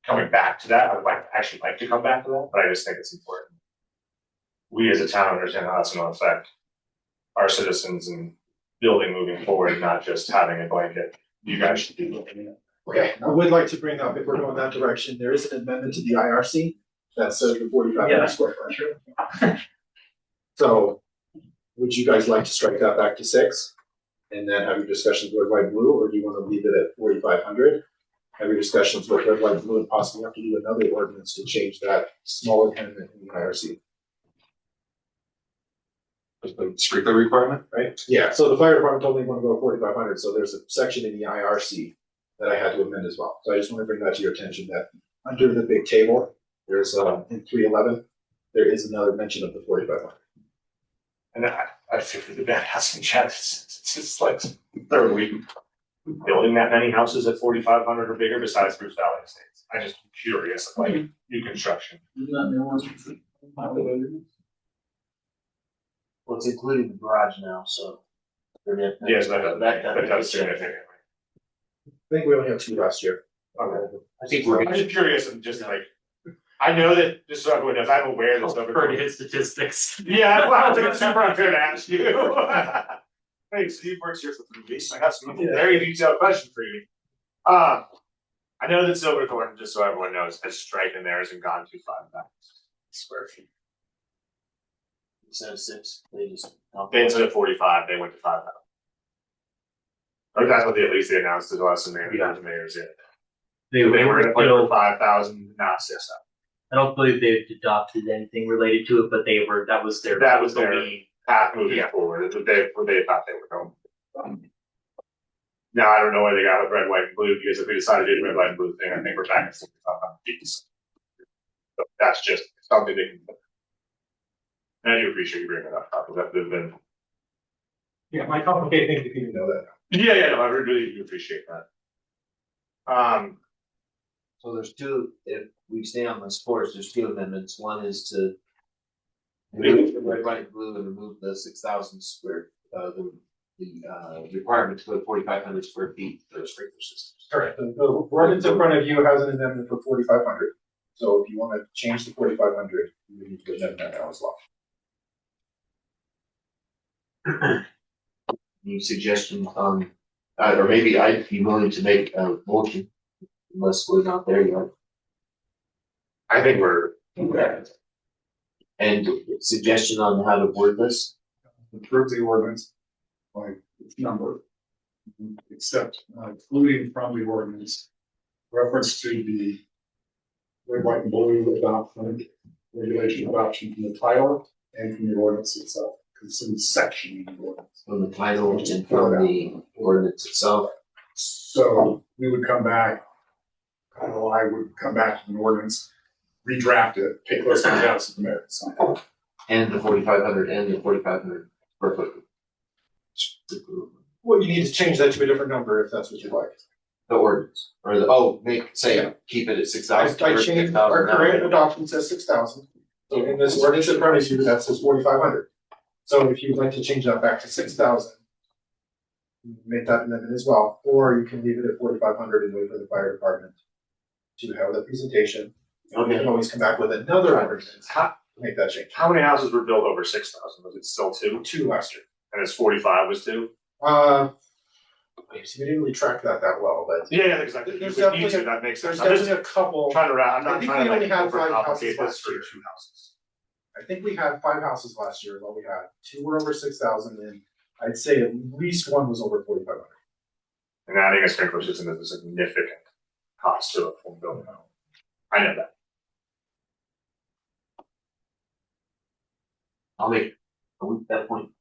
coming back to that. I would actually like to come back to that, but I just think it's important. We as a town understand how that's going to affect our citizens and building moving forward, not just having a blanket. You guys should be looking at.
Okay, I would like to bring up, if we're going that direction, there is an amendment to the IRC that says the 4,500 square foot. So, would you guys like to strike that back to 6? And then have your discussions with red, white, blue, or do you want to leave it at 4,500? Have your discussions with red, white, blue, and possibly have to do another ordinance to change that small amendment in the IRC?
The sprinkler requirement, right?
Yeah, so the fire department told me they want to go to 4,500, so there's a section in the IRC that I had to amend as well. So I just want to bring that to your attention that under the big table, there's in 311, there is another mention of the 4,500.
And I figured the bad housing chat. It's like third week building that many houses at 4,500 or bigger besides Bruce Valley Estates. I just am curious, like new construction.
Well, it's including the garage now, so.
Yes, that does significantly.
I think we only had 2 last year.
I think we're
I'm just curious and just like, I know that, just so everyone knows, I'm aware that stuff.
Pretty hit statistics.
Yeah, well, I was like, it's super unfair to ask you. Hey, Steve works here for 3 weeks, I got some very detailed question for you. I know that Silverthorne, just so everyone knows, has striped in theirs and gone to 5,000 square feet.
Instead of 6, they just.
Instead of 45, they went to 5,000. Or that's what they at least they announced to us and the mayor's in.
They
were gonna put it for 5,000, not 6,000.
I don't believe they've adopted anything related to it, but that was their.
That was their
belief.
path moving forward, that they thought they were going. Now, I don't know where they got with red, white, and blue, because if we decided to do the red, white, and blue thing, I think we're back at 45,000 feet. So that's just something they can. And I do appreciate you bringing that up, because that would have been.
Yeah, my complicated thing if you know that.
Yeah, no, I really do appreciate that.
So there's 2, if we stay on the sports, there's 2 amendments. One is to remove the red, white, and blue and remove the 6,000 square, the requirement to put 4,500 square feet for a sprinkler system.
Correct. The ordinance in front of you has an amendment for 4,500. So if you want to change the 4,500, you need to amend that now as well.
Any suggestions on, or maybe I'd be willing to make a motion, unless we're not there yet.
I think we're.
And suggestion on how to word this?
Approve the ordinance by its number. Except excluding from the ordinance, reference to the red, white, and blue adoption, regulation adoption from the title and from the ordinance itself. It's in section in the ordinance.
From the title and from the ordinance itself.
So we would come back, I would come back to the ordinance, redraft it, take those things out of the mayor.
And the 4,500 and the 4,500 square foot.
Well, you need to change that to a different number if that's what you like.
The ordinance, or keep it at 6,000.
I changed, our current adoption says 6,000. So in this ordinance in front of you, that says 4,500. So if you'd like to change that back to 6,000, make that amendment as well, or you can leave it at 4,500 and wait for the fire department to have the presentation. And you can always come back with another ordinance to make that change.
How many houses were built over 6,000? Was it still 2?
2 last year.
And it's 45 was 2?
So we didn't really track that well, but
Yeah, exactly.
There's
If we need
definitely
to, that makes sense.
there's
I'm just
definitely a couple.
trying to I'm
I
not
think
trying
we
to
only
like
had 5
overcomplicate
houses
this
last
for
year.
2 houses.
I think we had 5 houses last year. Well, we had 2 were over 6,000, and I'd say at least 1 was over 4,500.
And adding a sprinkler system is a significant cost to a full building. I know that.
I'll make that point.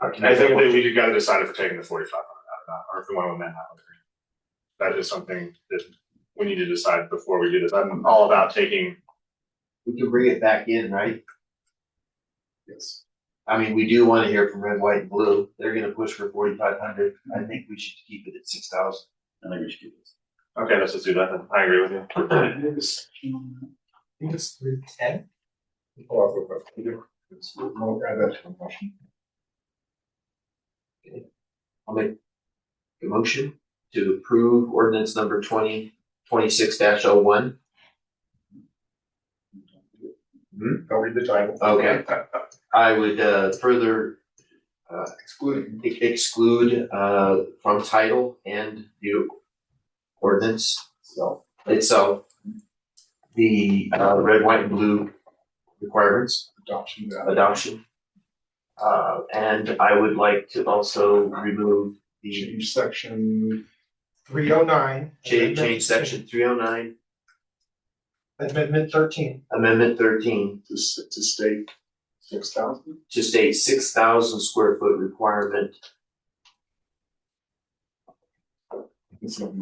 I think that we gotta decide if we're taking the 4,500 out or not, or if we want to amend that. That is something that we need to decide before we do this. I'm all about taking.
We can bring it back in, right?
Yes.
I mean, we do want to hear from red, white, and blue. They're gonna push for 4,500. I think we should keep it at 6,000.
I think we should do this.
Okay, let's just do that then. I agree with you.
I think it's 310.
I'll add that to the motion.
I'll make a motion to approve ordinance number 2026-01.
I'll read the title.
Okay. I would further exclude from title and the ordinance itself the red, white, and blue requirements, adoption. And I would like to also remove the
Change section
309.
change section 309,
Amendment 13.
amendment 13
to state 6,000.
to state 6,000 square foot requirement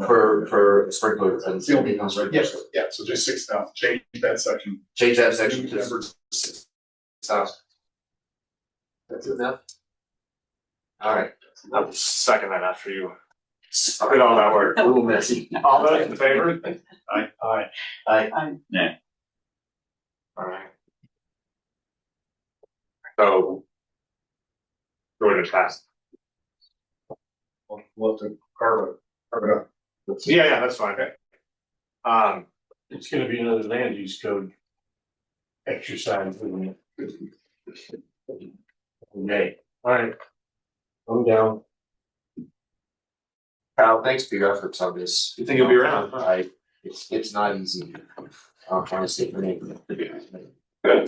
for sprinklers and
Yes, yeah, so just 6,000, change that section.
change that section to
Number
6,000. That's enough? Alright,
I'll second that after you did all that work.
a little messy.
All those in favor?
Aye.
Alright. So ordinance passed.
We'll have to carve it up.
Yeah, that's fine.
It's gonna be another land use code exercise, isn't it? Okay, alright. I'm down.
Kyle, thanks for your efforts on this.
You think you'll be around?
It's not easy. I'm trying to stay for me.
I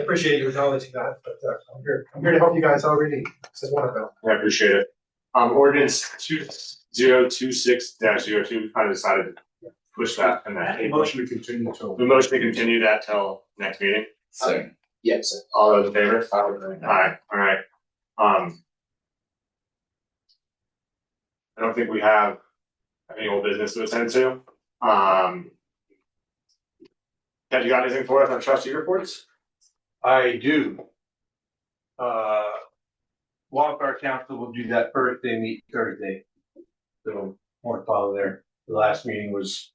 appreciate you acknowledging that, but I'm here to help you guys already. This is one of them.
I appreciate it. Ordinance 2026-02, kind of decided to push that and that.
Motion to continue till.
The motion to continue that till next meeting.
So,
Yes.
All those in favor? Aye, alright. I don't think we have any old business to attend to. Ted, you got anything for us on trustee reports?
I do. Wildcard Council will do that first, they meet Thursday. So, more follow there. The last meeting there was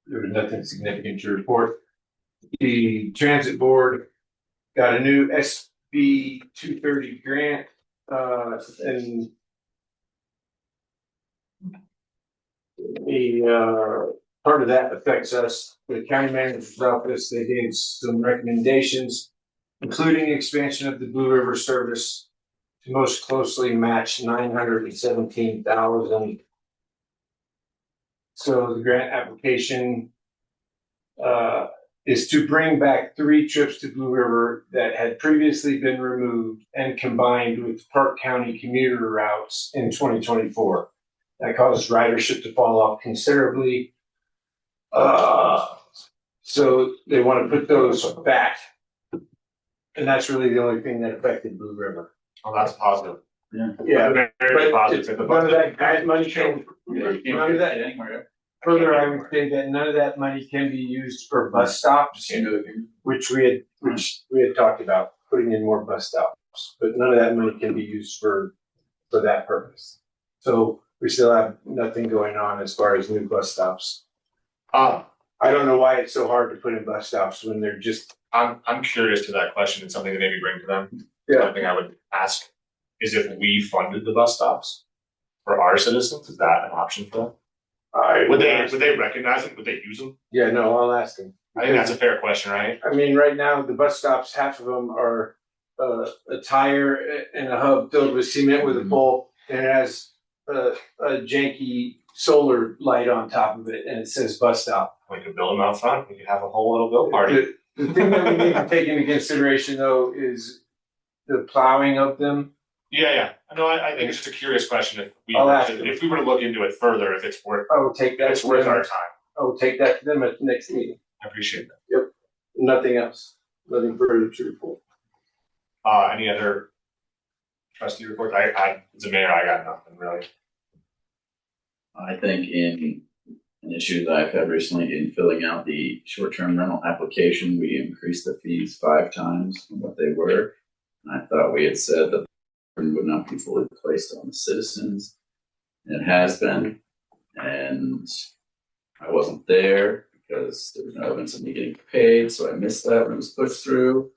nothing significant to report. The Transit Board got a new SB 230 grant, and part of that affects us. The county manager's office, they gave some recommendations, including expansion of the Blue River service to most closely match 917,000. So the grant application is to bring back 3 trips to Blue River that had previously been removed and combined with Park County commuter routes in 2024. That causes ridership to fall off considerably. So they want to put those back. And that's really the only thing that affected Blue River.
Oh, that's positive.
Yeah,
Very
but
positive.
none of that grant money came, none of that,
anywhere.
further, I would say that none of that money can be used for bus stops, which we had talked about, putting in more bus stops. But none of that money can be used for that purpose. So we still have nothing going on as far as new bus stops. I don't know why it's so hard to put in bus stops when they're just.
I'm curious to that question and something to maybe bring to them.
Yeah.
Something I would ask is if we funded the bus stops for our citizens, is that an option for them? Would they recognize them? Would they use them?
Yeah, no, I'll ask them.
I think that's a fair question, right?
I mean, right now, the bus stops, half of them are a tire and a hub filled with cement with a pole, and it has a janky solar light on top of it, and it says bus stop.
We could build them out front. We could have a whole little bill party.
The thing that we need to take into consideration, though, is the plowing of them.
Yeah. No, I think it's just a curious question. If we
I'll
were to look into it further, if it's worth
I will take that.
it's worth our time.
I will take that to them at the next meeting.
I appreciate that.
Yep. Nothing else. Nothing further to report.
Any other trustee reports? I as a mayor, I got nothing really.
I think in an issue that I've had recently in filling out the short-term rental application, we increased the fees 5 times from what they were. And I thought we had said that the burden would not be fully placed on the citizens. And it has been, and I wasn't there because there was no evidence of me getting paid, so I missed that when it was pushed through.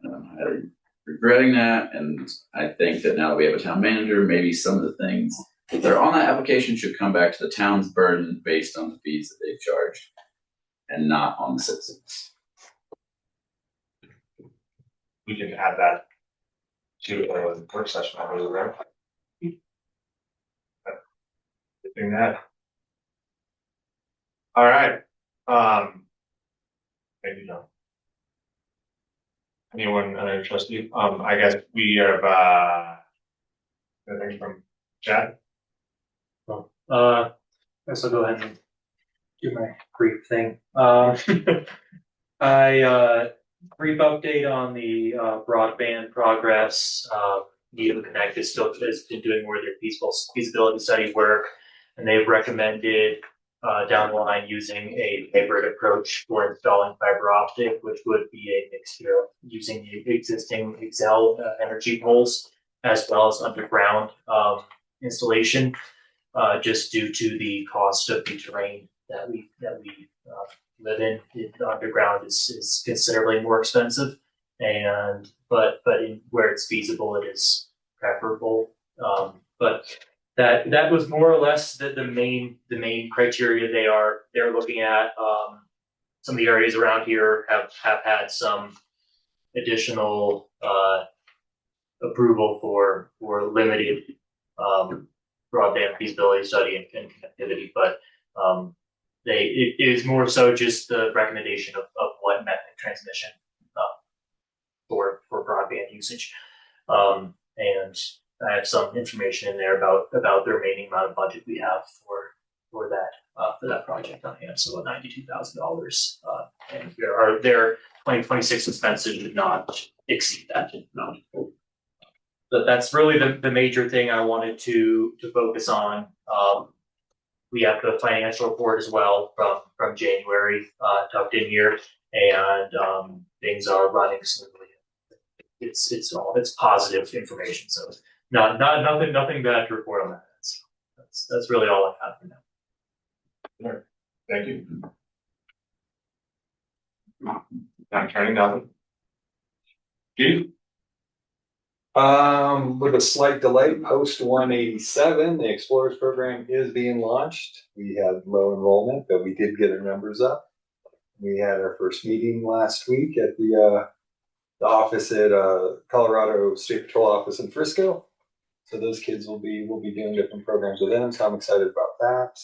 I'm regretting that, and I think that now that we have a town manager, maybe some of the things that are on that application should come back to the town's burden based on the fees that they've charged and not on the citizens.
We can add that to the work session. I really right. Good thing that. All right. Thank you, John. Anyone, another trustee? I guess we have anything from Chad?
Guess I'll go ahead and do my brief thing. Brief update on the broadband progress. Needham Connect has been doing more of their feasibility study work, and they've recommended down the line using a hybrid approach for installing fiber optic, which would be a mixture of using the existing Excel energy poles as well as underground installation, just due to the cost of the terrain that we live in. The underground is considerably more expensive, but where it's feasible, it is preferable. But that was more or less the main criteria they're looking at. Some of the areas around here have had some additional approval for limited broadband feasibility study and connectivity, but it is more so just the recommendation of what method of transmission for broadband usage. And I have some information in there about the remaining amount of budget we have for that project on hand, so $92,000. And their 2026 expenses did not exceed that amount. But that's really the major thing I wanted to focus on. We have the financial report as well from January tucked in here, and things are running smoothly. It's positive information, so nothing bad to report on that. So that's really all I have for now.
All right, thank you. Not turning nothing. Keith?
With a slight delay, post 187, the Explorers program is being launched. We had low enrollment, but we did get our numbers up. We had our first meeting last week at the office at Colorado State Patrol office in Frisco. So those kids will be doing different programs with them. So I'm excited about that.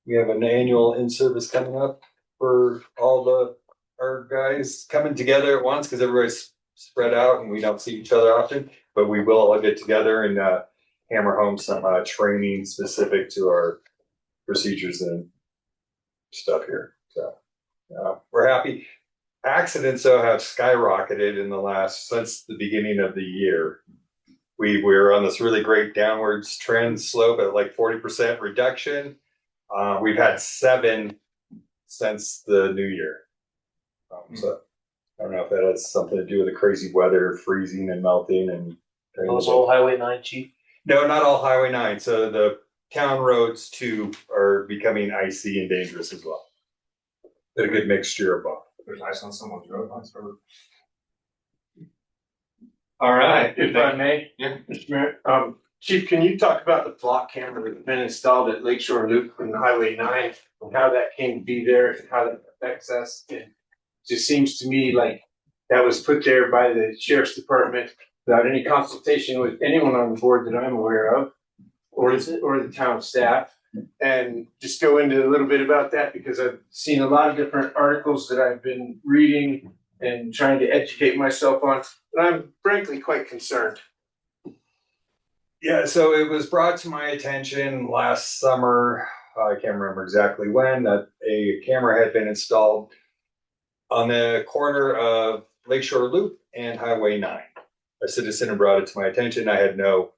We have an annual in-service coming up for all our guys coming together at once because everybody's spread out and we don't see each other often, but we will all get together and hammer home some training specific to our procedures and stuff here. So we're happy. Accidents though have skyrocketed since the beginning of the year. We were on this really great downwards trend slope at like 40% reduction. We've had 7 since the new year. So I don't know if that has something to do with the crazy weather, freezing and melting and.
Was all Highway 9 cheap?
No, not all Highway 9. So the town roads too are becoming icy and dangerous as well. A good mixture of both.
There's ice on someone's road. All right.
If I may,
Yeah.
Mr. Mayor, Chief, can you talk about the block camera that's been installed at Lakeshore Loop and Highway 9 and how that came to be there and how that affects us? And it just seems to me like that was put there by the sheriff's department without any consultation with anyone on the board that I'm aware of, or the town staff. And just go into a little bit about that because I've seen a lot of different articles that I've been reading and trying to educate myself on, and I'm frankly quite concerned.
Yeah, so it was brought to my attention last summer, I can't remember exactly when, that a camera had been installed on the corner of Lakeshore Loop and Highway 9. A citizen had brought it to my attention. I had no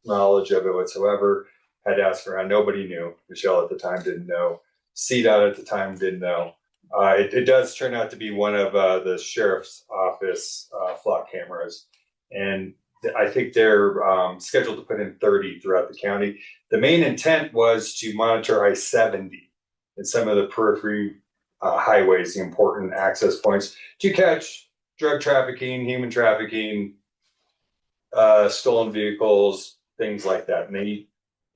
knowledge of it whatsoever. Had asked around, nobody knew. Michelle at the time didn't know. CDOT at the time didn't know. It does turn out to be one of the sheriff's office flock cameras. And I think they're scheduled to put in 30 throughout the county. The main intent was to monitor I-70 and some of the periphery highways, the important access points, to catch drug trafficking, human trafficking, stolen vehicles, things like that. And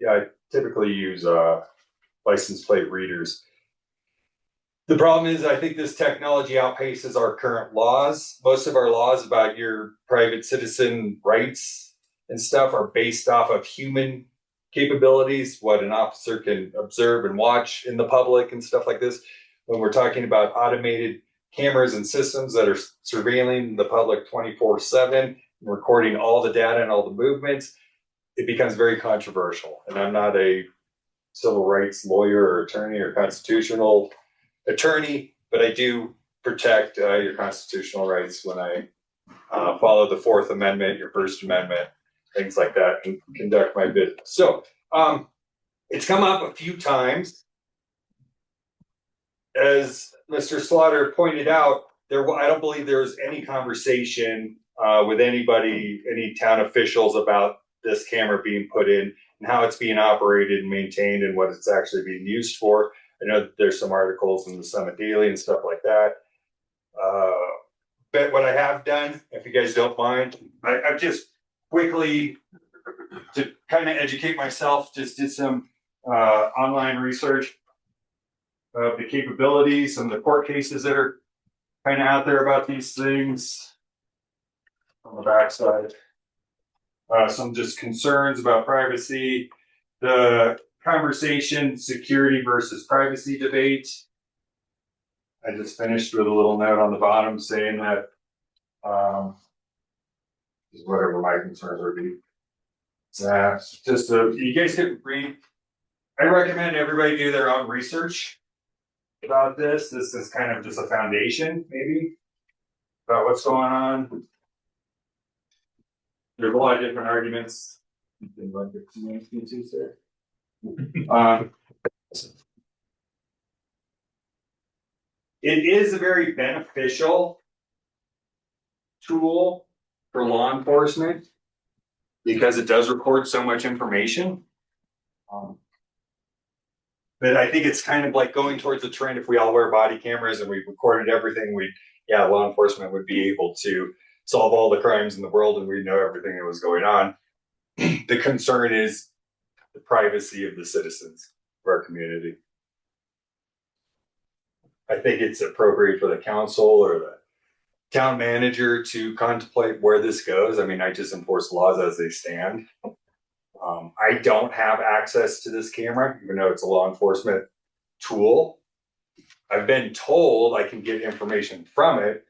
I typically use license plate readers. The problem is, I think this technology outpaces our current laws. Most of our laws about your private citizen rights and stuff are based off of human capabilities, what an officer can observe and watch in the public and stuff like this. When we're talking about automated cameras and systems that are surveilling the public 24/7, recording all the data and all the movements, it becomes very controversial. And I'm not a civil rights lawyer or attorney or constitutional attorney, but I do protect your constitutional rights when I follow the Fourth Amendment, your First Amendment, things like that, and conduct my business. So it's come up a few times. As Mr. Slaughter pointed out, I don't believe there was any conversation with anybody, any town officials about this camera being put in and how it's being operated and maintained and what it's actually being used for. I know that there's some articles in the Summit Daily and stuff like that. But what I have done, if you guys don't mind, I've just quickly, to kind of educate myself, just did some online research of the capabilities and the court cases that are kind of out there about these things. On the backside, some just concerns about privacy, the conversation security versus privacy debate. I just finished with a little note on the bottom saying that whatever my concerns would be. Just you guys could read. I recommend everybody do their own research about this. This is kind of just a foundation, maybe, about what's going on. There's a lot of different arguments. It is a very beneficial tool for law enforcement because it does record so much information. But I think it's kind of like going towards the trend. If we all wear body cameras and we recorded everything, law enforcement would be able to solve all the crimes in the world and we'd know everything that was going on. The concern is the privacy of the citizens of our community. I think it's appropriate for the council or the town manager to contemplate where this goes. I mean, I just enforce laws as they stand. I don't have access to this camera, even though it's a law enforcement tool. I've been told I can get information from it,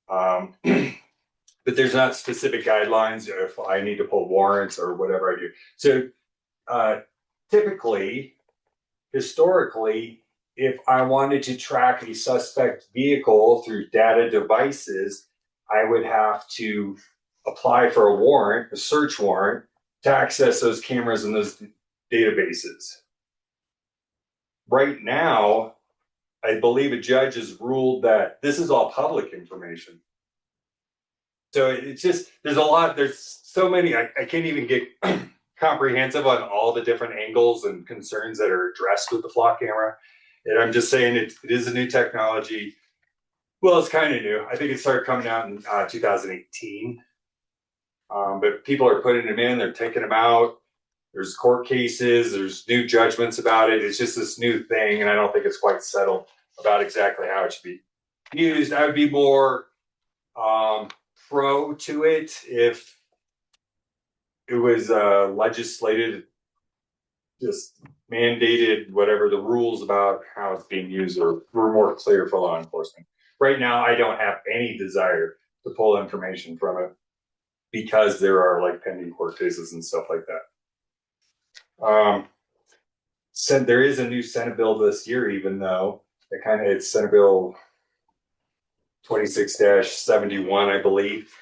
but there's not specific guidelines if I need to pull warrants or whatever I do. So typically, historically, if I wanted to track a suspect vehicle through data devices, I would have to apply for a warrant, a search warrant, to access those cameras and those databases. Right now, I believe a judge has ruled that this is all public information. So it's just, there's so many, I can't even get comprehensive on all the different angles and concerns that are addressed with the flock camera. And I'm just saying it is a new technology. Well, it's kind of new. I think it started coming out in 2018. But people are putting them in, they're taking them out. There's court cases, there's new judgments about it. It's just this new thing, and I don't think it's quite settled about exactly how it should be used. I would be more pro to it if it was legislated, just mandated, whatever the rules about how it's being used were more clear for law enforcement. Right now, I don't have any desire to pull information from it because there are like pending court cases and stuff like that. Said there is a new Senate bill this year, even though it's Senate Bill 26-71, I believe,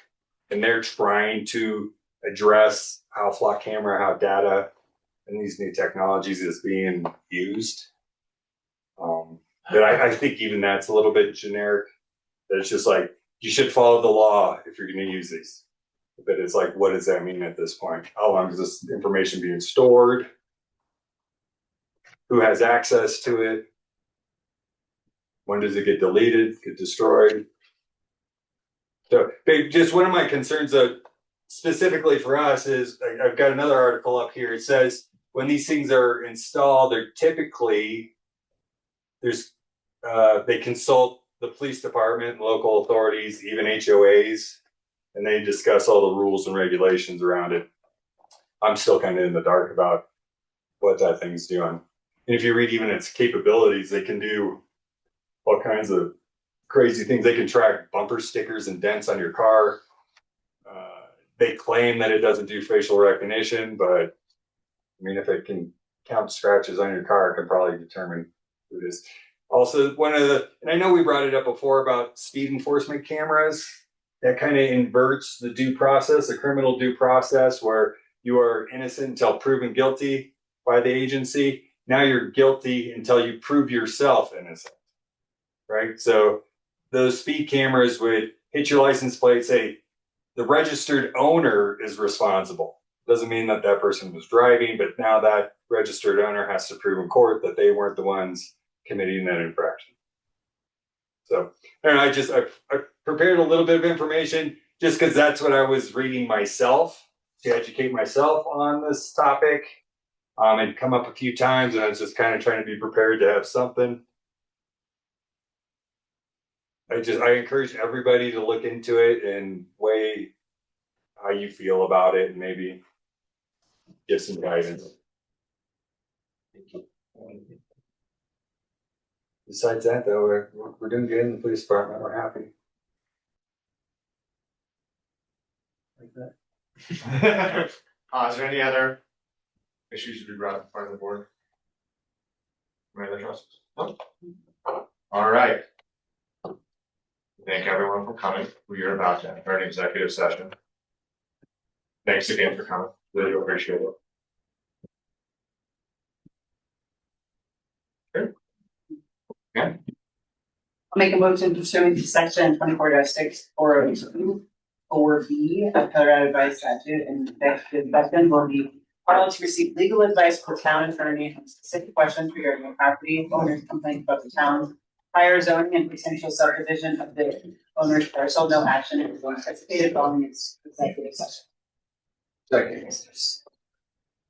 and they're trying to address how flock camera, how data, and these new technologies is being used. But I think even that's a little bit generic. That it's just like you should follow the law if you're going to use these. But it's like, what does that mean at this point? How long is this information being stored? Who has access to it? When does it get deleted, get destroyed? So just one of my concerns specifically for us is, I've got another article up here. It says when these things are installed, they're typically, they consult the police department, local authorities, even HOAs, and they discuss all the rules and regulations around it. I'm still kind of in the dark about what that thing's doing. And if you read even its capabilities, they can do all kinds of crazy things. They can track bumper stickers and dents on your car. They claim that it doesn't do facial recognition, but I mean, if it can count scratches on your car, it can probably determine who it is. Also, and I know we brought it up before about speed enforcement cameras. That kind of inverts the due process, the criminal due process, where you are innocent until proven guilty by the agency. Now you're guilty until you prove yourself innocent, right? So those speed cameras would hit your license plate, say the registered owner is responsible. Doesn't mean that that person was driving, but now that registered owner has to prove in court that they weren't the ones committing that infraction. So, and I prepared a little bit of information just because that's what I was reading myself to educate myself on this topic. And come up a few times, and I was just kind of trying to be prepared to have something. I encourage everybody to look into it and weigh how you feel about it, and maybe give some guidance. Besides that, though, we're doing good in the police department. We're happy. Like that.
Is there any other issues to be brought up by the board? Any other trustees? No? All right. Thank everyone for coming. We are about to enter an executive session. Thanks again for coming. Really appreciate it. Good. Yeah.
I'll make a motion pursuant to section 24-6 of Colorado Revised Statute, and executive session will be filed to receive legal advice for town attorney on specific questions regarding the property owner's complaint about the town's prior zoning and potential subdivision of the owner's parcel. No action is anticipated following its executive session.
Second.